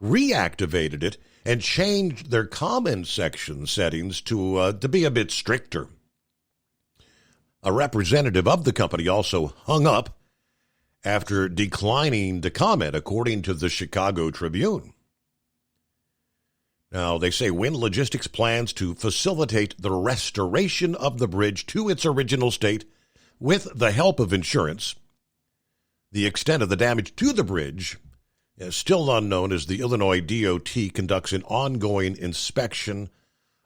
reactivated it, and changed their comment section settings to be a bit stricter. A representative of the company also hung up after declining to comment, according to the Chicago Tribune. Now, they say Wynn Logistics plans to facilitate the restoration of the bridge to its original state with the help of insurance. The extent of the damage to the bridge is still unknown as the Illinois DOT conducts an ongoing inspection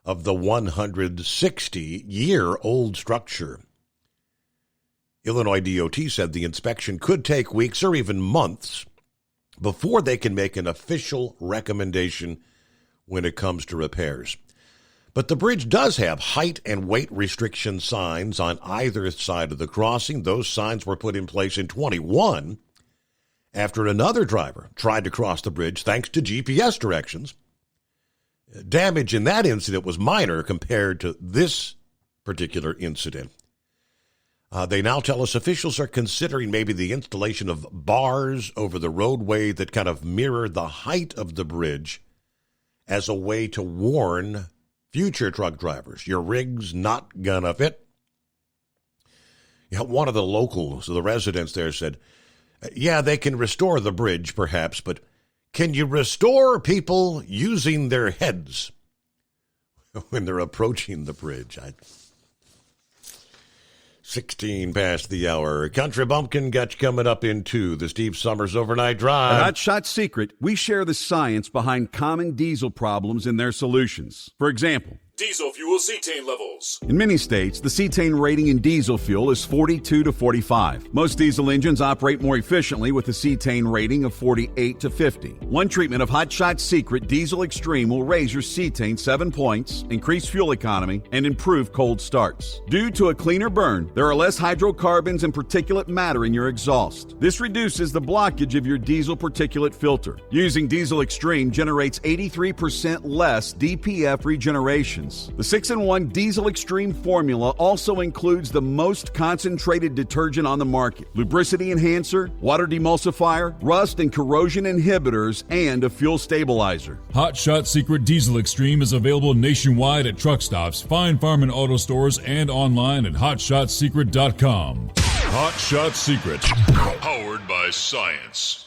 of the 160-year-old structure. Illinois DOT said the inspection could take weeks or even months before they can make an official recommendation when it comes to repairs. But the bridge does have height and weight restriction signs on either side of the crossing. Those signs were put in place in 2021 after another driver tried to cross the bridge thanks to GPS directions. Damage in that incident was minor compared to this particular incident. They now tell us officials are considering maybe the installation of bars over the roadway that kind of mirror the height of the bridge as a way to warn future truck drivers. Your rig's not gonna fit. One of the locals, the residents there said, yeah, they can restore the bridge perhaps, but can you restore people using their heads when they're approaching the bridge? 16 past the hour. Country Bumpkin got you coming up into the Steve Summers Overnight Drive. At Hot Shot Secret, we share the science behind common diesel problems and their solutions. For example, Diesel fuel cetane levels. in many states, the cetane rating in diesel fuel is 42 to 45. Most diesel engines operate more efficiently with a cetane rating of 48 to 50. One treatment of Hot Shot Secret Diesel Extreme will raise your cetane 7 points, increase fuel economy, and improve cold starts. Due to a cleaner burn, there are less hydrocarbons and particulate matter in your exhaust. This reduces the blockage of your diesel particulate filter. Using Diesel Extreme generates 83% less DPF regeneration. The 6-in-1 Diesel Extreme formula also includes the most concentrated detergent on the market, lubricity enhancer, water demulsifier, rust and corrosion inhibitors, and a fuel stabilizer. Hot Shot Secret Diesel Extreme is available nationwide at truck stops, Fine Farm and auto stores, and online at hotshotsecret.com. Hot Shot Secret, powered by science.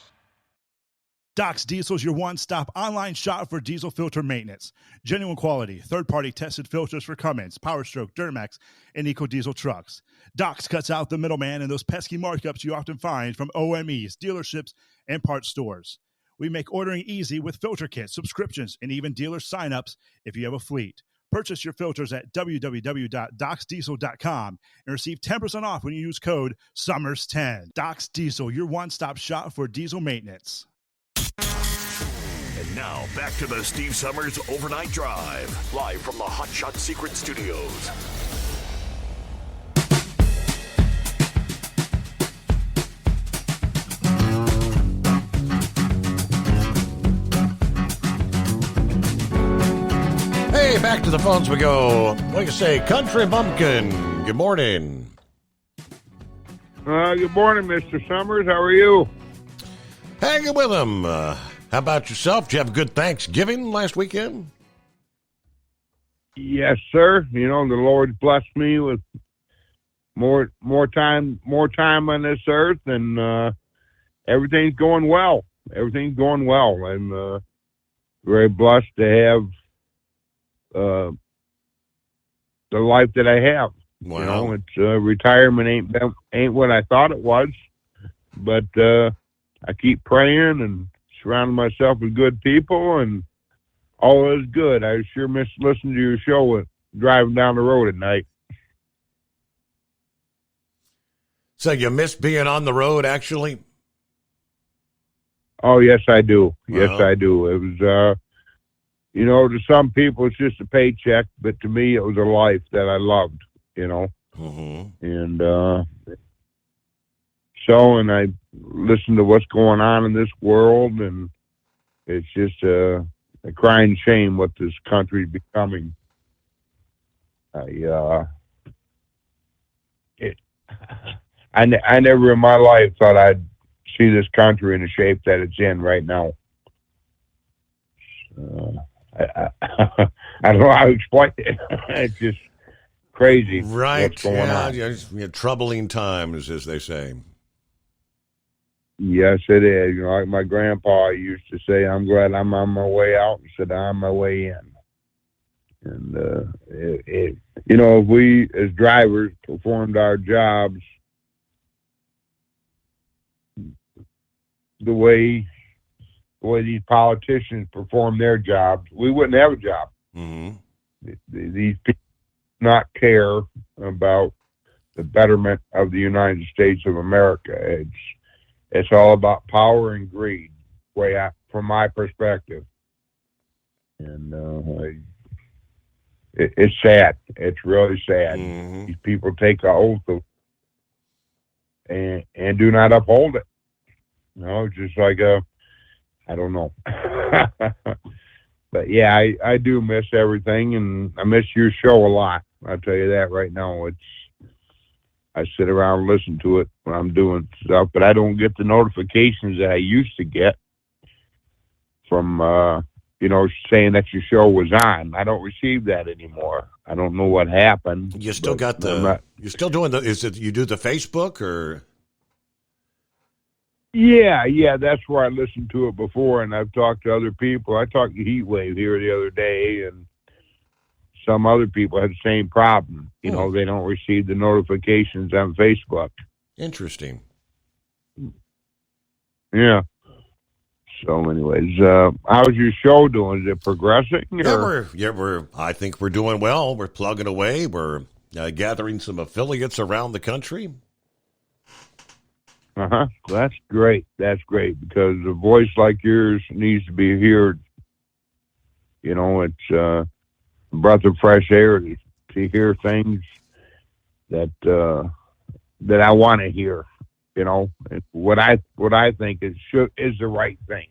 Doc's Diesel is your one-stop online shop for diesel filter maintenance. Genuine quality, third-party tested filters for Cummins, PowerStroke, Duramax, and EcoDiesel trucks. Doc's cuts out the middleman and those pesky markups you often find from OMEs, dealerships, and parts stores. We make ordering easy with filter kits, subscriptions, and even dealer sign-ups if you have a fleet. Purchase your filters at www.docsdiesel.com and receive 10% off when you use code SUMMERS10. Doc's Diesel, your one-stop shop for diesel maintenance. And now, back to the Steve Summers Overnight Drive, live from the Hot Shot Secret Studios. Hey, back to the phones we go. What do you say, Country Bumpkin? Good morning. Good morning, Mr. Summers. How are you? Hanging with him. How about yourself? Did you have a good Thanksgiving last weekend? Yes, sir. You know, the Lord blessed me with more time on this earth, and everything's going well. Everything's going well. I'm very blessed to have the life that I have. Wow. You know, it's retirement ain't what I thought it was, but I keep praying and surrounding myself with good people, and all is good. I sure miss listening to your show driving down the road at night. So you miss being on the road, actually? Oh, yes, I do. Wow. Yes, I do. It was, you know, to some people it's just a paycheck, but to me it was a life that I loved, you know. Mm-hmm. And and I listen to what's going on in this world, and it's just a crying shame what this country is becoming. I never in my life thought I'd see this country in the shape that it's in right now. I don't know how to explain it. It's just crazy. Right. What's going on. Yeah, troubling times, as they say. Yes, it is. You know, like my grandpa used to say, "I'm glad I'm on my way out instead of on my way in." And you know, if we as drivers performed our jobs the way these politicians perform their jobs, we wouldn't have a job. Mm-hmm. These people do not care about the betterment of the United States of America. It's all about power and greed, from my perspective. And it's sad. It's really sad. Mm-hmm. These people take an oath and do not uphold it. You know, just like I don't know. But yeah, I do miss everything, and I miss your show a lot. I'll tell you that right now. I sit around and listen to it when I'm doing stuff, but I don't get the notifications that I used to get from, you know, saying that your show was on. I don't receive that anymore. I don't know what happened. You still got you're still doing you do the Facebook or? Yeah, that's where I listened to it before, and I've talked to other people. I talked to Heatwave here the other day, and some other people had the same problem. You know, they don't receive the notifications on Facebook. Interesting. Yeah. So, anyways, how's your show doing? Is it progressing? I think we're doing well. We're plugging away. We're gathering some affiliates around the country. That's great. That's great, because a voice like yours needs to be heard. You know, it's a breath of fresh air to hear things that I want to hear. You know, what I think is the right thing.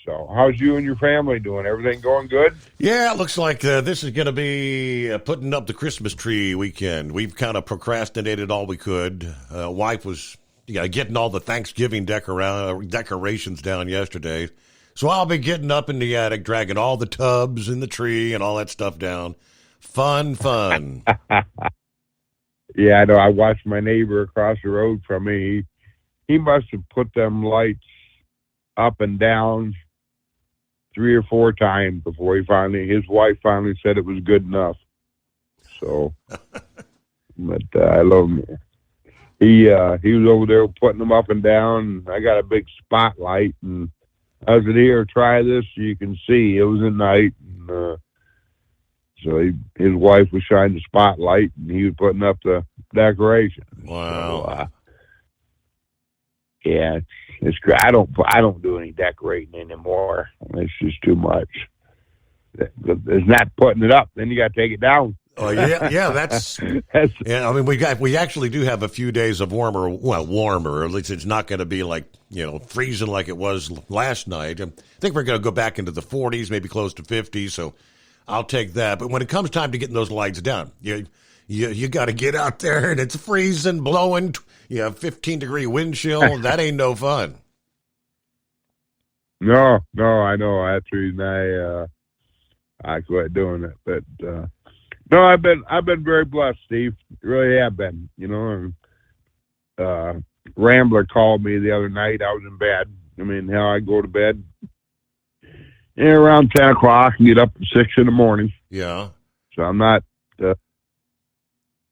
So, how's you and your family doing? Everything going good? Yeah, it looks like this is going to be putting up the Christmas tree weekend. We've kind of procrastinated all we could. Wife was getting all the Thanksgiving decorations down yesterday. So I'll be getting up in the attic, dragging all the tubs and the tree and all that stuff down. Fun. Yeah, I know. I watched my neighbor across the road from me. He must have put them lights up and down 3 or 4 times before his wife finally said it was good enough. So, but I love him. He was over there putting them up and down. I got a big spotlight, and I said, "Here, try this so you can see." It was at night, and so his wife was shining the spotlight, and he was putting up the decoration. Wow. So, yeah, it's great. I don't do any decorating anymore. It's just too much. It's not putting it up. Then you got to take it down. Oh yeah, that's yeah. I mean, we actually do have a few days of warmer. At least it's not going to be like freezing like it was last night. I think we're going to go back into the 40s, maybe close to 50. So I'll take that. But when it comes time to getting those lights down, you got to get out there, and it's freezing, blowing. 15-degree wind chill. That ain't no fun. No, I know. That's the reason I quit doing it. But no, I've been very blessed, Steve. Really have been. Rambler called me the other night. I was in bed. I mean, hell, I go to bed around 10 o'clock and get up at 6 in the morning. Yeah. So I'm not.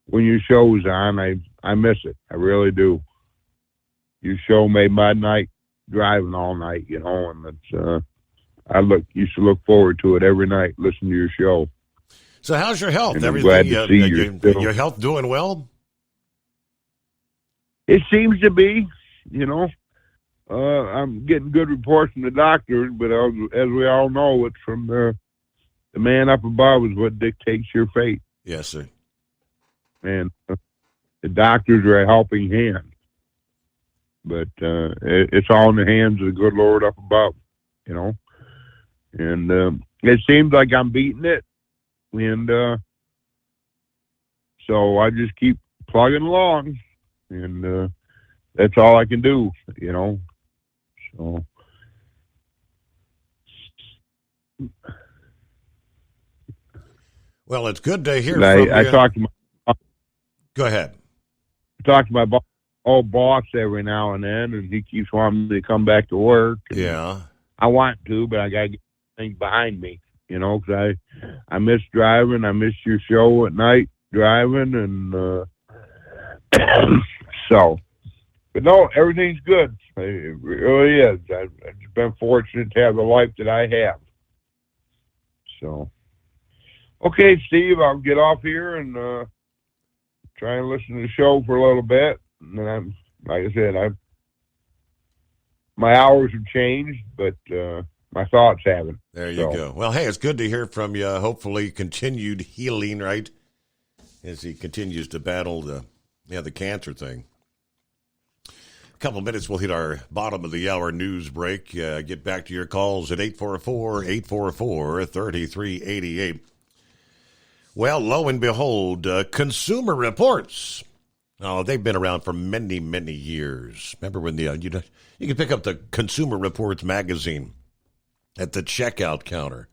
When your show's on, I miss it. I really do. Your show made my night driving all night, and it's used to look forward to it every night, listen to your show. So how's your health? And Everything, I'm glad to see your health doing well? It seems to be, I'm getting good reports from the doctors, but as we all know, it's from the man up above is what dictates your fate. Yes, sir. And the doctors are a helping hand, but it's all in the hands of the good Lord up above, And it seems like I'm beating it, and so I just keep plugging along, and that's all I can do, So. Well, it's good to hear from you. I talked to my. Go ahead. I talked to my boss old boss every now and then, and he keeps wanting me to come back to work. Yeah. I want to, but I got to get things behind me, you know, because I miss driving. I miss your show at night driving, and so. But no, everything's good. It really is. I've been fortunate to have the life that I have. So, okay, Steve, I'll get off here and try and listen to the show for a little bit. And then like I said, my hours have changed, but my thoughts haven't. There you go. Well, hey, it's good to hear from you. Hopefully continued healing, right? As he continues to battle the cancer thing. A couple of minutes, we'll hit our bottom of the hour news break. Get back to your calls at 844-844-3388. Well, lo and behold, Consumer Reports. Oh, they've been around for many, many years. Remember when you could pick up the Consumer Reports magazine at the checkout counter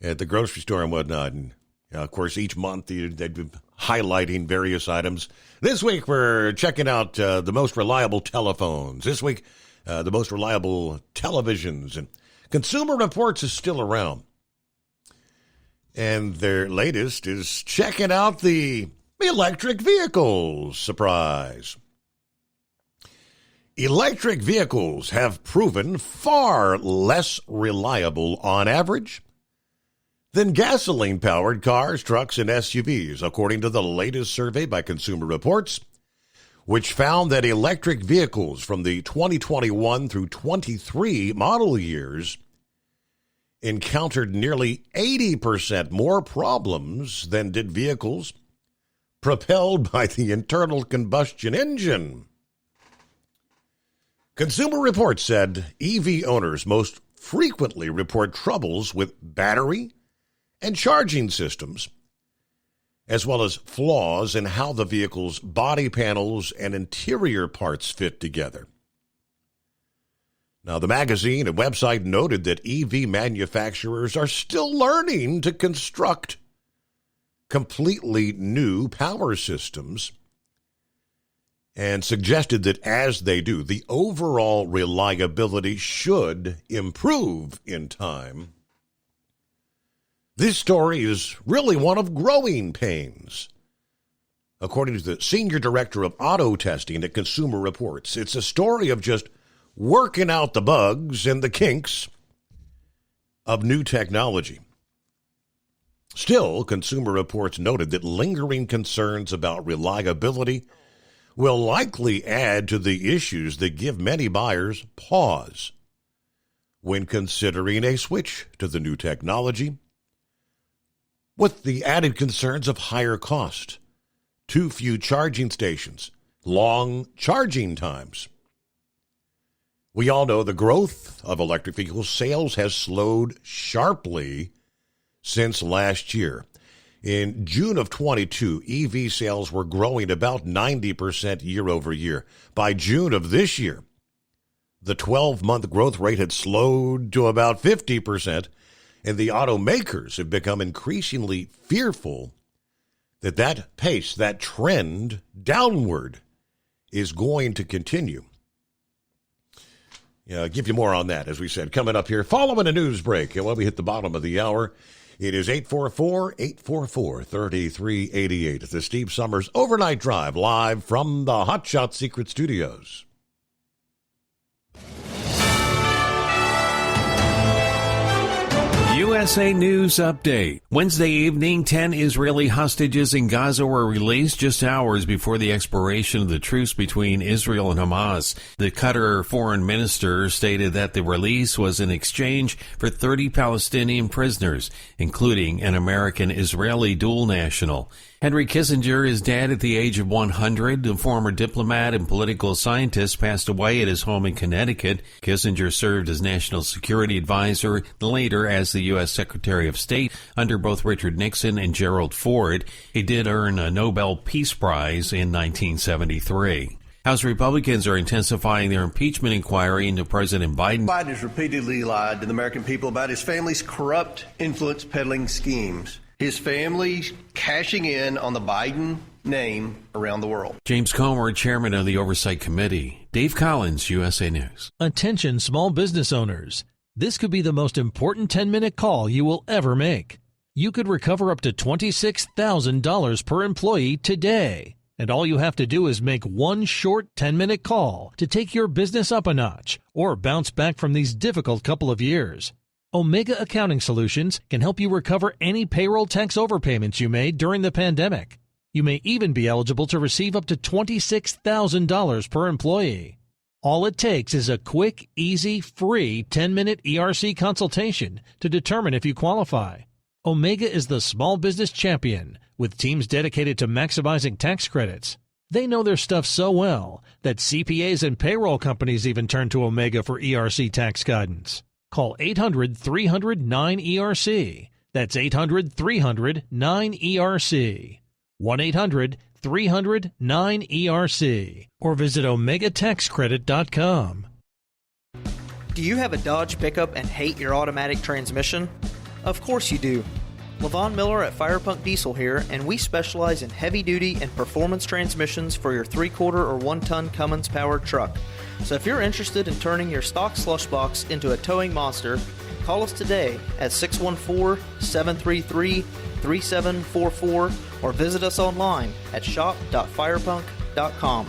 at the grocery store and whatnot. And, of course, each month they'd be highlighting various items. This week we're checking out the most reliable telephones. This week, the most reliable televisions. And Consumer Reports is still around. And their latest is checking out the electric vehicles. Surprise. Electric vehicles have proven far less reliable on average than gasoline-powered cars, trucks, and SUVs, according to the latest survey by Consumer Reports, which found that electric vehicles from the 2021 through 23 model years encountered nearly 80% more problems than did vehicles propelled by the internal combustion engine. Consumer Reports said EV owners most frequently report troubles with battery and charging systems, as well as flaws in how the vehicle's body panels and interior parts fit together. Now, the magazine and website noted that EV manufacturers are still learning to construct completely new power systems and suggested that as they do, the overall reliability should improve in time. This story is really one of growing pains. According to the Senior Director of Auto Testing at Consumer Reports, it's a story of just working out the bugs and the kinks of new technology. Still, Consumer Reports noted that lingering concerns about reliability will likely add to the issues that give many buyers pause when considering a switch to the new technology, with the added concerns of higher cost, too few charging stations, long charging times. We all know the growth of electric vehicle sales has slowed sharply since last year. In June of 22, EV sales were growing about 90% year over year. By June of this year, the 12-month growth rate had slowed to about 50%, and the automakers have become increasingly fearful that that pace, that trend downward, is going to continue. Give you more on that, as we said, coming up here following a news break. And when we hit the bottom of the hour, it is 844-844-3388. It's the Steve Summers Overnight Drive, live from the Hot Shot Secret Studios. USA News Update. Wednesday evening, 10 Israeli hostages in Gaza were released just hours before the expiration of the truce between Israel and Hamas. The Qatar foreign minister stated that the release was in exchange for 30 Palestinian prisoners, including an American-Israeli dual national. Henry Kissinger is dead at the age of 100. The former diplomat and political scientist passed away at his home in Connecticut. Kissinger served as national security advisor, later as the U.S. Secretary of State under both Richard Nixon and Gerald Ford. He did earn a Nobel Peace Prize in 1973. House Republicans are intensifying their impeachment inquiry into President Biden. Biden has repeatedly lied to the American people about his family's corrupt influence peddling schemes. His family cashing in on the Biden name around the world. James Comer, chairman of the Oversight Committee. Dave Collins, USA News. Attention small business owners. This could be the most important 10-minute call you will ever make. You could recover up to $26,000 per employee today. And all you have to do is make one short 10-minute call to take your business up a notch or bounce back from these difficult couple of years. Omega Accounting Solutions can help you recover any payroll tax overpayments you made during the pandemic. You may even be eligible to receive up to $26,000 per employee. All it takes is a quick, easy, free 10-minute ERC consultation to determine if you qualify. Omega is the small business champion with teams dedicated to maximizing tax credits. They know their stuff so well that CPAs and payroll companies even turn to Omega for ERC tax guidance. Call 800-300-9ERC. That's 800-300-9ERC. 1-800-300-9ERC. Or visit OmegaTaxCredit.com. Do you have a Dodge pickup and hate your automatic transmission? Of course you do. LaVon Miller at Firepunk Diesel here, and we specialize in heavy-duty and performance transmissions for your 3/4 or 1-ton Cummins-powered truck. So if you're interested in turning your stock slush box into a towing monster, call us today at 614-733-3744 or visit us online at shop.firepunk.com.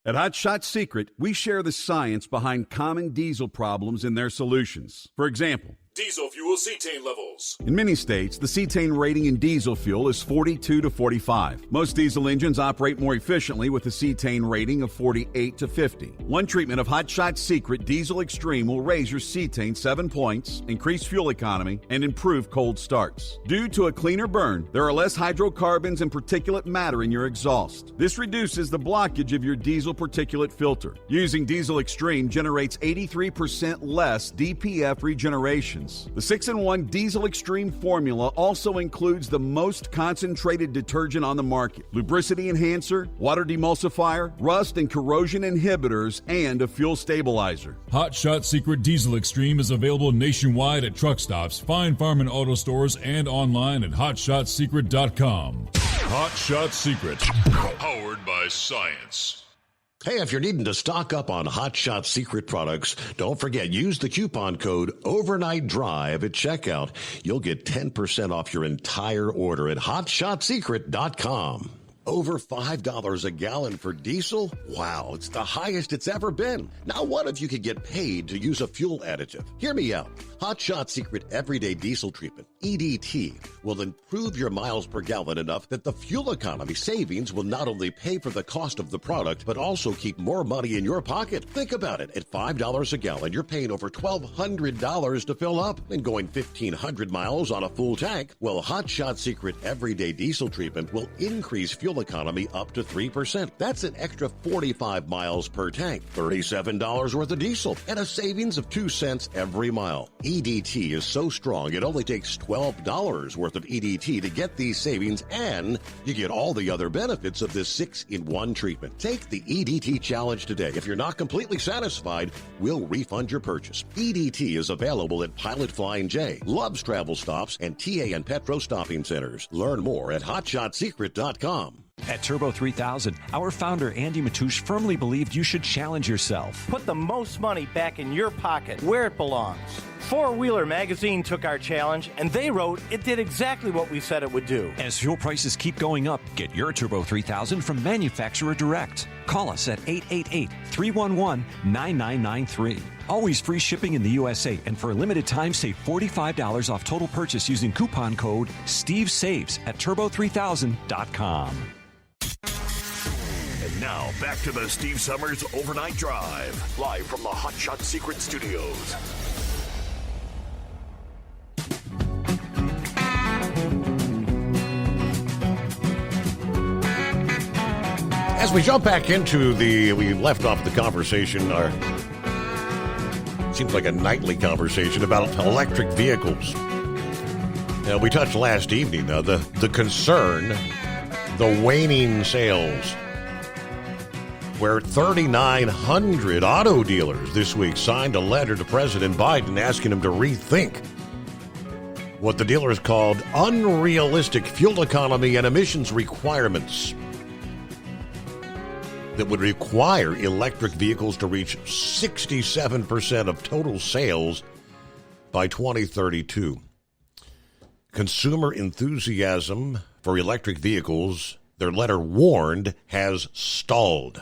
At Hot Shot Secret, we share the science behind common diesel problems and their solutions. For example, Diesel fuel cetane levels. in many states, the cetane rating in diesel fuel is 42 to 45. Most diesel engines operate more efficiently with a cetane rating of 48 to 50. One treatment of Hot Shot Secret Diesel Extreme will raise your cetane 7 points, increase fuel economy, and improve cold starts. Due to a cleaner burn, there are less hydrocarbons and particulate matter in your exhaust. This reduces the blockage of your diesel particulate filter. Using Diesel Extreme generates 83% less DPF regeneration. The 6-in-1 Diesel Extreme formula also includes the most concentrated detergent on the market, lubricity enhancer, water demulsifier, rust and corrosion inhibitors, and a fuel stabilizer. Hot Shot Secret Diesel Extreme is available nationwide at truck stops, Fine Farm and auto stores, and online at hotshotsecret.com. Hot Shot Secret, powered by science. Hey, if you're needing to stock up on Hot Shot Secret products, don't forget, use the coupon code Overnight Drive at checkout. You'll get 10% off your entire order at hotshotsecret.com. Over $5 a gallon for diesel? Wow, it's the highest it's ever been. Now what if you could get paid to use a fuel additive? Hear me out. Hot Shot Secret Everyday Diesel Treatment, EDT, will improve your miles per gallon enough that the fuel economy savings will not only pay for the cost of the product, but also keep more money in your pocket. Think about it. At $5 a gallon, you're paying over $1,200 to fill up and going 1,500 miles on a full tank. Well, Hot Shot Secret Everyday Diesel Treatment will increase fuel economy up to 3%. That's an extra 45 miles per tank, $37 worth of diesel, and a savings of 2 cents every mile. EDT is so strong, it only takes $12 worth of EDT to get these savings, and you get all the other benefits of this 6-in-1 treatment. Take the EDT challenge today. If you're not completely satisfied, we'll refund your purchase. EDT is available at Pilot Flying J, Love's Travel Stops, and TA and Petro Stopping Centers. Learn more at hotshotsecret.com. At Turbo 3000, our founder Andy Matouche firmly believed you should challenge yourself. Put the most money back in your pocket, where it belongs. Four Wheeler Magazine took our challenge, and they wrote it did exactly what we said it would do. As fuel prices keep going up, get your Turbo 3000 from manufacturer direct. Call us at 888-311-9993. Always free shipping in the USA, and for a limited time, save $45 off total purchase using coupon code STEVESAVES at turbo3000.com. And now, back to the Steve Summers Overnight Drive, live from the Hot Shot Secret Studios. As we jump back into we left off the conversation, seems like a nightly conversation about electric vehicles. We touched last evening, the concern, the waning sales, where 3,900 auto dealers this week signed a letter to President Biden asking him to rethink what the dealers called unrealistic fuel economy and emissions requirements that would require electric vehicles to reach 67% of total sales by 2032. Consumer enthusiasm for electric vehicles, their letter warned, has stalled.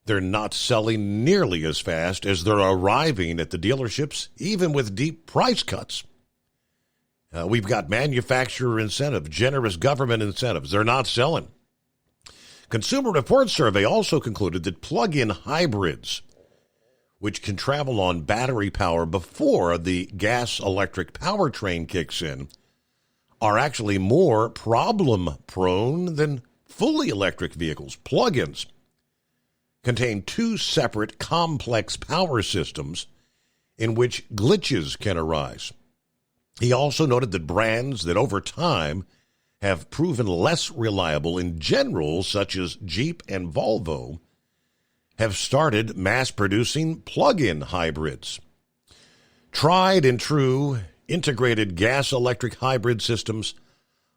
They're not selling nearly as fast as they're arriving at the dealerships, even with deep price cuts. We've got manufacturer incentives, generous government incentives. They're not selling. Consumer Reports survey also concluded that plug-in hybrids, which can travel on battery power before the gas-electric powertrain kicks in, are actually more problem-prone than fully electric vehicles. Plug-ins contain two separate complex power systems in which glitches can arise. He also noted that brands that over time have proven less reliable in general, such as Jeep and Volvo, have started mass-producing plug-in hybrids. Tried and true integrated gas-electric hybrid systems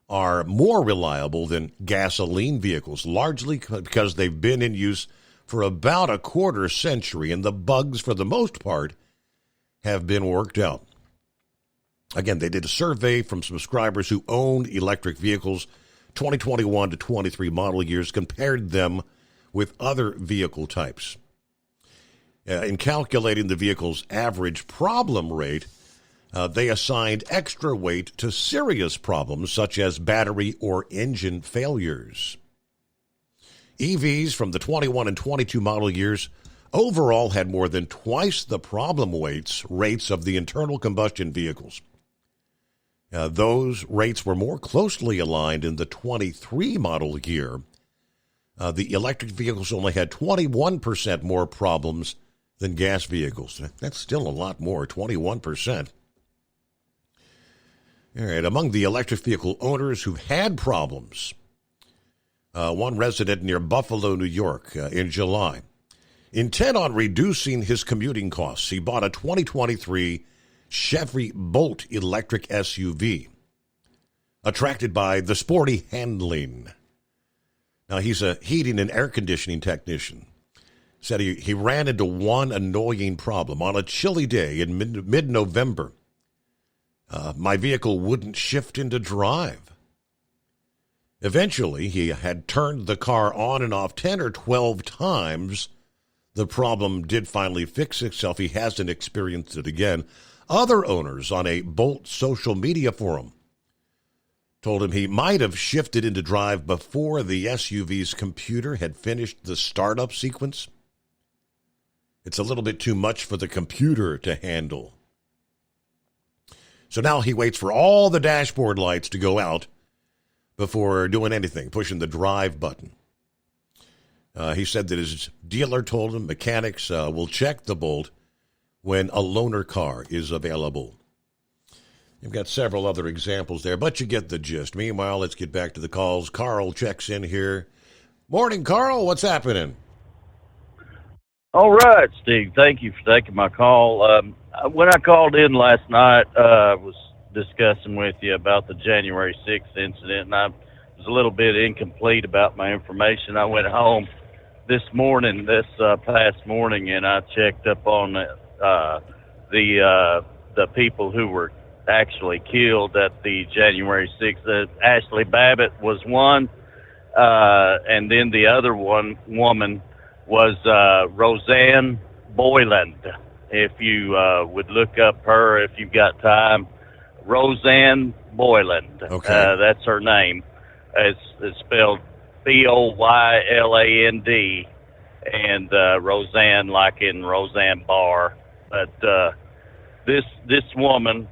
are more reliable than gasoline vehicles, largely because they've been in use for about a quarter century, and the bugs, for the most part, have been worked out. Again, they did a survey from subscribers who owned electric vehicles, 2021 to 23 model years, compared them with other vehicle types. In calculating the vehicle's average problem rate, they assigned extra weight to serious problems such as battery or engine failures. EVs from the 21 and 22 model years overall had more than twice the problem rates of the internal combustion vehicles. Those rates were more closely aligned in the 23 model year. The electric vehicles only had 21% more problems than gas vehicles. That's still a lot more, 21%. All right, among the electric vehicle owners who had problems, one resident near Buffalo, New York, in July, intent on reducing his commuting costs, he bought a 2023 Chevy Bolt electric SUV, attracted by the sporty handling. Now, he's a heating and air conditioning technician. Said he ran into one annoying problem. On a chilly day in mid-November, my vehicle wouldn't shift into drive. Eventually, he had turned the car on and off 10 or 12 times. The problem did finally fix itself. He hasn't experienced it again. Other owners on a Bolt social media forum told him he might have shifted into drive before the SUV's computer had finished the startup sequence. It's a little bit too much for the computer to handle. So now he waits for all the dashboard lights to go out before doing anything, pushing the drive button. He said that his dealer told him mechanics will check the Bolt when a loaner car is available. You've got several other examples there, but you get the gist. Meanwhile, let's get back to the calls. Carl checks in here. Morning, Carl. What's happening? All right, Steve. Thank you for taking my call. When I called in last night, I was discussing with you about the January 6th incident, and I was a little bit incomplete about my information. I went home this past morning, and I checked up on the people who were actually killed at the January 6th. Ashley Babbitt was one, and then the other woman was Roseanne Boyland. If you would look up her if you've got time. Roseanne Boyland. Okay. That's her name. It's spelled Boyland, and Roseanne like in Roseanne Barr. But this woman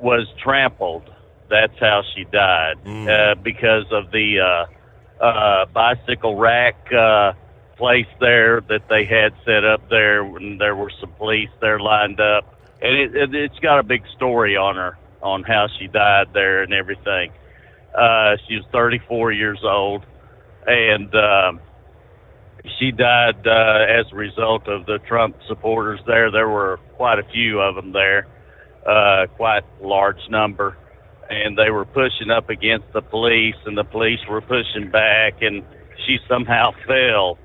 was trampled. That's how she died, because of the bicycle rack place there that they had set up there, and there were some police there lined up. And it's got a big story on her, on how she died there and everything. She was 34 years old, and she died as a result of the Trump supporters there. There were quite a few of them there. quite large number, and they were pushing up against the police, and the police were pushing back, and she somehow fell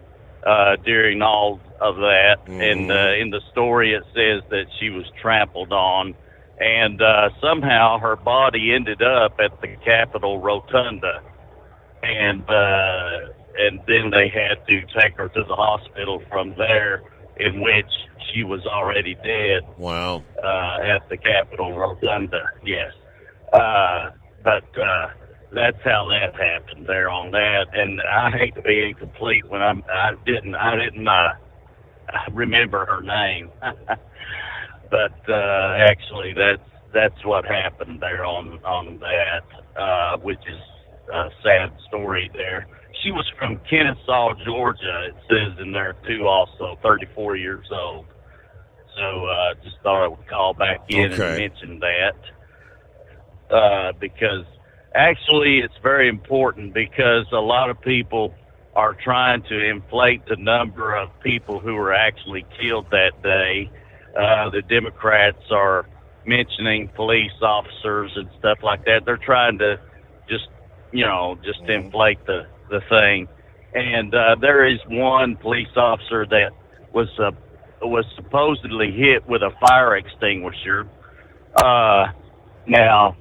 during all of that. And in the story it says that she was trampled on, and somehow her body ended up at the Capitol Rotunda, and then they had to take her to the hospital from there, in which she was already dead. Wow. At the Capitol Rotunda, yes. But that's how that happened there on that. And I hate to be incomplete when I didn't remember her name. But actually, that's what happened there on that, which is a sad story there. She was from Kennesaw, Georgia. It says in there too, also 34 years old. So just thought I would call back in and mention that because actually it's very important, because a lot of people are trying to inflate the number of people who were actually killed that day. The Democrats are mentioning police officers and stuff like that. They're trying to just inflate the thing. And there is one police officer that was supposedly hit with a fire extinguisher. Now,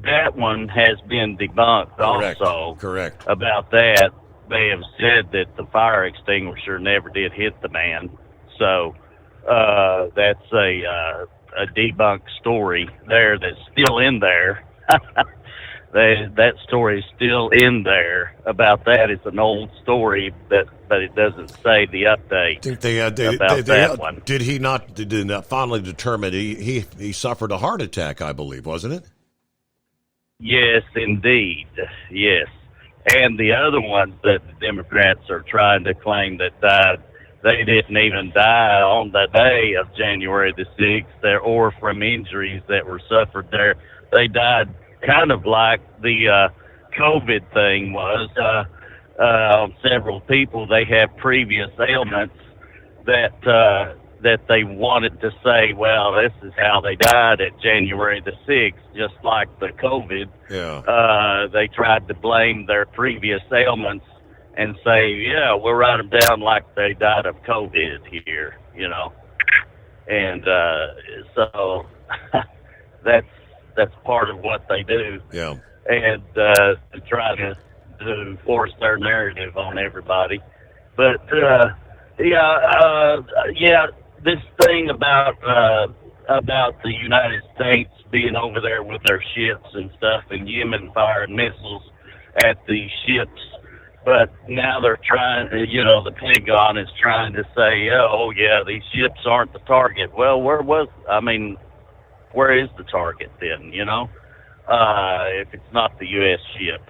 that one has been debunked also. Correct. About that. They have said that the fire extinguisher never did hit the man. So that's a debunked story there that's still in there. That story is still in there about that. It's an old story, but it doesn't say the update. I think that one. Did he not finally determine he suffered a heart attack, I believe, wasn't it? Yes, indeed. Yes. And the other ones that the Democrats are trying to claim that died, they didn't even die on the day of January the 6th or from injuries that were suffered there. They died kind of like the COVID thing was. Several people, they have previous ailments that they wanted to say, well, this is how they died at January the 6th, just like the COVID. Yeah. They tried to blame their previous ailments and say, yeah, we'll write them down like they died of COVID here, And so that's part of what they do. Yeah. And to try to force their narrative on everybody. But, this thing about the United States being over there with their ships and stuff, and Yemen firing missiles at the ships, but now they're trying to, the Pentagon is trying to say, oh yeah, these ships aren't the target. Well, where is the target then? If it's not the U.S. ship,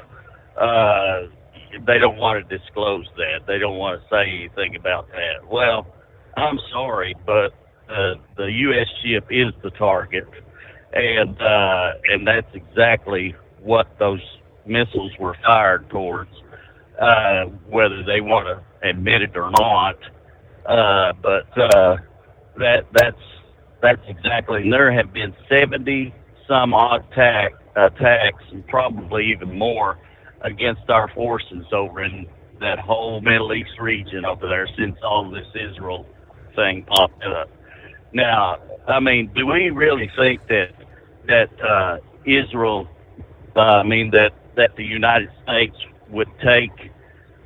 they don't want to disclose that. They don't want to say anything about that. Well, I'm sorry, but the U.S. ship is the target, and that's exactly what those missiles were fired towards, whether they want to admit it or not. But that's exactly. And there have been 70 some odd attacks, and probably even more, against our forces over in that whole Middle East region over there since all this Israel thing popped up. Now, I mean, do we really think that Israel, that the United States would take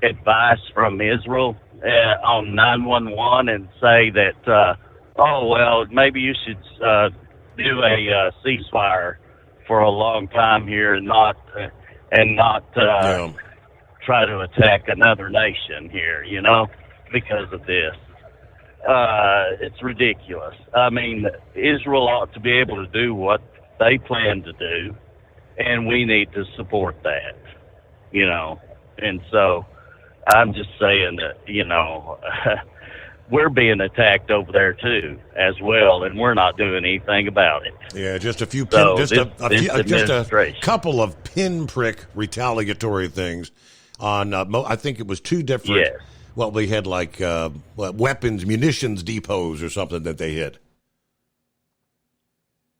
advice from Israel on 911 and say that, maybe you should do a ceasefire for a long time here and not try to attack another nation here, because of this. It's ridiculous. I mean, Israel ought to be able to do what they plan to do, and we need to support that, And so I'm just saying that, we're being attacked over there too, as well, and we're not doing anything about it. Yeah, just a couple of pinprick retaliatory things on. I think it was two different. Yes. Well, we had like munitions depots or something that they hit.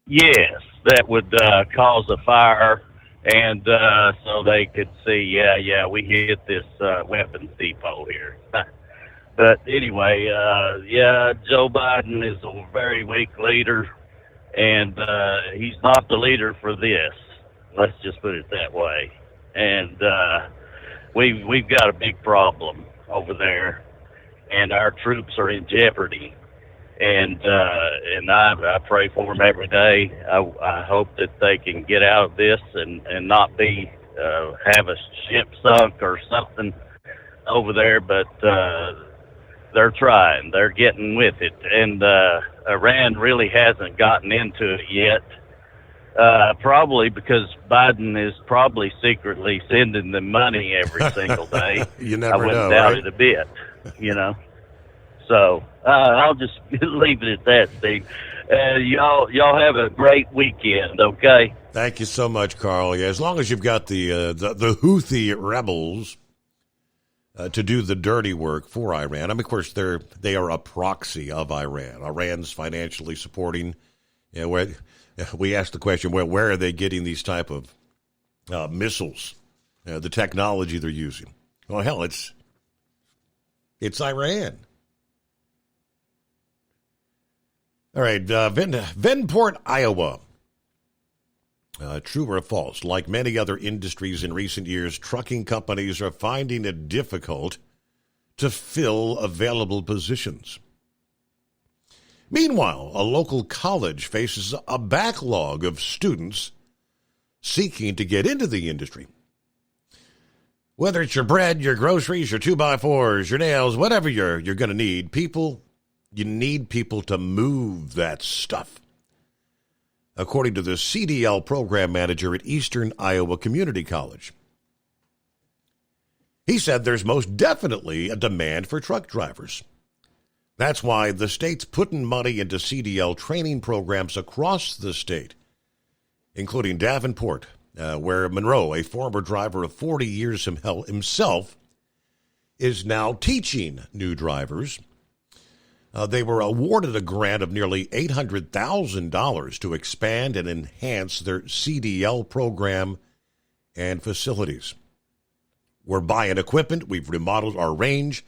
Yes, that would cause a fire, and so they could see, we hit this weapons depot here. But anyway, Joe Biden is a very weak leader, and he's not the leader for this. Let's just put it that way. And we've got a big problem over there, and our troops are in jeopardy. And I pray for them every day. I hope that they can get out of this and not be have a ship sunk or something over there. But they're trying. They're getting with it. And Iran really hasn't gotten into it yet. Probably because Biden is probably secretly sending them money every single day. You never I wouldn't know, doubt right? it a bit, you know. So I'll just leave it at that, Steve. Y'all have a great weekend, okay? Thank you so much, Carl. Yeah, as long as you've got the Houthi rebels to do the dirty work for Iran. I mean, of course, they are a proxy of Iran. Iran's financially supporting. Where we asked the question, where are they getting these type of missiles? The technology they're using. Well, hell, it's Iran. All right, Venport, Iowa. True or false? Like many other industries in recent years, trucking companies are finding it difficult to fill available positions. Meanwhile, a local college faces a backlog of students seeking to get into the industry. Whether it's your bread, your groceries, your 2x4s, your nails, whatever you're going to need, you need people to move that stuff. According to the CDL program manager at Eastern Iowa Community College. He said there's most definitely a demand for truck drivers. That's why the state's putting money into CDL training programs across the state, including Davenport, where Monroe, a former driver of 40 years himself, is now teaching new drivers. They were awarded a grant of nearly $800,000 to expand and enhance their CDL program and facilities. We're buying equipment. We've remodeled our range,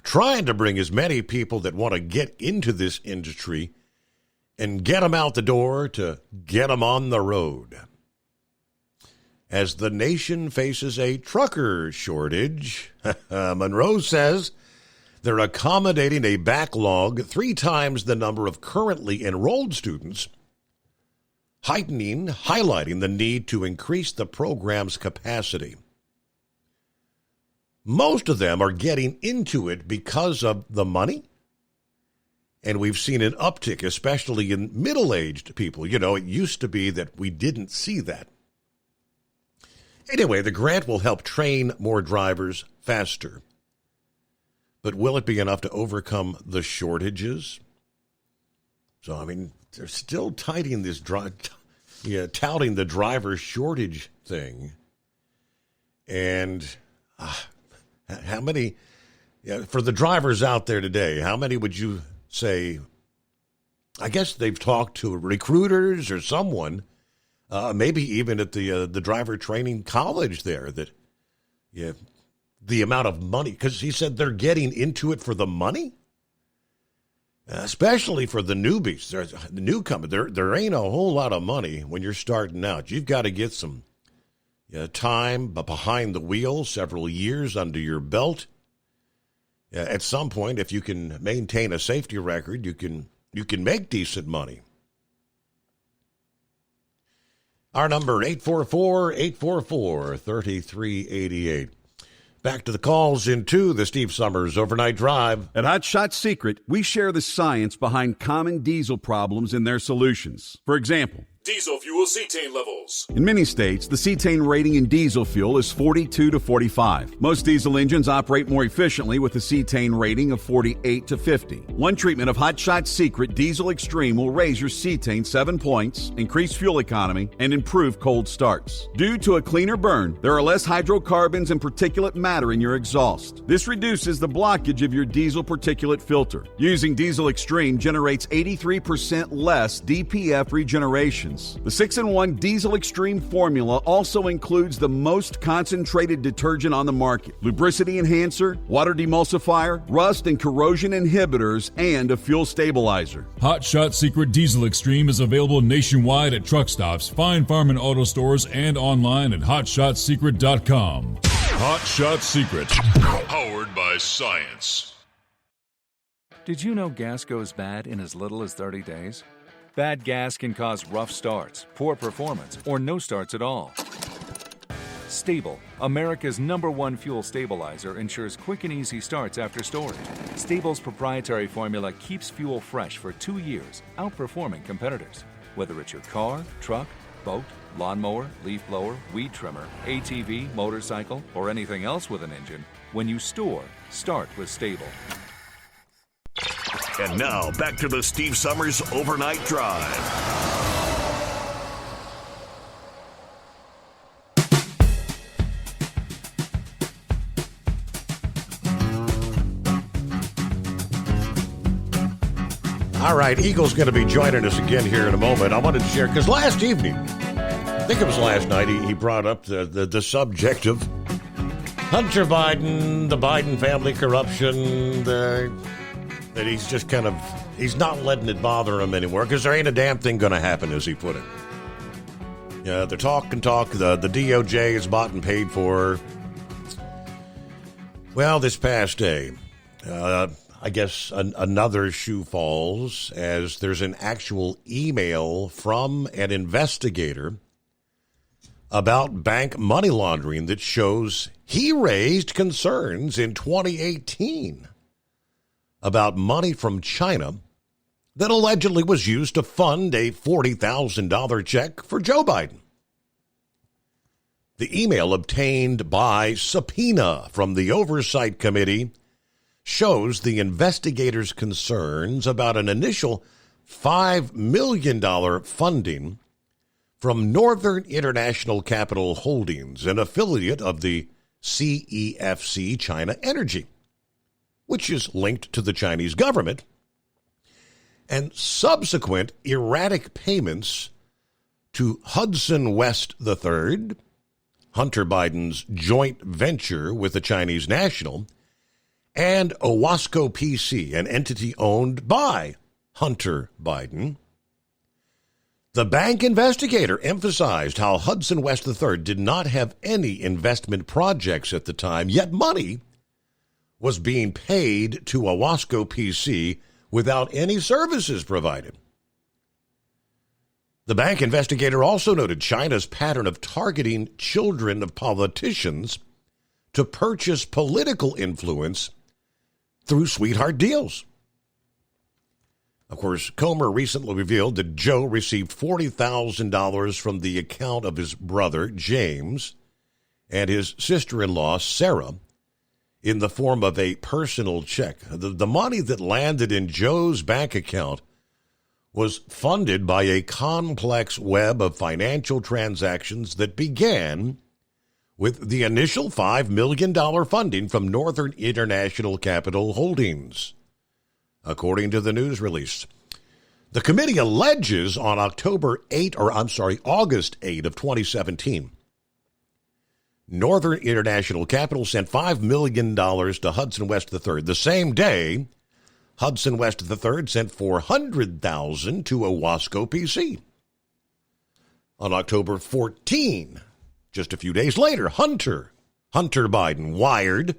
trying to bring as many people that want to get into this industry and get them out the door to get them on the road. As the nation faces a trucker shortage, Monroe says they're accommodating a backlog 3 times the number of currently enrolled students, highlighting the need to increase the program's capacity. Most of them are getting into it because of the money, and we've seen an uptick, especially in middle-aged people. You know, it used to be that we didn't see that. Anyway, the grant will help train more drivers faster. But will it be enough to overcome the shortages? So, I mean, they're still touting this touting the driver shortage thing. And how many, for the drivers out there today, how many would you say, I guess they've talked to recruiters or someone, maybe even at the driver training college there, that, the amount of money, because he said they're getting into it for the money, especially for the newbies. There's the newcomer. There ain't a whole lot of money when you're starting out. You've got to get some time behind the wheel, several years under your belt. At some point, if you can maintain a safety record, you can make decent money. Our number, 844-844-3388. Back to the calls into the Steve Summers Overnight Drive. At Hot Shot Secret, we share the science behind common diesel problems and their solutions. For example, Diesel fuel cetane levels. In many states, the cetane rating in diesel fuel is 42 to 45. Most diesel engines operate more efficiently with a cetane rating of 48 to 50. One treatment of Hot Shot Secret Diesel Extreme will raise your cetane 7 points, increase fuel economy, and improve cold starts. Due to a cleaner burn, there are less hydrocarbons and particulate matter in your exhaust. This reduces the blockage of your diesel particulate filter. Using Diesel Extreme generates 83% less DPF regeneration. The 6-in-1 Diesel Extreme formula also includes the most concentrated detergent on the market, lubricity enhancer, water demulsifier, rust and corrosion inhibitors, and a fuel stabilizer. Hot Shot Secret Diesel Extreme is available nationwide at truck stops, Fine Farm and auto stores, and online at hotshotsecret.com. Hot Shot Secret, powered by science. Did you know gas goes bad in as little as 30 days? Bad gas can cause rough starts, poor performance, or no starts at all. Stable, America's #1 fuel stabilizer, ensures quick and easy starts after storage. Stable's proprietary formula keeps fuel fresh for 2 years, outperforming competitors. Whether it's your car, truck, boat, lawnmower, leaf blower, weed trimmer, ATV, motorcycle, or anything else with an engine, when you store, start with Stable. And now, back to the Steve Summers Overnight Drive. All right, Eagle's going to be joining us again here in a moment. I wanted to share, because last evening, I think it was last night, he brought up the subject of Hunter Biden, the Biden family corruption, that he's just he's not letting it bother him anymore because there ain't a damn thing going to happen, as he put it. Yeah, the talk, the DOJ is bought and paid for. Well, this past day, I guess another shoe falls as there's an actual email from an investigator about bank money laundering that shows he raised concerns in 2018 about money from China that allegedly was used to fund a $40,000 check for Joe Biden. The email, obtained by subpoena from the Oversight Committee, shows the investigators' concerns about an initial $5 million funding from Northern International Capital Holdings, an affiliate of the CEFC China Energy, which is linked to the Chinese government, and subsequent erratic payments to Hudson West III, Hunter Biden's joint venture with the Chinese national, and Owasco PC, an entity owned by Hunter Biden. The bank investigator emphasized how Hudson West III did not have any investment projects at the time, yet money was being paid to Owasco PC without any services provided. The bank investigator also noted China's pattern of targeting children of politicians to purchase political influence through sweetheart deals. Of course, Comer recently revealed that Joe received $40,000 from the account of his brother, James, and his sister-in-law, Sarah, in the form of a personal check. The money that landed in Joe's bank account was funded by a complex web of financial transactions that began with the initial $5 million funding from Northern International Capital Holdings, according to the news release. The committee alleges on August 8 of 2017, Northern International Capital sent $5 million to Hudson West III. The same day, Hudson West III sent $400,000 to Owasco PC. On October 14, just a few days later, Hunter Biden wired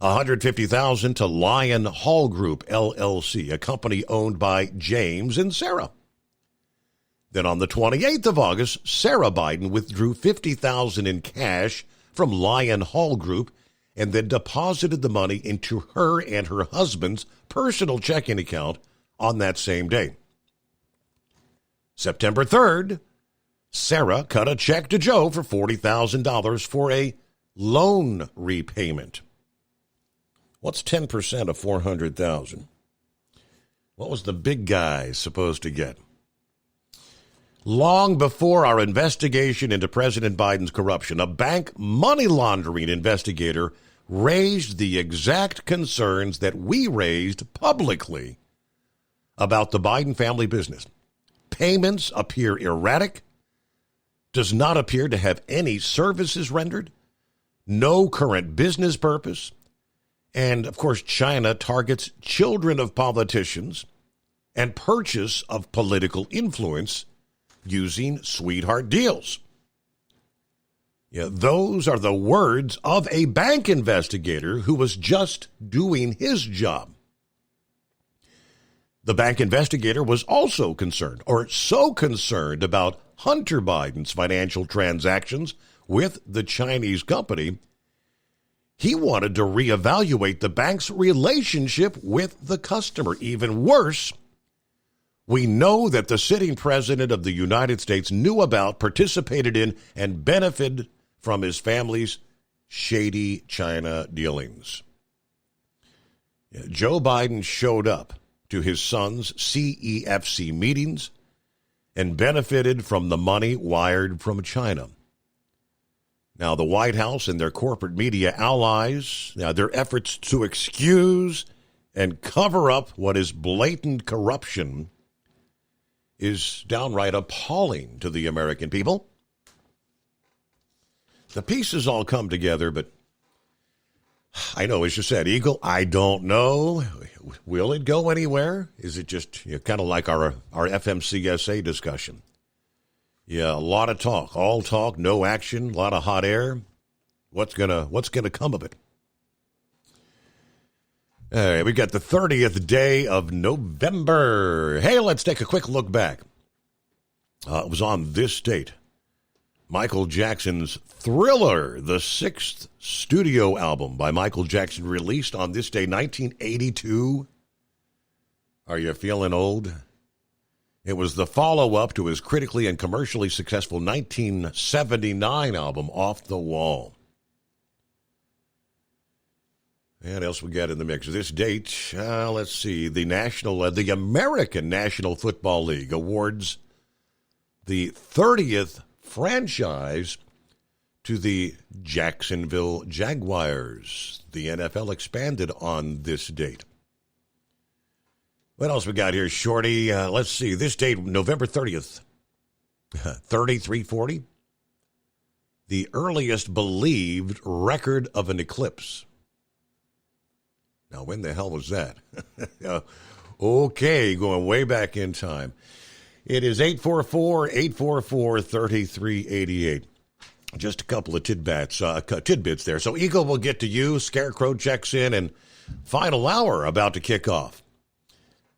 $150,000 to Lion Hall Group, LLC, a company owned by James and Sarah. Then on the 28th of August, Sarah Biden withdrew $50,000 in cash from Lion Hall Group and then deposited the money into her and her husband's personal checking account on that same day. September 3rd, Sarah cut a check to Joe for $40,000 for a loan repayment. What's 10% of $400,000? What was the big guy supposed to get? Long before our investigation into President Biden's corruption, a bank money laundering investigator raised the exact concerns that we raised publicly about the Biden family business. Payments appear erratic, does not appear to have any services rendered, no current business purpose, and, of course, China targets children of politicians and purchase of political influence using sweetheart deals. Yeah, those are the words of a bank investigator who was just doing his job. The bank investigator was also concerned, or so concerned, about Hunter Biden's financial transactions with the Chinese company, he wanted to reevaluate the bank's relationship with the customer. Even worse, we know that the sitting president of the United States knew about, participated in, and benefited from his family's shady China dealings. Joe Biden showed up to his son's CEFC meetings and benefited from the money wired from China. Now, the White House and their corporate media allies, their efforts to excuse and cover up what is blatant corruption is downright appalling to the American people. The pieces all come together, but I know, as you said, Eagle, I don't know. Will it go anywhere? Is it just kind of like our FMCSA discussion? Yeah, a lot of talk, all talk, no action, a lot of hot air. What's gonna come of it? All right, we got the 30th day of November. Hey, let's take a quick look back. It was on this date. Michael Jackson's Thriller, the 6th studio album by Michael Jackson, released on this day, 1982. Are you feeling old? It was the follow-up to his critically and commercially successful 1979 album, Off the Wall. And what else we got in the mix? This date, let's see, the American National Football League awards the 30th franchise to the Jacksonville Jaguars. The NFL expanded on this date. What else we got here, Shorty? Let's see. This date, November 30th, 3340. The earliest believed record of an eclipse. Now, when the hell was that? Okay, going way back in time. It is 844-844-3388. Just a couple of tidbits there. So Eagle will get to you. Scarecrow checks in, and final hour about to kick off.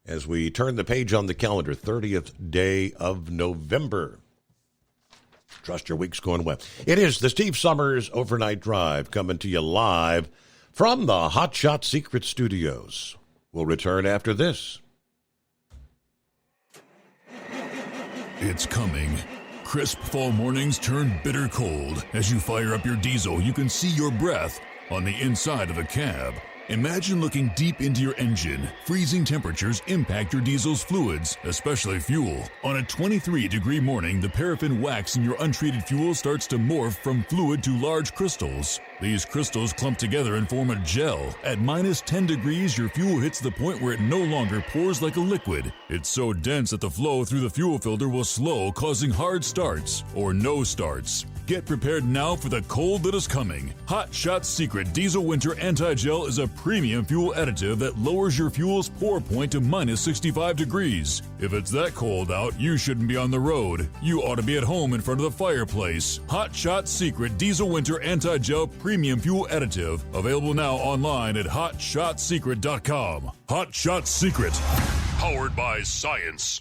As we turn the page on the calendar, 30th day of November. Trust your week's going well. It is the Steve Summers Overnight Drive coming to you live from the Hot Shot Secret Studios. We'll return after this. It's coming. Crisp fall mornings turn bitter cold. As you fire up your diesel, you can see your breath on the inside of the cab. Imagine looking deep into your engine. Freezing temperatures impact your diesel's fluids, especially fuel. On a 23-degree morning, the paraffin wax in your untreated fuel starts to morph from fluid to large crystals. These crystals clump together and form a gel. At minus 10 degrees, your fuel hits the point where it no longer pours like a liquid. It's so dense that the flow through the fuel filter will slow, causing hard starts or no starts. Get prepared now for the cold that is coming. Hot Shot Secret Diesel Winter Anti-Gel is a premium fuel additive that lowers your fuel's pour point to minus 65 degrees. If it's that cold out, you shouldn't be on the road. You ought to be at home in front of the fireplace. Hot Shot Secret Diesel Winter Anti-Gel Premium Fuel Additive. Available now online at HotShotSecret.com. Hot Shot Secret. Powered by science.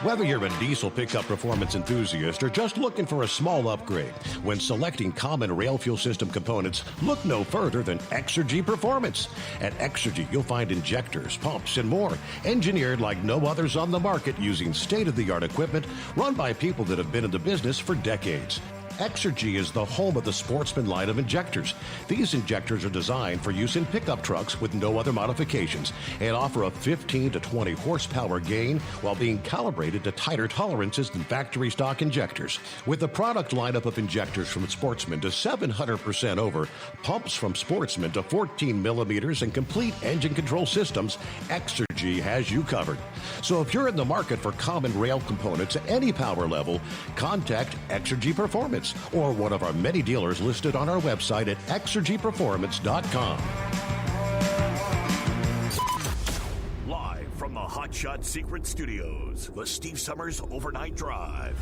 Whether you're a diesel pickup performance enthusiast or just looking for a small upgrade, when selecting common rail fuel system components, look no further than Exergy Performance. At Exergy, you'll find injectors, pumps, and more, engineered like no others on the market using state-of-the-art equipment run by people that have been in the business for decades. Exergy is the home of the Sportsman line of injectors. These injectors are designed for use in pickup trucks with no other modifications and offer a 15 to 20 horsepower gain while being calibrated to tighter tolerances than factory stock injectors. With a product lineup of injectors from Sportsman to 700% over, pumps from Sportsman to 14 millimeters, and complete engine control systems, Exergy has you covered. So if you're in the market for common rail components at any power level, contact Exergy Performance or one of our many dealers listed on our website at exergyperformance.com. Live from the Hot Shot Secret Studios, the Steve Summers Overnight Drive.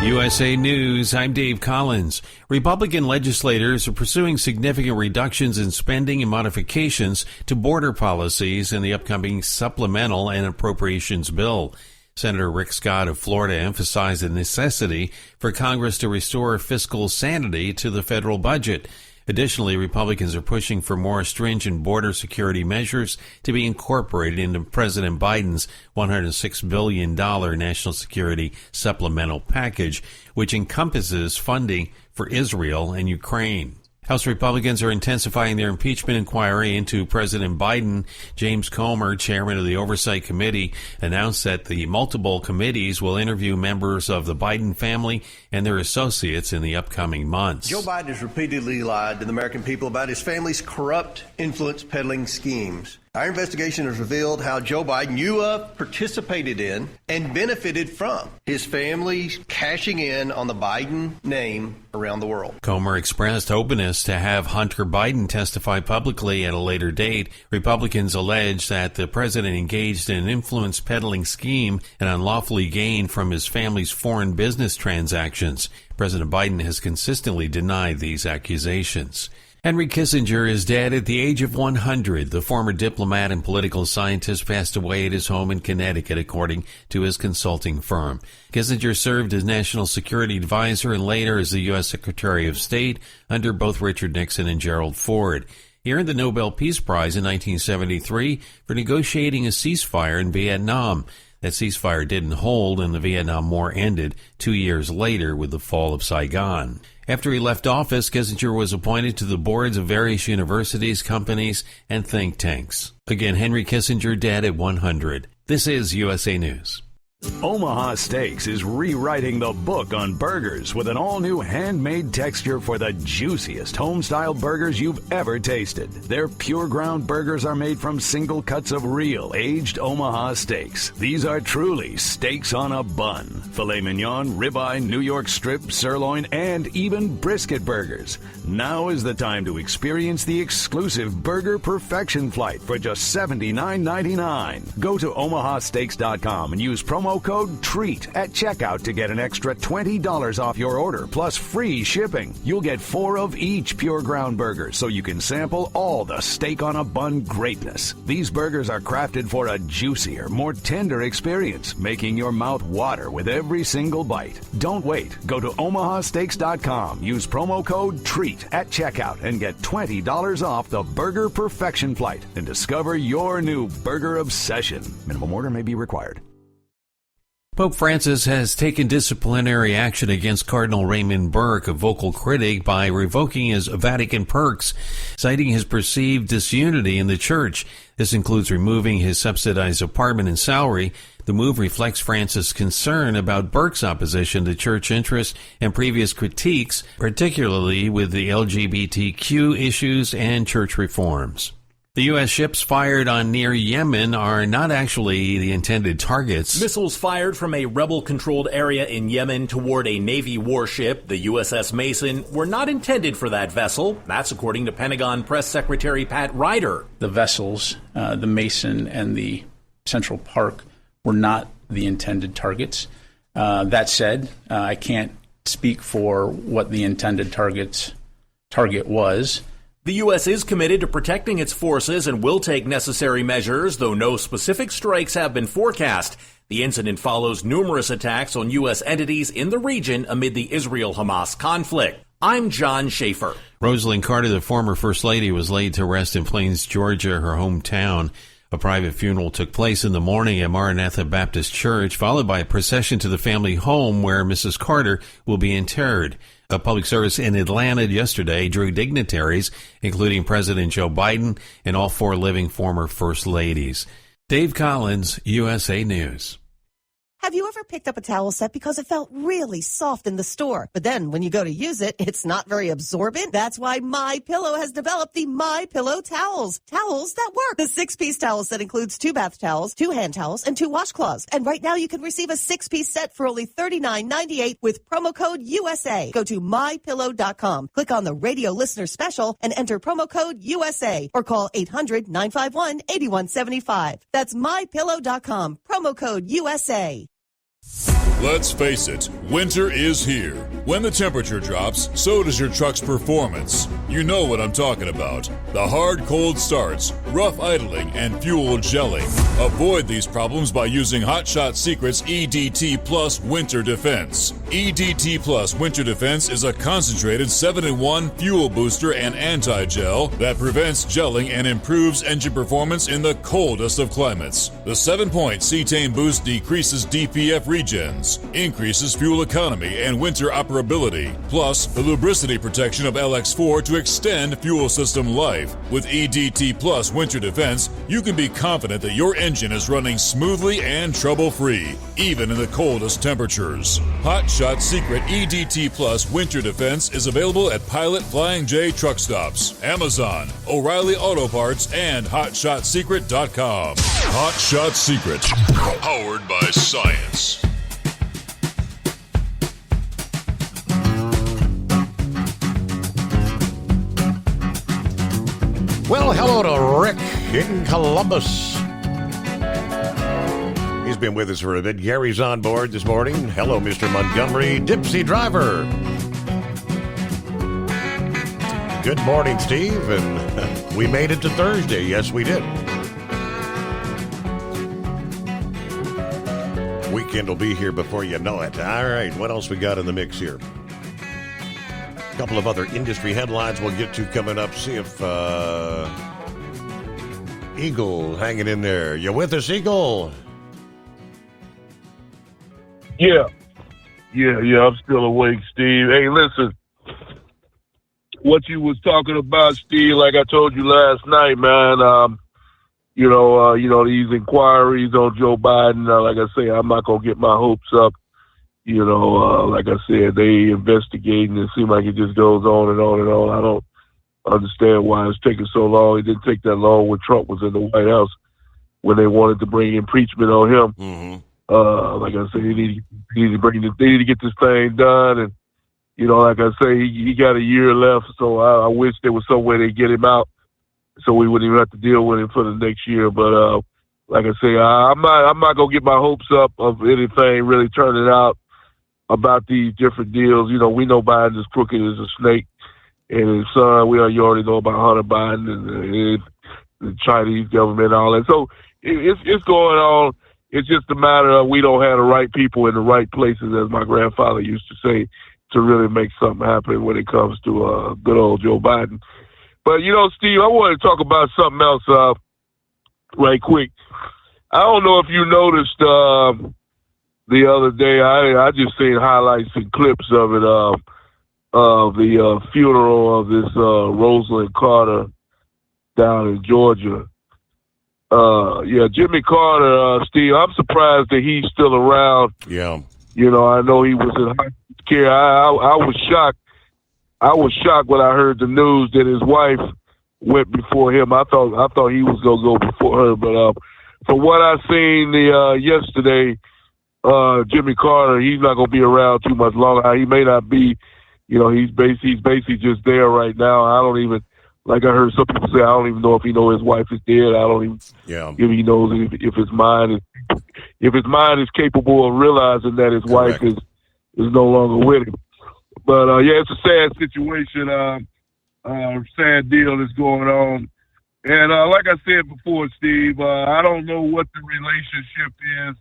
USA News, I'm Dave Collins. Republican legislators are pursuing significant reductions in spending and modifications to border policies in the upcoming supplemental and appropriations bill. Senator Rick Scott of Florida emphasized the necessity for Congress to restore fiscal sanity to the federal budget. Additionally, Republicans are pushing for more stringent border security measures to be incorporated into President Biden's $106 billion national security supplemental package, which encompasses funding for Israel and Ukraine. House Republicans are intensifying their impeachment inquiry into President Biden. James Comer, chairman of the Oversight Committee, announced that the multiple committees will interview members of the Biden family and their associates in the upcoming months. Joe Biden has repeatedly lied to the American people about his family's corrupt influence peddling schemes. Our investigation has revealed how Joe Biden knew of, participated in, and benefited from his family cashing in on the Biden name around the world. Comer expressed openness to have Hunter Biden testify publicly at a later date. Republicans allege that the president engaged in an influence peddling scheme and unlawfully gained from his family's foreign business transactions. President Biden has consistently denied these accusations. Henry Kissinger is dead at the age of 100. The former diplomat and political scientist passed away at his home in Connecticut, according to his consulting firm. Kissinger served as National Security Advisor and later as the U.S. Secretary of State under both Richard Nixon and Gerald Ford. He earned the Nobel Peace Prize in 1973 for negotiating a ceasefire in Vietnam. That ceasefire didn't hold, and the Vietnam War ended 2 years later with the fall of Saigon. After he left office, Kissinger was appointed to the boards of various universities, companies, and think tanks. Again, Henry Kissinger dead at 100. This is USA News. Omaha Steaks is rewriting the book on burgers with an all-new handmade texture for the juiciest home-style burgers you've ever tasted. Their pure ground burgers are made from single cuts of real, aged Omaha steaks. These are truly steaks on a bun. Filet mignon, ribeye, New York strip, sirloin, and even brisket burgers. Now is the time to experience the exclusive Burger Perfection Flight for just $79.99. Go to omahasteaks.com and use promo code TREAT at checkout to get an extra $20 off your order, plus free shipping. You'll get 4 of each pure ground burger, so you can sample all the steak on a bun greatness. These burgers are crafted for a juicier, more tender experience, making your mouth water with every single bite. Don't wait. Go to omahasteaks.com, use promo code TREAT at checkout, and get $20 off the Burger Perfection Flight and discover your new burger obsession. Minimum order may be required. Pope Francis has taken disciplinary action against Cardinal Raymond Burke, a vocal critic, by revoking his Vatican perks, citing his perceived disunity in the Church. This includes removing his subsidized apartment and salary. The move reflects Francis' concern about Burke's opposition to church interests and previous critiques, particularly with the LGBTQ issues and church reforms. The U.S. ships fired on near Yemen are not actually the intended targets. Missiles fired from a rebel-controlled area in Yemen toward a Navy warship, the USS Mason, were not intended for that vessel. That's according to Pentagon Press Secretary Pat Ryder. The vessels, the Mason and the Central Park, were not the intended targets. That said, I can't speak for what the intended target was. The U.S. is committed to protecting its forces and will take necessary measures, though no specific strikes have been forecast. The incident follows numerous attacks on U.S. entities in the region amid the Israel-Hamas conflict. I'm John Schaefer. Rosalind Carter, the former First Lady, was laid to rest in Plains, Georgia, her hometown. A private funeral took place in the morning at Maranatha Baptist Church, followed by a procession to the family home where Mrs. Carter will be interred. A public service in Atlanta yesterday drew dignitaries, including President Joe Biden and all 4 living former First Ladies. Dave Collins, USA News. Have you ever picked up a towel set because it felt really soft in the store, but then when you go to use it, it's not very absorbent? That's why MyPillow has developed the MyPillow towels. Towels that work. The 6-piece towel set includes 2 bath towels, 2 hand towels, and 2 washcloths. And right now you can receive a 6-piece set for only $39.98 with promo code USA. Go to MyPillow.com, click on the radio listener special, and enter promo code USA, or call 800-951-8175. That's MyPillow.com, promo code USA. Let's face it, winter is here. When the temperature drops, so does your truck's performance. You know what I'm talking about. The hard, cold starts, rough idling, and fuel gelling. Avoid these problems by using Hot Shot Secret's EDT Plus Winter Defense. EDT Plus Winter Defense is a concentrated 7-in-1 fuel booster and anti-gel that prevents gelling and improves engine performance in the coldest of climates. The 7-point cetane boost decreases DPF regens, increases fuel economy and winter operability, plus the lubricity protection of LX4 to extend fuel system life. With EDT Plus Winter Defense, you can be confident that your engine is running smoothly and trouble-free, even in the coldest temperatures. Hot Shot Secret EDT Plus Winter Defense is available at Pilot Flying J truck stops, Amazon, O'Reilly Auto Parts, and HotShotSecret.com. Hot Shot Secret, powered by science. Well, hello to Rick in Columbus. He's been with us for a bit. Gary's on board this morning. Hello, Mr. Montgomery, Dipsy Driver. Good morning, Steve. And we made it to Thursday. Yes, we did. Weekend will be here before you know it. All right, what else we got in the mix here? A couple of other industry headlines we'll get to coming up. See if Eagle hanging in there. You with us, Eagle? Yeah, I'm still awake, Steve. Hey, listen, what you was talking about, Steve, like I told you last night, man, these inquiries on Joe Biden, like I say, I'm not going to get my hopes up. Like I said, they investigating. It seems like it just goes on and on and on. I don't understand why it's taking so long. It didn't take that long when Trump was in the White House when they wanted to bring impeachment on him. Mm-hmm. Like I said, they need to get this thing done. And, like I say, he got a year left. So I wish there was some way to get him out so we wouldn't even have to deal with him for the next year. But, like I say, I'm not going to get my hopes up of anything really turning out about these different deals. We know Biden is crooked as a snake, and his son, you already know about Hunter Biden and the Chinese government and all that. So it's going on. It's just a matter of we don't have the right people in the right places, as my grandfather used to say, to really make something happen when it comes to good old Joe Biden. But, Steve, I want to talk about something else right quick. I don't know if you noticed the other day, I just seen highlights and clips of it, of the funeral of this Rosalind Carter down in Georgia. Jimmy Carter, Steve, I'm surprised that he's still around. Yeah. I know he was in high care. I was shocked. I was shocked when I heard the news that his wife went before him. I thought he was going to go before her, but from what I seen yesterday, Jimmy Carter, he's not going to be around too much longer. He may not be, he's basically just there right now. I don't even, like I heard some people say, I don't even know if he knows his wife is dead. I don't even, if he knows if his mind is capable of realizing that his wife is no longer with him. But it's a sad situation. sad deal that's going on. And like I said before, Steve, I don't know what the relationship is,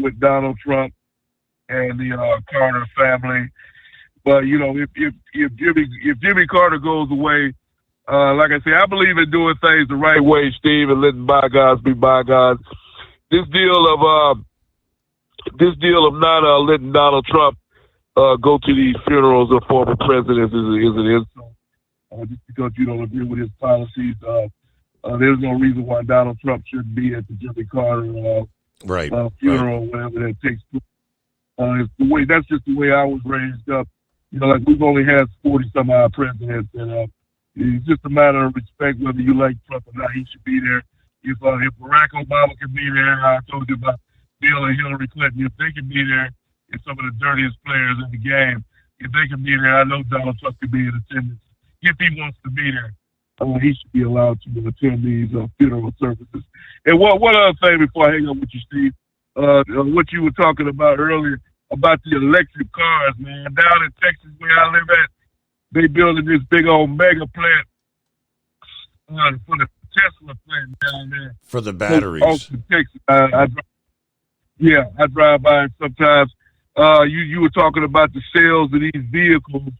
with Donald Trump and the Carter family. But if Jimmy Carter goes away, like I say, I believe in doing things the right way, Steve, and letting bygones be bygones. This deal of not letting Donald Trump go to these funerals of former presidents is an insult. Just because you don't agree with his policies, there's no reason why Donald Trump shouldn't be at the Jimmy Carter funeral, whatever that takes place. That's just the way I was raised up. We've only had 40-some-odd presidents, and it's just a matter of respect whether you like Trump or not. He should be there. If Barack Obama can be there, I told you about Bill and Hillary Clinton. If they can be there, and some of the dirtiest players in the game, if they can be there, I know Donald Trump can be in attendance. If he wants to be there, he should be allowed to attend these funeral services. And one other thing before I hang up with you, Steve, what you were talking about earlier about the electric cars, man. Down in Texas where I live at, they building this big old mega plant for the Tesla plant down there. For the batteries. Austin, Texas. I drive by sometimes. You were talking about the sales of these vehicles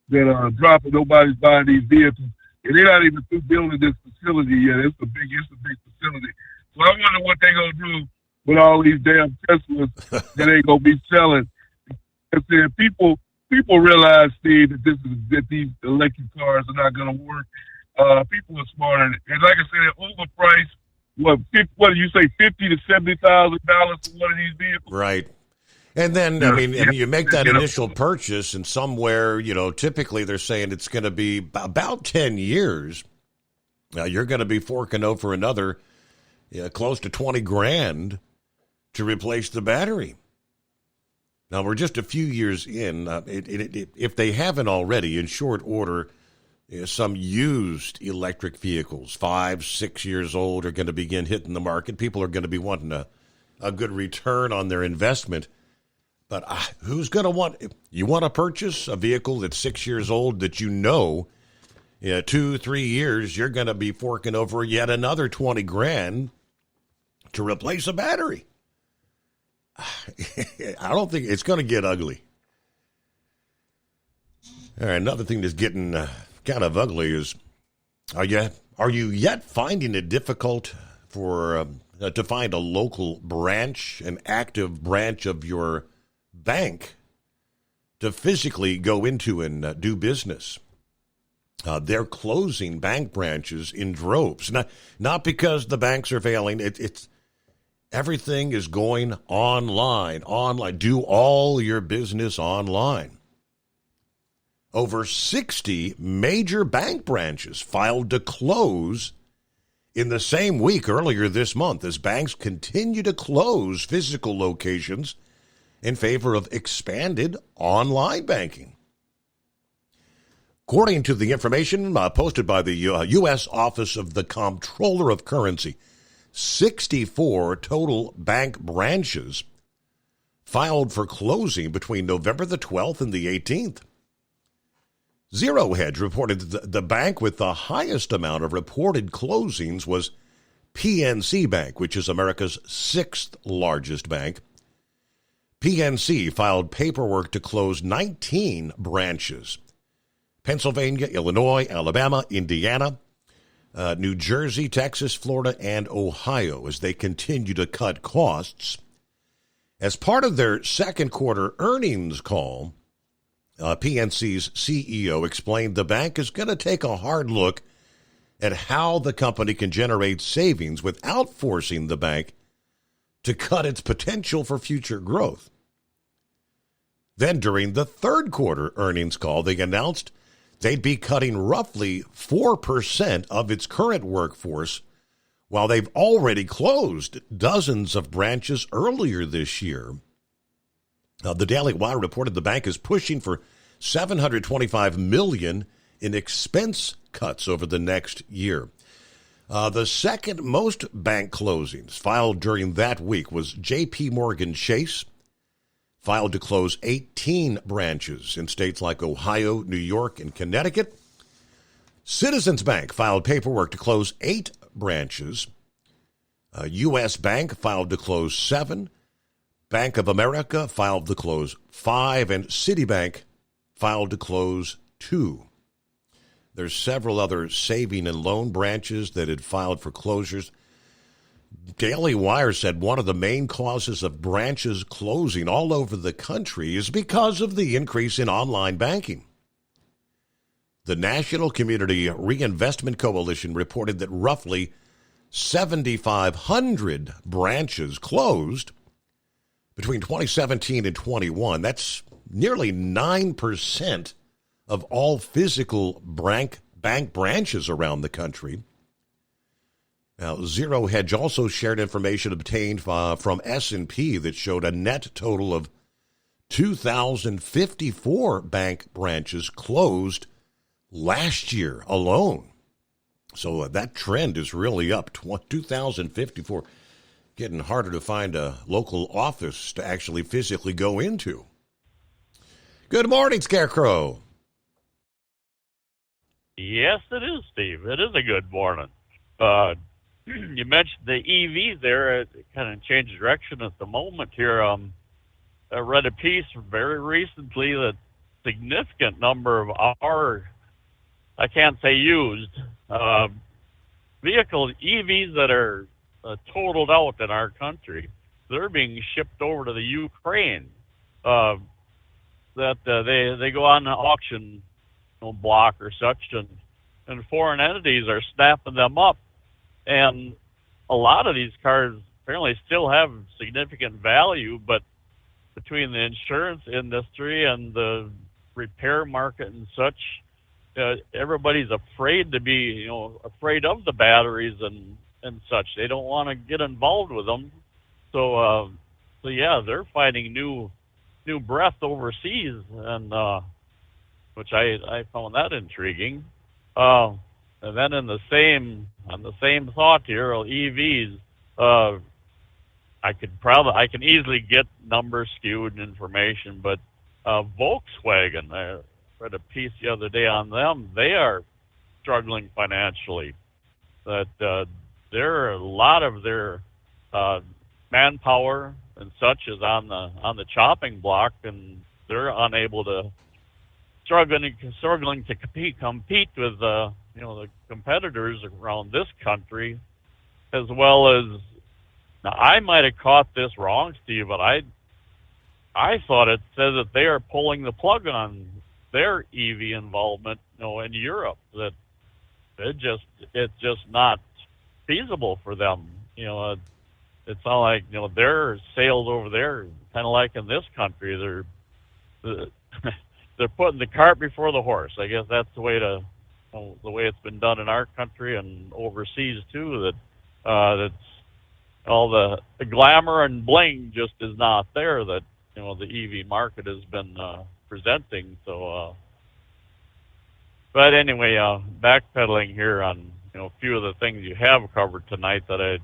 that are dropping. Nobody's buying these vehicles. And they're not even through building this facility yet. It's a big facility. So I wonder what they're going to do with all these damn Teslas that ain't going to be selling. People realize, Steve, that these electric cars are not going to work. People are smarter. And like I said, they're overpriced. What do you say, $50,000 to $70,000 for one of these vehicles? Right. And then, you make that initial purchase, and somewhere, typically they're saying it's going to be about 10 years. Now, you're going to be forking over another close to $20,000 to replace the battery. Now, we're just a few years in. If they haven't already, in short order, some used electric vehicles, 5, 6 years old, are going to begin hitting the market. People are going to be wanting a good return on their investment. But who's going to want – you want to purchase a vehicle that's 6 years old that 2-3 years, you're going to be forking over yet another $20,000 to replace a battery. I don't think it's going to get ugly. All right, another thing that's getting kind of ugly is are you yet finding it difficult to find a local branch, an active branch of your bank to physically go into and do business? They're closing bank branches in droves. Not because the banks are failing. It's everything is going online. Do all your business online. Over 60 major bank branches filed to close in the same week earlier this month as banks continue to close physical locations in favor of expanded online banking. According to the information posted by the U.S. Office of the Comptroller of Currency, 64 total bank branches filed for closing between November the 12th and the 18th. Zero Hedge reported that the bank with the highest amount of reported closings was PNC Bank, which is America's 6th largest bank. PNC filed paperwork to close 19 branches. Pennsylvania, Illinois, Alabama, Indiana, New Jersey, Texas, Florida, and Ohio as they continue to cut costs. As part of their second quarter earnings call, PNC's CEO explained the bank is going to take a hard look at how the company can generate savings without forcing the bank to cut its potential for future growth. Then during the third quarter earnings call, they announced they'd be cutting roughly 4% of its current workforce, while they've already closed dozens of branches earlier this year. The Daily Wire reported the bank is pushing for $725 million in expense cuts over the next year. The second most bank closings filed during that week was J.P. Morgan Chase, filed to close 18 branches in states like Ohio, New York, and Connecticut. Citizens Bank filed paperwork to close 8 branches. U.S. Bank filed to close 7. Bank of America filed to close 5. And Citibank filed to close 2. There's several other saving and loan branches that had filed for closures. Daily Wire said one of the main causes of branches closing all over the country is because of the increase in online banking. The National Community Reinvestment Coalition reported that roughly 7,500 branches closed between 2017 and 21. That's nearly 9% of all physical bank branches around the country. Now, Zero Hedge also shared information obtained from S&P that showed a net total of 2,054 bank branches closed last year alone. So that trend is really up. 2,054. Getting harder to find a local office to actually physically go into. Good morning, Scarecrow. Yes, it is, Steve. It is a good morning. You mentioned the EV there. It kind of changed direction at the moment here. I read a piece very recently that significant number of our, I can't say used, vehicles, EVs that are totaled out in our country, they're being shipped over to the Ukraine. That they go on the auction block or such, and foreign entities are snapping them up. And a lot of these cars apparently still have significant value, but between the insurance industry and the repair market and such, everybody's afraid to be, afraid of the batteries and such. They don't want to get involved with them. So yeah, they're finding new breath overseas, and which I found that intriguing. And then on the same thought here, EVs, I can easily get numbers skewed and information, but Volkswagen, I read a piece the other day on them. They are struggling financially. That a lot of their manpower and such is on the chopping block, and they're unable to struggling to compete with the competitors around this country, as well as, now I might have caught this wrong, Steve, but I thought it said that they are pulling the plug on their EV involvement, in Europe, that it's just not feasible for them. It's not like, their sales over there, kind of like in this country, they're putting the cart before the horse. I guess that's the way it's been done in our country and overseas too. That's all the glamour and bling just is not there that the EV market has been presenting. So, but anyway, backpedaling here on a few of the things you have covered tonight that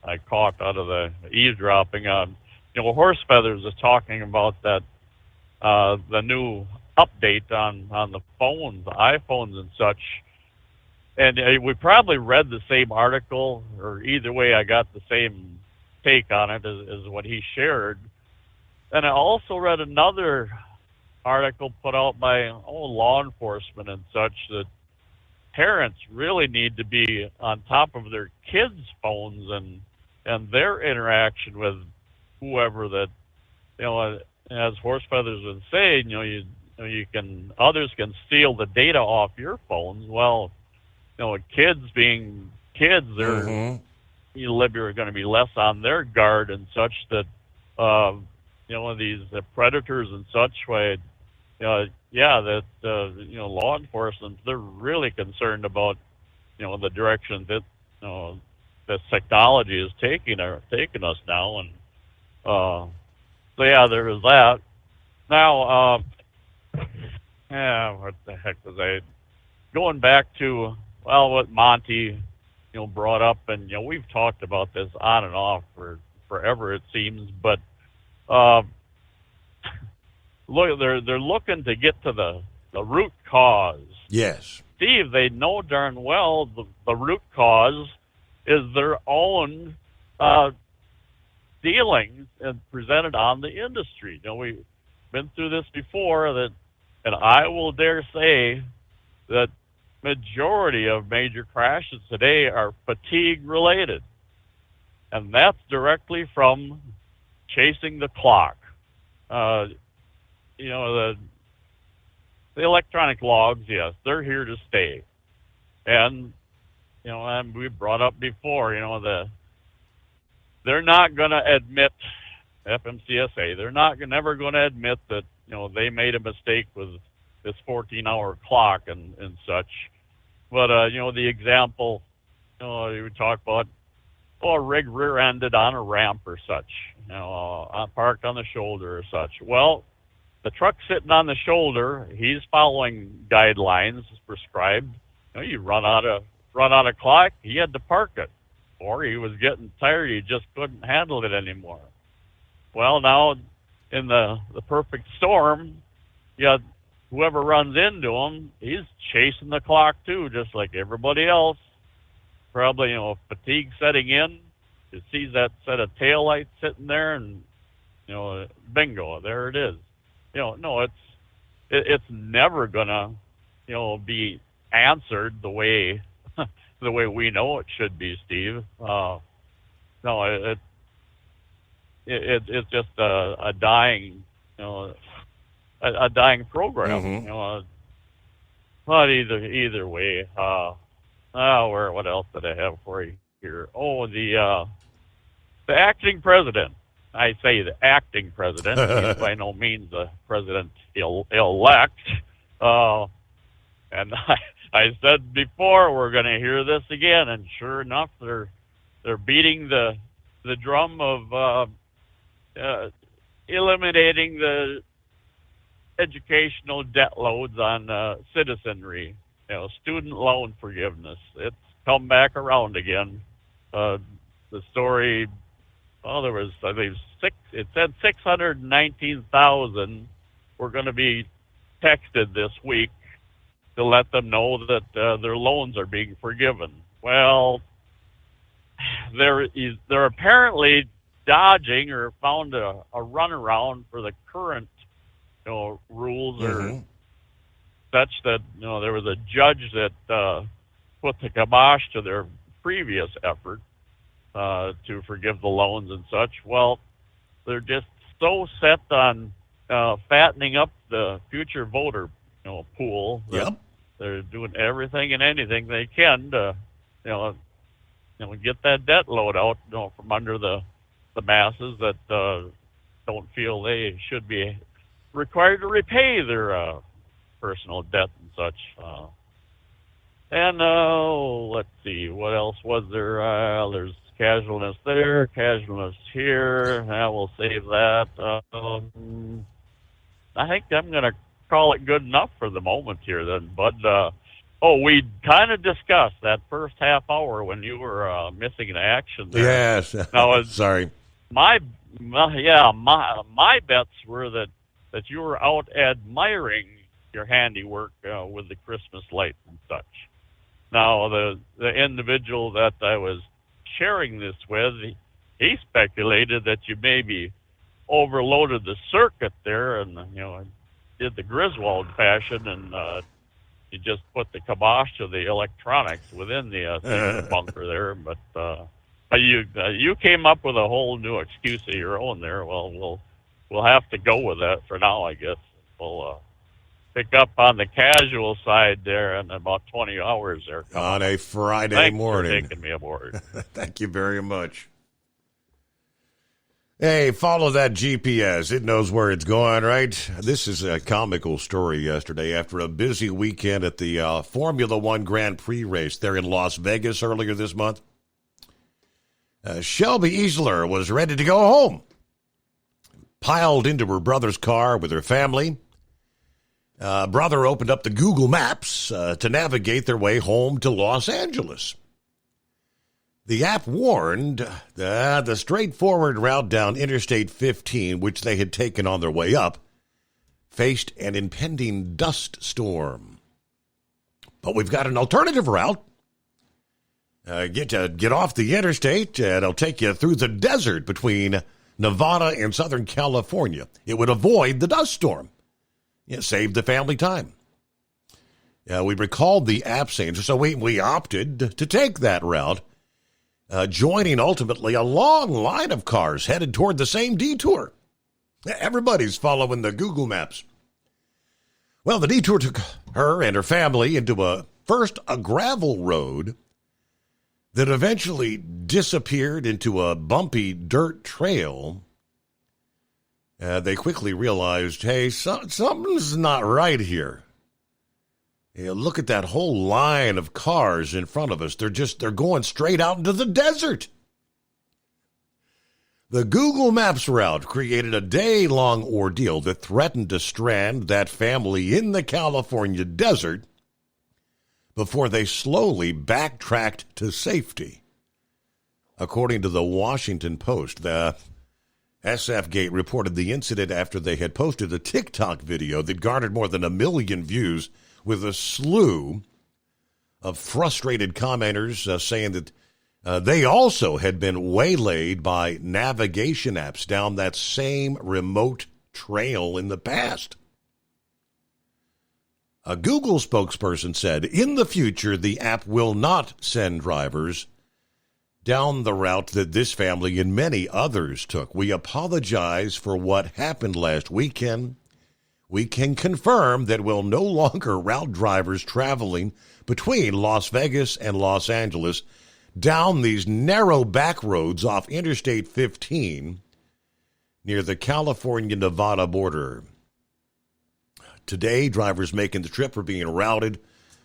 I caught out of the eavesdropping on. Horse Feathers is talking about that the new update on the phones, the iPhones and such. And we probably read the same article, or either way I got the same take on it as what he shared. And I also read another article put out by law enforcement and such, that parents really need to be on top of their kids' phones and their interaction with whoever that, as Horse Feathers would say, others can steal the data off your phones. Well, kids being kids, they're are going to be less on their guard and such, that these predators and such way. That law enforcement, they're really concerned about the direction that this technology is taking us now, and so yeah, there is that. Now, what the heck was I going back to? Well, what Monty brought up, and we've talked about this on and off for forever, it seems, but they're looking to get to the root cause. Yes. Steve, they know darn well the root cause is their own dealings and presented on the industry. We've been through this before, and I will dare say that majority of major crashes today are fatigue related, and that's directly from chasing the clock. The electronic logs, yes, they're here to stay, and and we brought up before, they're not going to admit, FMCSA, they're never going to admit that they made a mistake with this 14-hour clock and such. But the example, you would talk about, a rig rear-ended on a ramp or such, parked on the shoulder or such. Well, the truck sitting on the shoulder, he's following guidelines prescribed. You run out of clock, he had to park it, or he was getting tired, he just couldn't handle it anymore. Well, now in the perfect storm, whoever runs into him, he's chasing the clock too, just like everybody else. Probably, fatigue setting in. He sees that set of taillights sitting there, and bingo, there it is. No, it's never gonna, be answered the way we know it should be, Steve. No, it's just a dying, a dying program. Mm-hmm. But either way, what else did I have for you here? Oh, the acting president. I say the acting president. He's by no means the president-elect. And I said before, we're going to hear this again, and sure enough, they're beating the drum of eliminating the educational debt loads on citizenry. Student loan forgiveness. It's come back around again. The story, there was, I believe, it said 619,000 were going to be texted this week to let them know that their loans are being forgiven. Well, they're apparently dodging or found a runaround for the current rules or such that there was a judge that put the kibosh to their previous effort to forgive the loans and such. Well, they're just so set on fattening up the future voter pool. Yep. They're doing everything and anything they can to get that debt load out from under the masses that don't feel they should be required to repay their personal debt and such. Let's see, what else was there? There's casualness there, casualness here. We'll save that. I think I'm going to call it good enough for the moment here then, Bud. We kind of discussed that first half hour when you were missing in action there. Yes. Now, sorry. My bets were that you were out admiring your handiwork with the Christmas lights and such. Now, the individual that I was sharing this with, he speculated that you maybe overloaded the circuit there and, did the Griswold fashion and you just put the kibosh to the electronics within the bunker there. But you came up with a whole new excuse of your own there. Well, we'll have to go with that for now, I guess. We'll pick up on the casual side there in about 20 hours there. On a Friday Thanks morning. for taking me aboard. Thank you very much. Hey, follow that GPS. It knows where it's going, right? This is a comical story yesterday after a busy weekend at the Formula One Grand Prix race there in Las Vegas earlier this month. Shelby Easler was ready to go home. Piled into her brother's car with her family. Brother opened up the Google Maps to navigate their way home to Los Angeles. The app warned the straightforward route down Interstate 15, which they had taken on their way up, faced an impending dust storm. But we've got an alternative route. Get off the interstate, and it'll take you through the desert between Nevada and Southern California. It would avoid the dust storm. It saved the family time. We recalled the app saying, so we opted to take that route, joining ultimately a long line of cars headed toward the same detour. Everybody's following the Google Maps. Well, the detour took her and her family into a gravel road that eventually disappeared into a bumpy dirt trail. They quickly realized, hey, something's not right here. Look at that whole line of cars in front of us. They're going straight out into the desert. The Google Maps route created a day-long ordeal that threatened to strand that family in the California desert before they slowly backtracked to safety. According to the Washington Post, the SF Gate reported the incident after they had posted a TikTok video that garnered more than 1 million views, with a slew of frustrated commenters saying that they also had been waylaid by navigation apps down that same remote trail in the past. A Google spokesperson said, in the future, the app will not send drivers down the route that this family and many others took. We apologize for what happened last weekend. We can confirm that we'll no longer route drivers traveling between Las Vegas and Los Angeles down these narrow back roads off Interstate 15 near the California-Nevada border. Today, drivers making the trip are being routed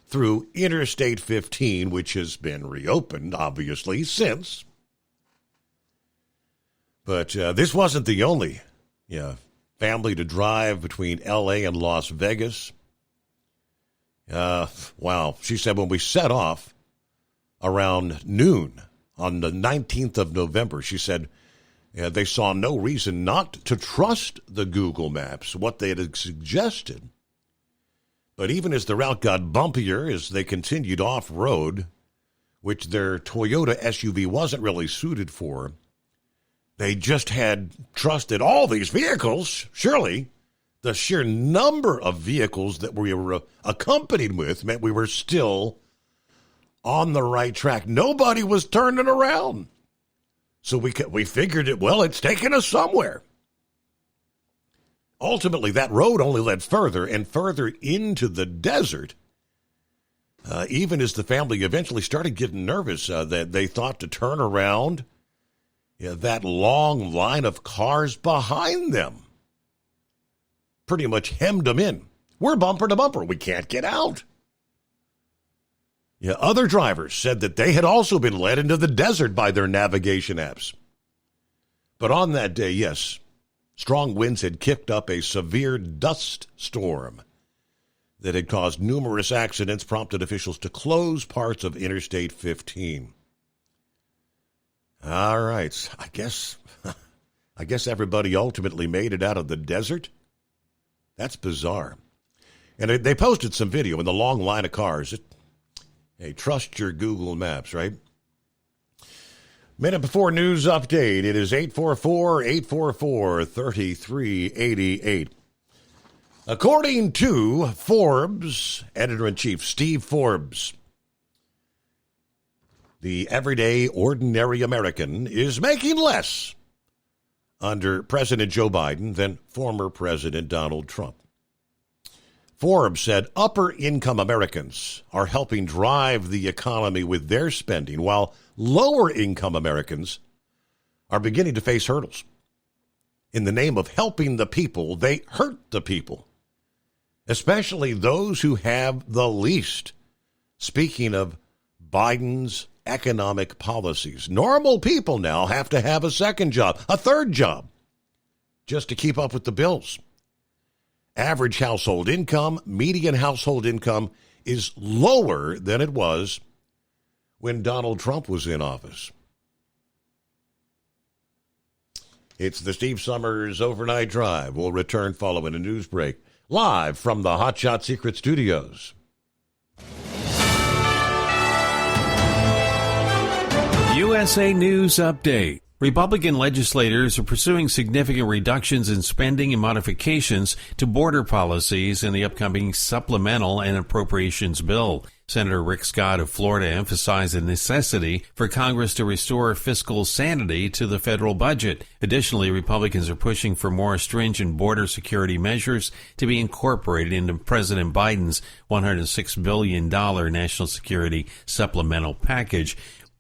through Interstate 15, which has been reopened, obviously, since. But this wasn't the only family to drive between L.A. and Las Vegas. Wow. She said when we set off around noon on the 19th of November, she said they saw no reason not to trust the Google Maps, what they had suggested. But even as the route got bumpier, as they continued off-road, which their Toyota SUV wasn't really suited for, they just had trusted all these vehicles. Surely the sheer number of vehicles that we were accompanied with meant we were still on the right track. Nobody was turning around. So we figured it's taken us somewhere. Ultimately, that road only led further and further into the desert, even as the family eventually started getting nervous that they thought to turn around. That long line of cars behind them pretty much hemmed them in. We're bumper to bumper. We can't get out. Other drivers said that they had also been led into the desert by their navigation apps. But on that day, yes, strong winds had kicked up a severe dust storm that had caused numerous accidents, prompted officials to close parts of Interstate 15. All right. I guess everybody ultimately made it out of the desert. That's bizarre. And they posted some video in the long line of cars. Hey, trust your Google Maps, right? Minute before news update. It is 844-844-3388. According to Forbes, editor-in-chief Steve Forbes, the everyday, ordinary American is making less under President Joe Biden than former President Donald Trump. Forbes said upper-income Americans are helping drive the economy with their spending, while lower-income Americans are beginning to face hurdles. In the name of helping the people, they hurt the people, especially those who have the least. Speaking of Biden's economic policies, normal people now have to have a second job, a third job, just to keep up with the bills. Average household income, median household income, is lower than it was when Donald Trump was in office. It's the Steve Summers Overnight Drive. We'll return following a news break. live from the Hot Shot Secret Studios. USA News Update. Republican legislators are pursuing significant reductions in spending and modifications to border policies in the upcoming supplemental and appropriations bill. Senator Rick Scott of Florida emphasized the necessity for Congress to restore fiscal sanity to the federal budget. Additionally, Republicans are pushing for more stringent border security measures to be incorporated into President Biden's $106 billion national security supplemental package.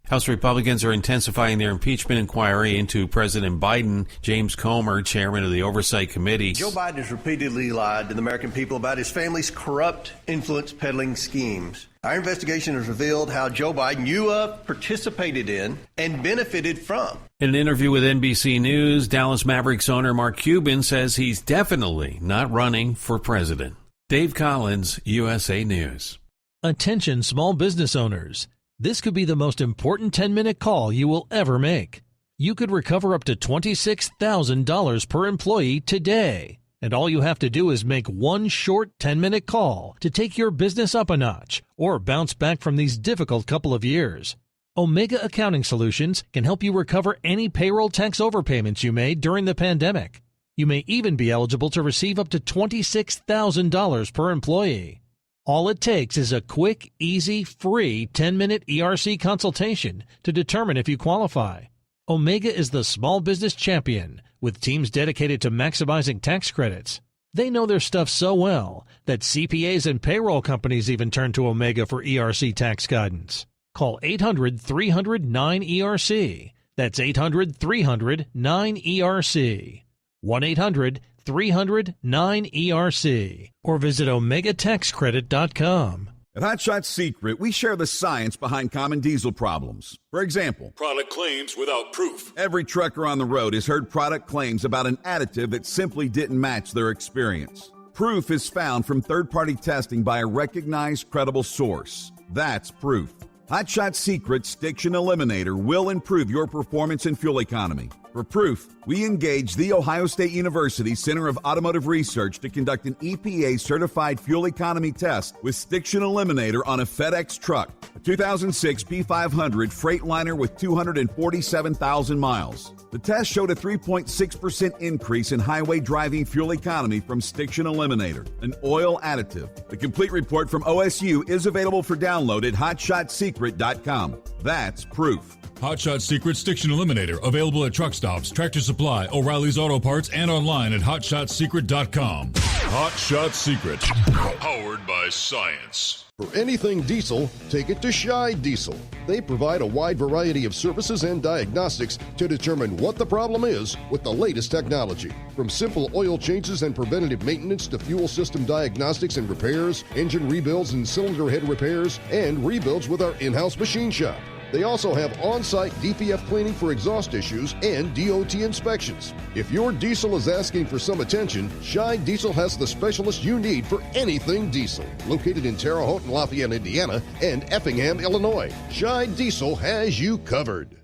House Republicans are intensifying their impeachment inquiry into President Biden. James Comer, chairman of the Oversight Committee. Joe Biden has repeatedly lied to the American people about his family's corrupt influence peddling schemes. Our investigation has revealed how Joe Biden knew of, participated in, and benefited from. In an interview with NBC News, Dallas Mavericks owner Mark Cuban says he's definitely not running for president. Dave Collins, USA News. Attention small business owners. This could be the most important 10-minute call you will ever make. You could recover up to $26,000 per employee today. And all you have to do is make one short 10-minute call to take your business up a notch or bounce back from these difficult couple of years. Omega Accounting Solutions can help you recover any payroll tax overpayments you made during the pandemic. You may even be eligible to receive up to $26,000 per employee. All it takes is a quick, easy, free 10-minute ERC consultation to determine if you qualify. Omega is the small business champion with teams dedicated to maximizing tax credits. They know their stuff so well that CPAs and payroll companies even turn to Omega for ERC tax guidance. Call 800-300-9ERC. That's 800-300-9ERC. 1-800-300-9ERC. Or visit OmegaTaxCredit.com. At Hot Shot Secret, we share the science behind common diesel problems. For example, product claims without proof. Every trucker on the road has heard product claims about an additive that simply didn't match their experience. Proof is found from third-party testing by a recognized, credible source. That's proof. Hot Shot Secret's Stiction Eliminator will improve your performance and fuel economy. For proof, we engaged the Ohio State University Center of Automotive Research to conduct an EPA-certified fuel economy test with Stiction Eliminator on a FedEx truck, a 2006 P500 Freightliner with 247,000 miles. The test showed a 3.6% increase in highway driving fuel economy from Stiction Eliminator, an oil additive. The complete report from OSU is available for download at HotShotSecret.com. That's proof. Hot Shot Secret Stiction Eliminator, available at truck stops, Tractor Supply, O'Reilly's Auto Parts, and online at HotShotSecret.com. Hot Shot Secret, powered by science. For anything diesel, take it to Scheid Diesel. They provide a wide variety of services and diagnostics to determine what the problem is with the latest technology. From simple oil changes and preventative maintenance to fuel system diagnostics and repairs, engine rebuilds and cylinder head repairs, and rebuilds with our in-house machine shop. They also have on-site DPF cleaning for exhaust issues and DOT inspections. If your diesel is asking for some attention, Scheid Diesel has the specialist you need for anything diesel. Located in Terre Haute and Lafayette, Indiana, and Effingham, Illinois, Scheid Diesel has you covered.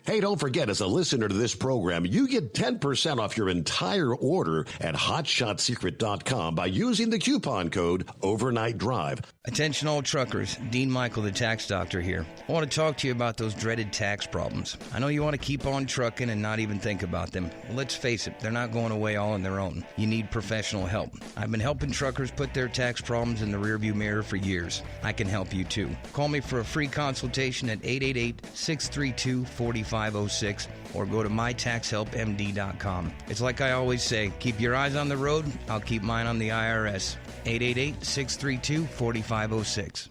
Hey, don't forget, as a listener to this program, you get 10% off your entire order at HotShotSecret.com by using the coupon code Overnight Drive. Attention all truckers, Dean Michael, the tax doctor here. I want to talk to you about those dreaded tax problems. I know you want to keep on trucking and not even think about them. Well, let's face it, they're not going away all on their own. You need professional help. I've been helping truckers put their tax problems in the rearview mirror for years. I can help you too. Call me for a free consultation at 888-632-4506 or go to mytaxhelpmd.com. It's like I always say, keep your eyes on the road, I'll keep mine on the IRS. 888-632-4506.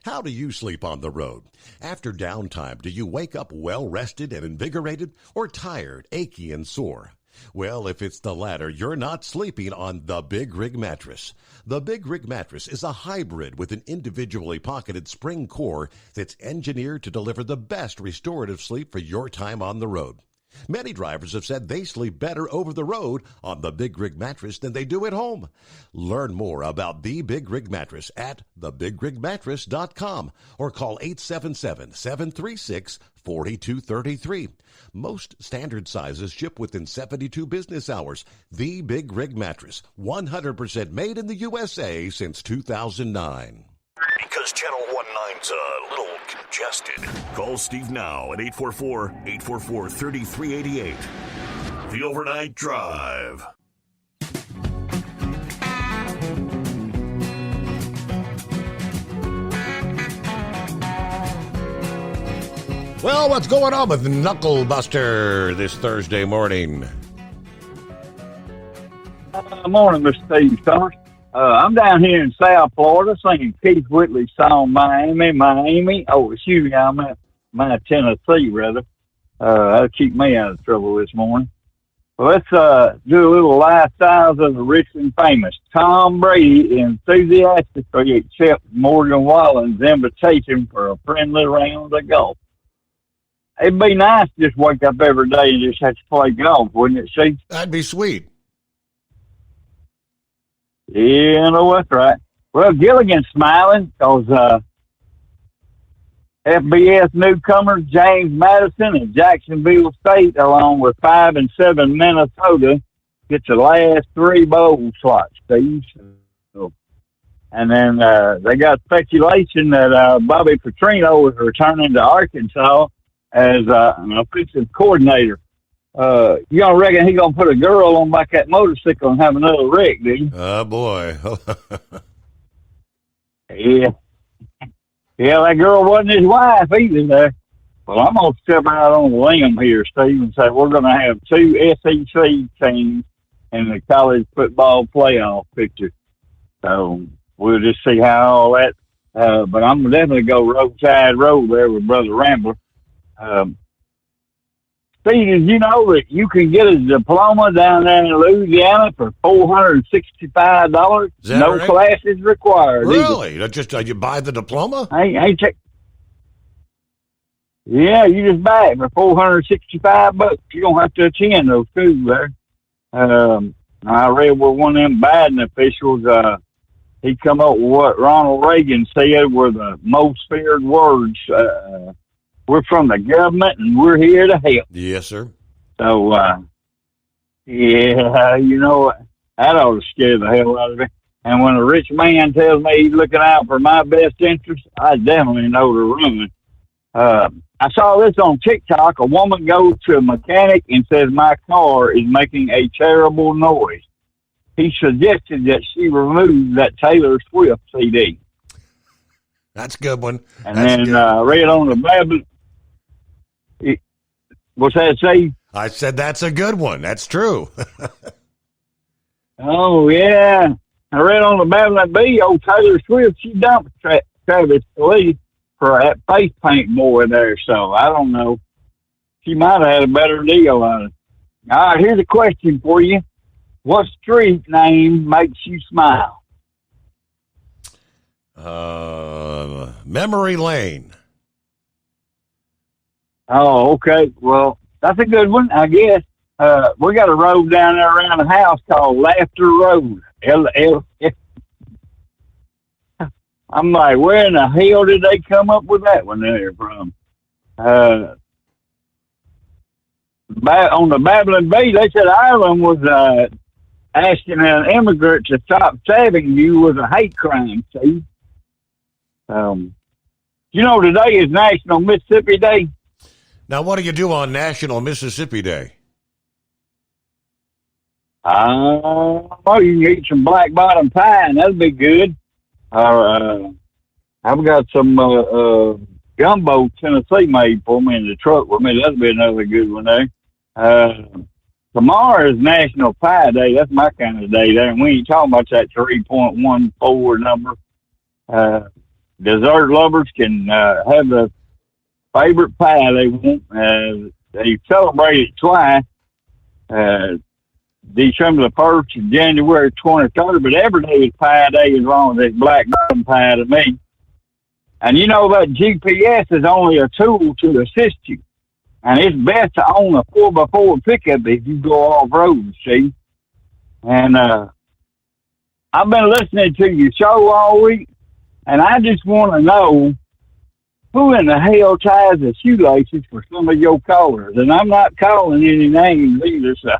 How do you sleep on the road? After downtime, do you wake up well-rested and invigorated or tired, achy, and sore? Well, if it's the latter, you're not sleeping on the Big Rig Mattress. The Big Rig Mattress is a hybrid with an individually pocketed spring core that's engineered to deliver the best restorative sleep for your time on the road. Many drivers have said they sleep better over the road on the Big Rig mattress than they do at home. Learn more about the Big Rig mattress at thebigrigmattress.com or call 877-736-4233. Most standard sizes ship within 72 business hours. The Big Rig mattress, 100% made in the USA since 2009. Because Channel 19's a little congested. Call Steve now at 844-844-3388. The Overnight Drive. Well, what's going on with Knucklebuster this Thursday morning? Morning, Mr. Steve Summers. I'm down here in South Florida singing Keith Whitley's song, Miami. Oh, excuse me, I'm at my Tennessee, rather. That'll keep me out of trouble this morning. Well, let's do a little lifestyles of the rich and famous. Tom Brady enthusiastically accepts Morgan Wallen's invitation for a friendly round of golf. It'd be nice to just wake up every day and just have to play golf, wouldn't it, Steve? That'd be sweet. Yeah, no, that's right. Well, Gilligan's smiling because FBS newcomers James Madison and Jacksonville State, along with 5 and 7 Minnesota, get the last 3 bowl slots, Steve. So, and then they got speculation that Bobby Petrino is returning to Arkansas as an offensive coordinator. You don't reckon he gonna put a girl on back that motorcycle and have another wreck, do you? Oh, boy. Yeah. Yeah, that girl wasn't his wife either there. Well, I'm going to step out on a limb here, Steve, and say we're going to have 2 SEC teams in the college football playoff picture. So we'll just see how all that, but I'm going to definitely go roadside road there with Brother Rambler. Steve, did you know that you can get a diploma down there in Louisiana for $465? No right? classes required. Really? Just you buy the diploma? Yeah, you just buy it for $465. You don't have to attend those schools there. I read where one of them Biden officials, he come up with what Ronald Reagan said were the most feared words. We're from the government, and we're here to help. Yes, sir. So, yeah, you know, that ought to scare the hell out of me. And when a rich man tells me he's looking out for my best interest, I definitely know to run. I saw this on TikTok. A woman goes to a mechanic and says, my car is making a terrible noise. He suggested that she remove that Taylor Swift CD. That's a good one. And then read on the Babylon. What's that say? I said that's a good one. That's true. Oh, yeah. I read on the Babylon Bee, old Taylor Swift, she dumped Travis Lee for that face paint boy there, so I don't know. She might have had a better deal on it. All right, here's a question for you. What street name makes you smile? Memory Lane. Oh, okay. Well, that's a good one, I guess. We got a road down there around the house called Laughter Road. I'm like, where in the hell did they come up with that one there from? On the Babylon Bay, they said Ireland was asking an immigrant to stop stabbing you was a hate crime, see? You know, today is National Mississippi Day. Now, what do you do on National Mississippi Day? Oh, you can eat some black bottom pie, and that'll be good. I've got some gumbo Tennessee made for me in the truck with me. That'll be another good one there. Tomorrow is National Pie Day. That's my kind of day there. And we ain't talking about that 3.14 number. Dessert lovers can have the favorite pie they want. They celebrate it twice. December the 1st and January 23rd, but every day is Pie Day as long as it's black bottom pie to me. And you know that GPS is only a tool to assist you. And it's best to own a 4x4 pickup if you go off-road, see? And I've been listening to your show all week, and I just want to know who in the hell ties the shoelaces for some of your callers. And I'm not calling any names either, so.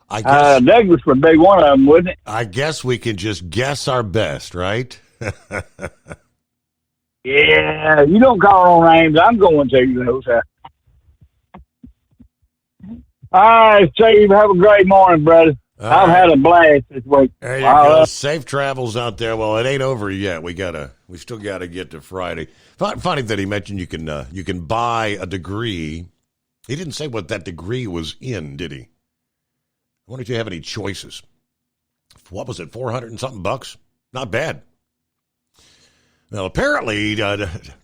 I guess Douglas would be one of them, wouldn't it? I guess we can just guess our best, right? Yeah, you don't call on names. I'm going to, though, so. All right, Steve, have a great morning, brother. I've had a blast this week. There you go. Safe travels out there. Well, it ain't over yet. We still gotta get to Friday. Funny that he mentioned you can buy a degree. He didn't say what that degree was in, did he? I wonder if you have any choices. What was it, 400 and something bucks? Not bad. Well, apparently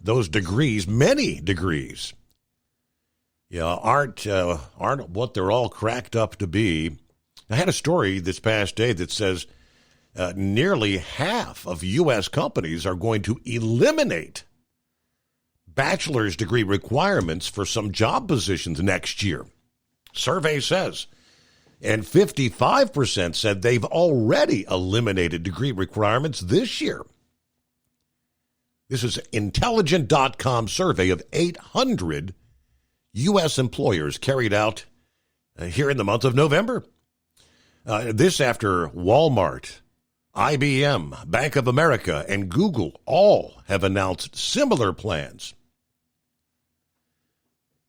those degrees, many degrees, aren't what they're all cracked up to be. I had a story this past day that says nearly half of U.S. companies are going to eliminate bachelor's degree requirements for some job positions next year. Survey says. And 55% said they've already eliminated degree requirements this year. This is Intelligent.com survey of 800 U.S. employers carried out here in the month of November. This after Walmart, IBM, Bank of America, and Google all have announced similar plans.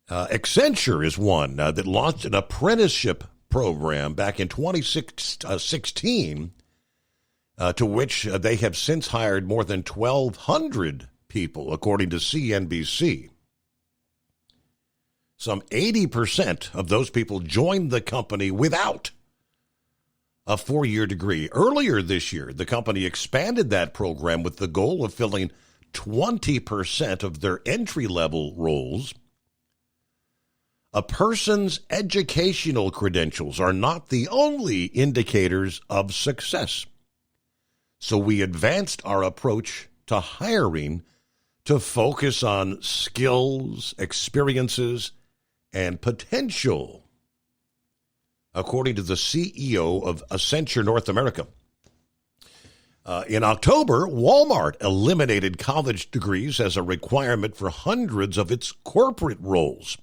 Accenture is one that launched an apprenticeship program back in 2016, to which they have since hired more than 1,200 people, according to CNBC. Some 80% of those people joined the company without a 4-year degree. Earlier this year, the company expanded that program with the goal of filling 20% of their entry-level roles. A person's educational credentials are not the only indicators of success. So we advanced our approach to hiring to focus on skills, experiences, and potential, according to the CEO of Accenture North America. In October, Walmart eliminated college degrees as a requirement for hundreds of its corporate roles,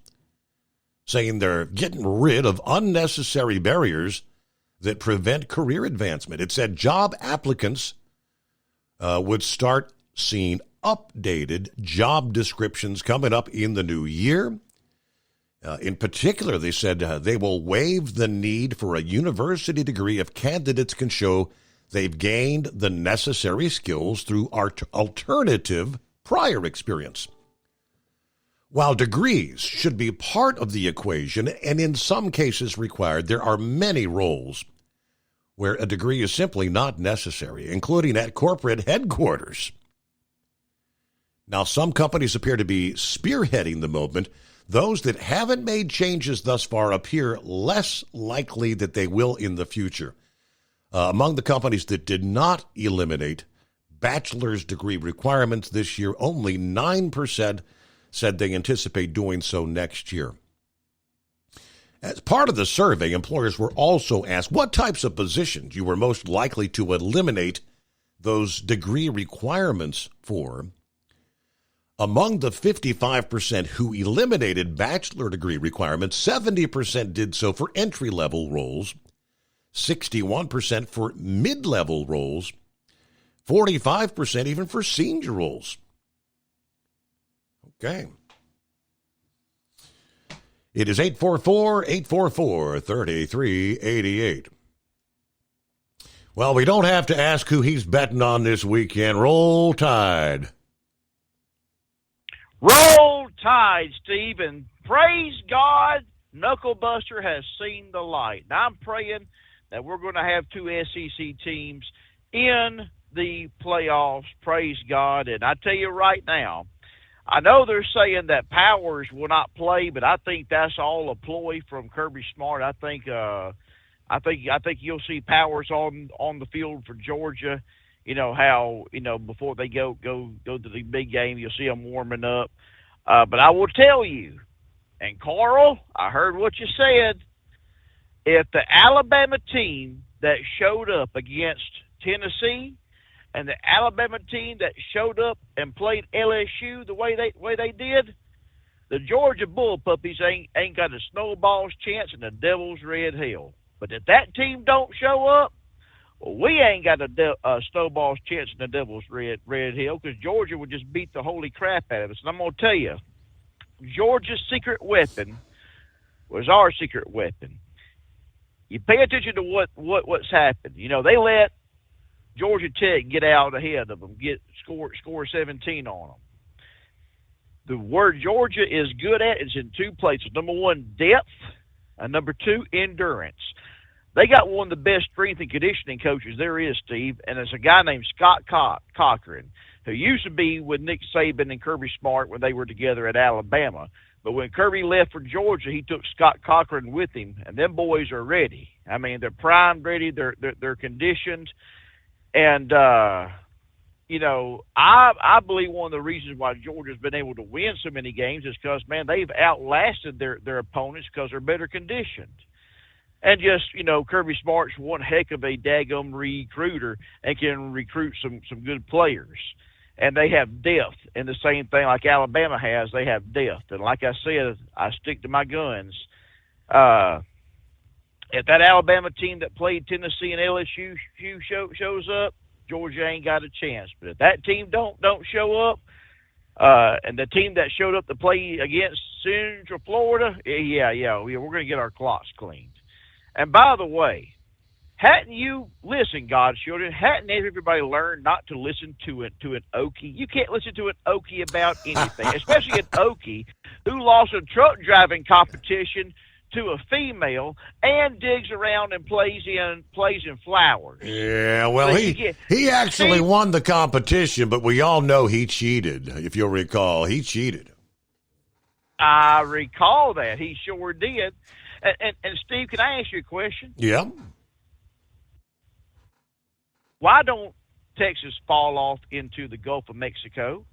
saying they're getting rid of unnecessary barriers that prevent career advancement. It said job applicants would start seeing updated job descriptions coming up in the new year. In particular, they said they will waive the need for a university degree if candidates can show they've gained the necessary skills through alternative prior experience. While degrees should be part of the equation and in some cases required, there are many roles where a degree is simply not necessary, including at corporate headquarters. Now, some companies appear to be spearheading the movement. Those that haven't made changes thus far appear less likely that they will in the future. Among the companies that did not eliminate bachelor's degree requirements this year, only 9% said they anticipate doing so next year. As part of the survey, employers were also asked what types of positions you were most likely to eliminate those degree requirements for. Among the 55% who eliminated bachelor degree requirements, 70% did so for entry-level roles, 61% for mid-level roles, 45% even for senior roles. Okay. It is 844-844-3388. Well, we don't have to ask who he's betting on this weekend. Roll Tide. Roll Tide, Steve, and praise God, Knucklebuster has seen the light. Now, I'm praying that we're going to have 2 SEC teams in the playoffs, praise God. And I tell you right now, I know they're saying that Powers will not play, but I think that's all a ploy from Kirby Smart. I think you'll see Powers on the field for Georgia. how before they go to the big game, you'll see them warming up. But I will tell you, and Carl, I heard what you said. If the Alabama team that showed up against Tennessee and the Alabama team that showed up and played LSU the way they did, the Georgia Bull Puppies ain't got a snowball's chance in the Devil's Red Hell. But if that team don't show up, well, we ain't got a snowball's chance in the Devil's Red Hell, because Georgia would just beat the holy crap out of us. And I'm going to tell you, Georgia's secret weapon was our secret weapon. You pay attention to what's happened. They let Georgia Tech get out ahead of them, score 17 on them. The word Georgia is good at is in two places. Number one, depth, and number two, endurance. They got one of the best strength and conditioning coaches there is, Steve, and it's a guy named Scott Cochran, who used to be with Nick Saban and Kirby Smart when they were together at Alabama. But when Kirby left for Georgia, he took Scott Cochran with him, and them boys are ready. I mean, they're primed, ready, they're conditioned, and I believe one of the reasons why Georgia's been able to win so many games is because, man, they've outlasted their opponents because they're better conditioned. And just, Kirby Smart's one heck of a daggum recruiter and can recruit some good players. And they have depth. And the same thing like Alabama has, they have depth. And like I said, I stick to my guns. If that Alabama team that played Tennessee and LSU shows up, Georgia ain't got a chance. But if that team don't show up, and the team that showed up to play against Central Florida, yeah, we're going to get our clocks cleaned. And by the way, hadn't God's children, hadn't everybody learned not to listen to an Okie? You can't listen to an Okie about anything, especially an Okie who lost a truck driving competition to a female and digs around and plays in flowers. Yeah, well, he actually won the competition, but we all know he cheated. If you'll recall, he cheated. I recall that. He sure did. And Steve, can I ask you a question? Yeah. Why don't Texas fall off into the Gulf of Mexico?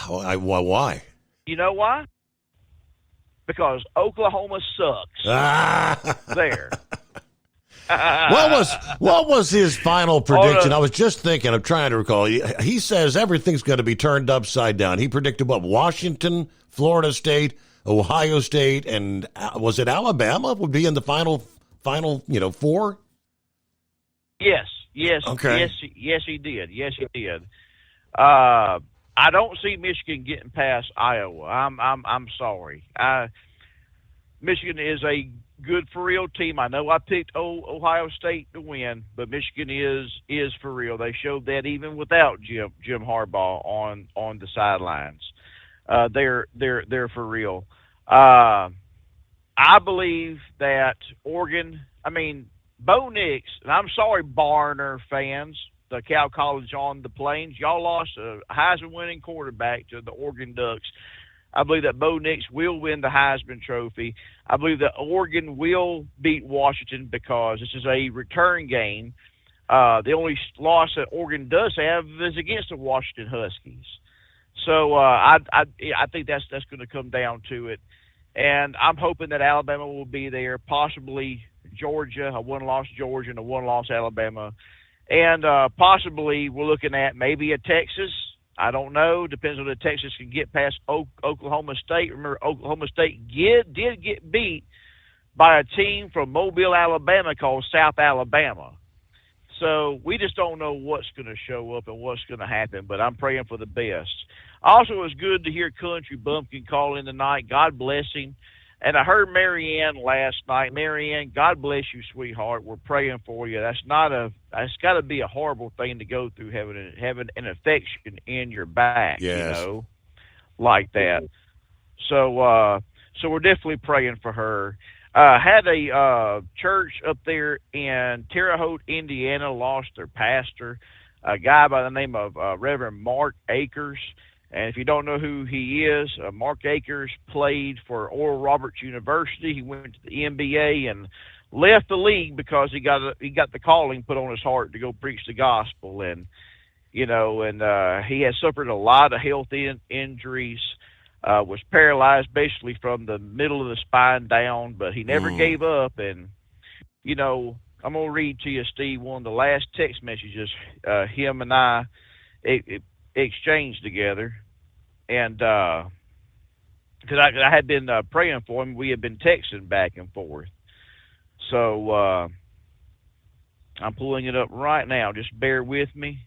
Why? You know why? Because Oklahoma sucks. There. What was his final prediction? I was just thinking, I'm trying to recall. He says everything's going to be turned upside down. He predicted what? Washington, Florida State, Ohio State, and was it Alabama would be in the final, four? Yes. Okay. Yes, he did. I don't see Michigan getting past Iowa. I'm sorry. Michigan is a good for real team. I know I picked Ohio State to win, but Michigan is for real. They showed that even without Jim Harbaugh on the sidelines. They're for real. I believe that Oregon. I mean, Bo Nix. And I'm sorry, Barner fans. The Cal College on the Plains. Y'all lost a Heisman-winning quarterback to the Oregon Ducks. I believe that Bo Nix will win the Heisman Trophy. I believe that Oregon will beat Washington because this is a return game. The only loss that Oregon does have is against the Washington Huskies. So I think that's going to come down to it. And I'm hoping that Alabama will be there, possibly Georgia, a one-loss Georgia and a one-loss Alabama. And possibly we're looking at maybe a Texas. I don't know. Depends on if Texas can get past Oklahoma State. Remember, Oklahoma State did get beat by a team from Mobile, Alabama called South Alabama. So we just don't know what's going to show up and what's going to happen, but I'm praying for the best. Also, it was good to hear Country Bumpkin call in tonight. God bless him. And I heard Marianne last night. Marianne, God bless you, sweetheart. We're praying for you. That's got to be a horrible thing to go through, having an infection in your back, yes. Like that. So we're definitely praying for her. Had a church up there in Terre Haute, Indiana, lost their pastor, a guy by the name of Reverend Mark Akers. And if you don't know who he is, Mark Akers played for Oral Roberts University. He went to the NBA and left the league because he got the calling put on his heart to go preach the gospel, and he had suffered a lot of health injuries, was paralyzed basically from the middle of the spine down, but he never gave up. And I'm gonna read to you, Steve, one of the last text messages him and I exchanged together, and because I had been praying for him, we had been texting back and forth. So I'm pulling it up right now. Just bear with me.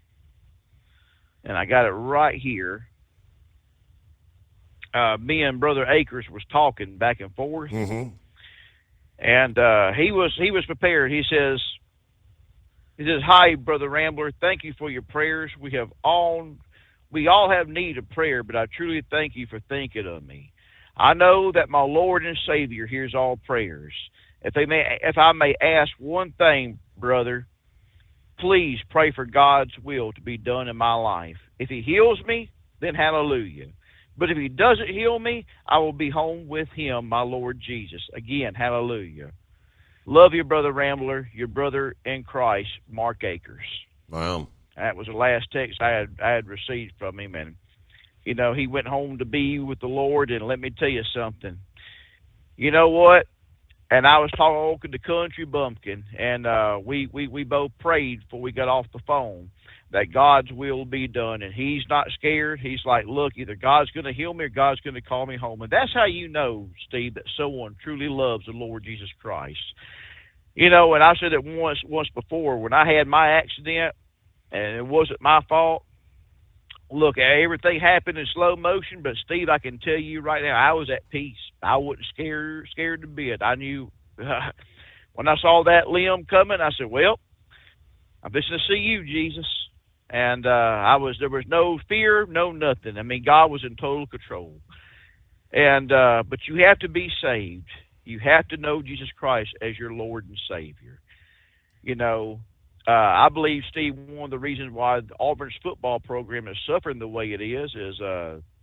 And I got it right here. Me and Brother Akers was talking back and forth. Mm-hmm. And he was prepared. He says, "Hi, Brother Rambler. Thank you for your prayers. We all have need of prayer, but I truly thank you for thinking of me. I know that my Lord and Savior hears all prayers. If I may ask one thing, brother, please pray for God's will to be done in my life. If he heals me, then hallelujah. But if he doesn't heal me, I will be home with him, my Lord Jesus. Again, hallelujah. Love you, Brother Rambler, your brother in Christ, Mark Akers." Wow. That was the last text I had received from him. And, he went home to be with the Lord, and let me tell you something. You know what? And I was talking to Country Bumpkin, and we both prayed before we got off the phone that God's will be done. And he's not scared. He's like, look, either God's going to heal me or God's going to call me home. And that's how you know, Steve, that someone truly loves the Lord Jesus Christ. And I said it once before when I had my accident, and it wasn't my fault. Look, everything happened in slow motion, but Steve, I can tell you right now, I was at peace. I wasn't scared to bit. I knew when I saw that limb coming, I said, well, I'm fixing to see you, Jesus. And there was no fear, no nothing. I mean, God was in total control. And but you have to be saved. You have to know Jesus Christ as your Lord and Savior. I believe, Steve, one of the reasons why Auburn's football program is suffering the way it is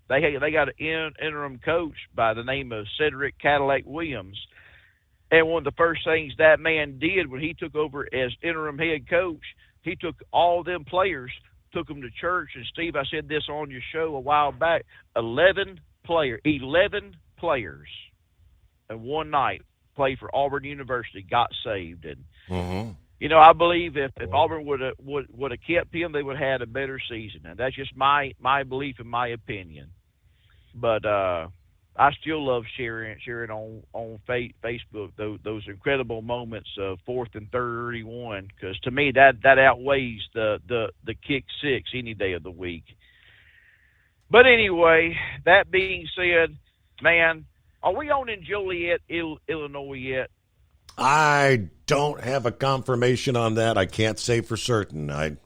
they got an interim coach by the name of Cedric Cadillac Williams. And one of the first things that man did when he took over as interim head coach, he took all them players, took them to church. And, Steve, I said this on your show a while back, 11 players in one night played for Auburn University, got saved. And, I believe if Auburn would have kept him, they would have had a better season. And that's just my belief and my opinion. But I still love sharing on Facebook those incredible moments of 4th and 31, because to me that outweighs the kick six any day of the week. But anyway, that being said, man, are we on in Joliet, Illinois yet? I don't have a confirmation on that. I can't say for certain. Man,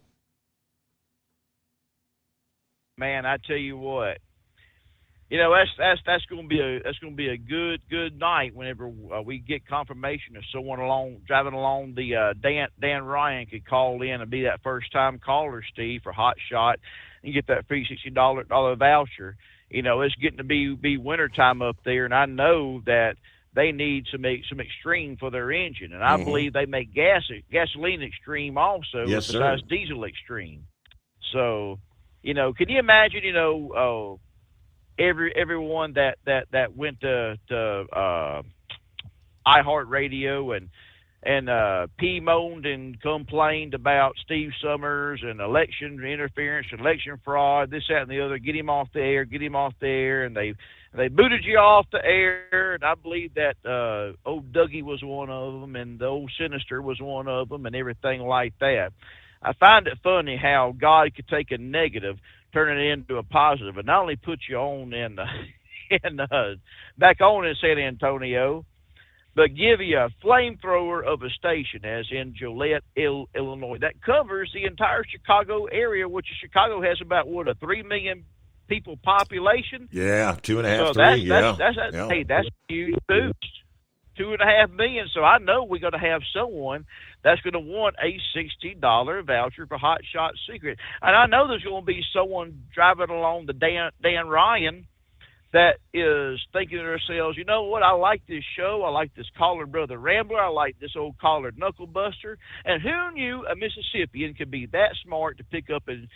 I tell you what, that's going to be a good night whenever we get confirmation of someone driving along the Dan Ryan could call in and be that first time caller, Steve, for Hot Shot and get that free $60 voucher. It's getting to be wintertime up there, and I know that they need some extreme for their engine, and I believe they make gasoline extreme also, yes, besides sir. diesel extreme. So, can you imagine, everyone that went to iHeartRadio and moaned and complained about Steve Summers and election interference, election fraud, this, that, and the other. Get him off the air, and they booted you off the air. And I believe that old Dougie was one of them, and the old Sinister was one of them, and everything like that. I find it funny how God could take a negative, turn it into a positive, and not only put you on back on in San Antonio, but give you a flamethrower of a station, as in Joliet, Illinois, that covers the entire Chicago area, which Chicago has about, a 3 million people population? Yeah, 2.5, so 3, yeah. Hey, that's a huge boost. 2.5 million, so I know we're going to have someone that's going to want a $60 voucher for Hot Shot Secret. And I know there's going to be someone driving along the Dan Ryan that is thinking to themselves, you know what, I like this show, I like this caller Brother Rambler, I like this old caller Knuckle Buster, and who knew a Mississippian could be that smart to pick up and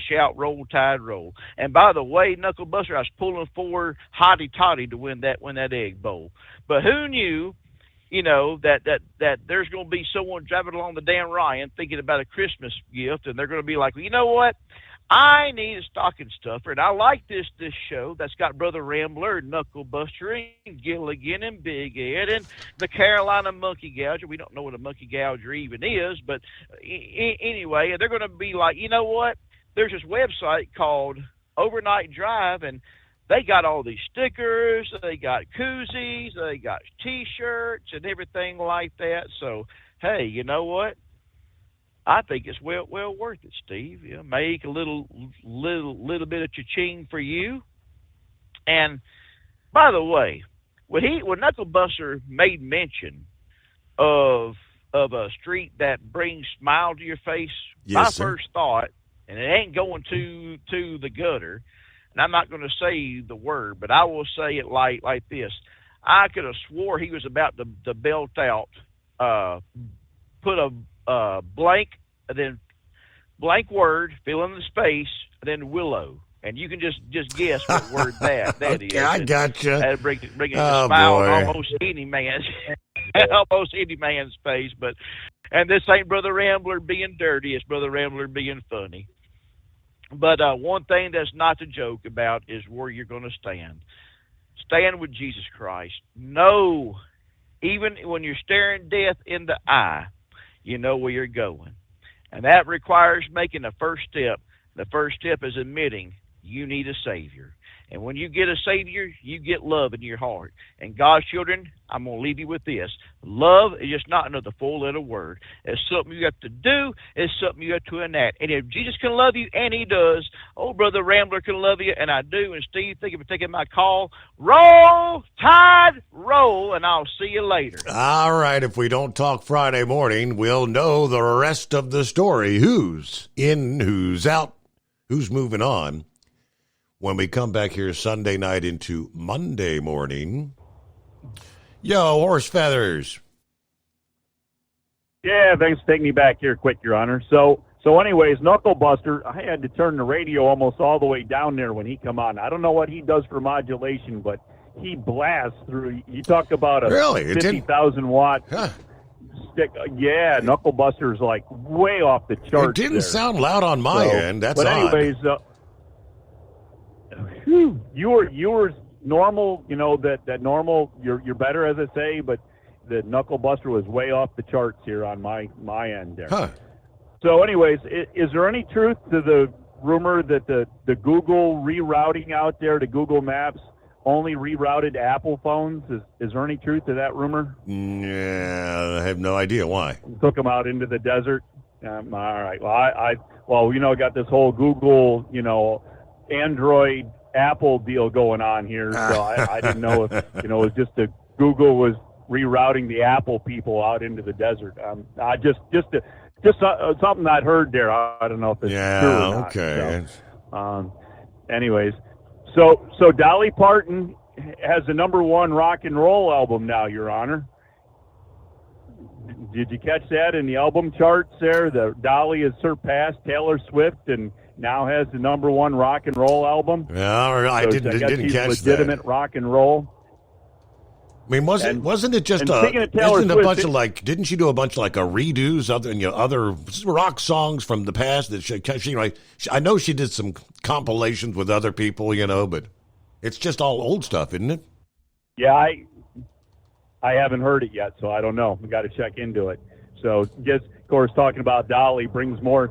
shout Roll Tide Roll. And by the way, Knuckle Buster, I was pulling for Hotty Toddy to win that Egg Bowl. But who knew, you know, that there's going to be someone driving along the Dan Ryan thinking about a Christmas gift, and they're going to be like, well, you know what? I need a stocking stuffer, and I like this show that's got Brother Rambler, Knuckle Buster, and Gilligan, and Big Ed, and the Carolina Monkey Gouger. We don't know what a Monkey Gouger even is, but anyway, they're going to be like, you know what? There's this website called Overnight Drive, and they got all these stickers, they got koozies, they got T-shirts, and everything like that. So, hey, you know what? I think it's well worth it, Steve. You know, make a little bit of cha-ching for you. And by the way, when Knuckle Buster made mention of a street that brings smile to your face, my first thought, and it ain't going to the gutter, and I'm not going to say the word, but I will say it like this. I could have swore he was about to belt out, put a blank, and then blank word, fill in the space, and then willow. And you can just guess what word that is. Okay, I gotcha. That'd bring it a smile on almost any man's face. And this ain't Brother Rambler being dirty. It's Brother Rambler being funny. But one thing that's not to joke about is where you're going to stand. Stand with Jesus Christ. Know, even when you're staring death in the eye, you know where you're going. And that requires making a first step. The first step is admitting you need a Savior. And when you get a Savior, you get love in your heart. And God's children, I'm going to leave you with this. Love is just not another four-letter word. It's something you have to do. It's something you have to enact. And if Jesus can love you, and he does, old Brother Rambler can love you, and I do. And Steve, thank you for taking my call. Roll, Tide, roll, and I'll see you later. All right, if we don't talk Friday morning, we'll know the rest of the story. Who's in, who's out, who's moving on. When we come back here Sunday night into Monday morning. Yo, Horse Feathers. Yeah, thanks for taking me back here quick, Your Honor. So anyways, Knuckle Buster, I had to turn the radio almost all the way down there when he come on. I don't know what he does for modulation, but he blasts through. You talk about a 50,000 watt stick. Yeah, Knuckle Buster's like way off the charts. It didn't sound loud on my end. That's odd. Anyways, you were normal, you know, that normal, you're better, as I say, but the Knuckle Buster was way off the charts here on my end there. Huh. So anyways, is there any truth to the rumor that the Google rerouting out there to Google Maps only rerouted Apple phones? Is there any truth to that rumor? Yeah, I have no idea why. Took them out into the desert? All right. Well, I got this whole Google, Android Apple deal going on here, so I didn't know if it was just Google was rerouting the Apple people out into the desert. Just something I'd heard there. I don't know if it's true or not. Okay. So, anyways, so Dolly Parton has the #1 rock and roll album now, Your Honor. Did you catch that in the album charts there? The Dolly has surpassed Taylor Swift and now has the #1 rock and roll album. Yeah, I didn't catch legitimate that. Rock and roll. I mean, wasn't it just didn't she do a bunch of redos, other rock songs from the past that I know she did some compilations with other people, but it's just all old stuff, isn't it? Yeah, I haven't heard it yet, so I don't know. We got to check into it. So just, of course, talking about Dolly brings more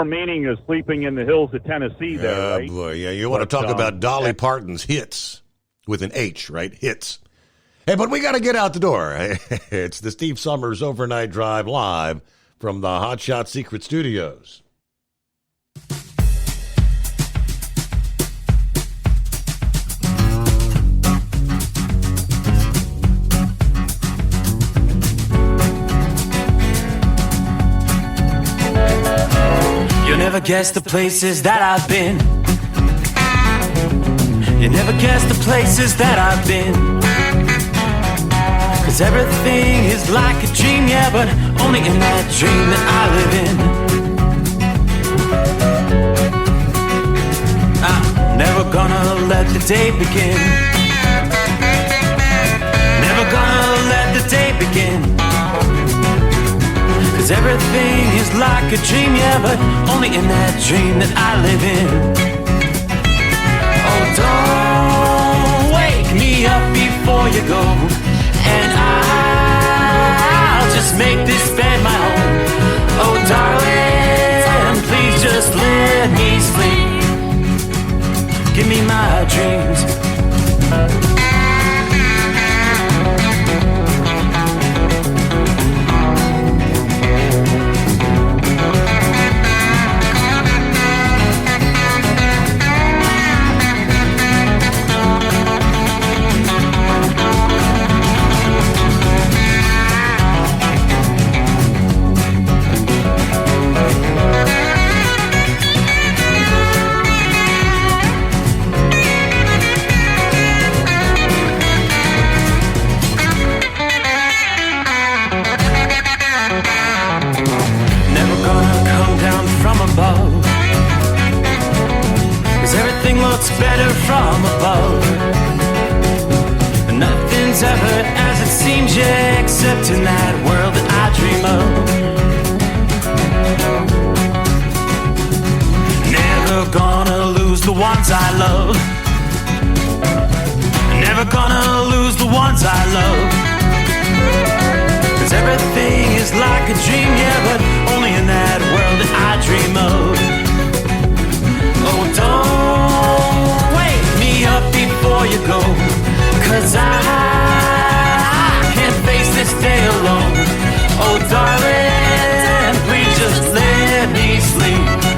meaning of Sleeping in the Hills of Tennessee there, right? Boy, yeah, you want to talk about Dolly Parton's hits with an H, right? Hits. Hey, but we got to get out the door. It's the Steve Summers Overnight Drive live from the Hot Shot Secret Studios. You'll never guess the places that I've been. You never guess the places that I've been. 'Cause everything is like a dream, yeah, but only in that dream that I live in. I'm never gonna let the day begin. Never gonna let the day begin. 'Cause everything is like a dream, yeah, but only in that dream that I live in. Oh, don't wake me up before you go, and I'll just make this bed my home. Oh, darling, please just let me sleep. Give me my dreams. Better from above. Nothing's ever as it seems, yeah, except in that world that I dream of. Never gonna lose the ones I love. Never gonna lose the ones I love. 'Cause everything is like a dream, yeah, but only in that world that I dream of. Oh, don't wake me up before you go, 'cause I can't face this day alone. Oh, darling, please just let me sleep.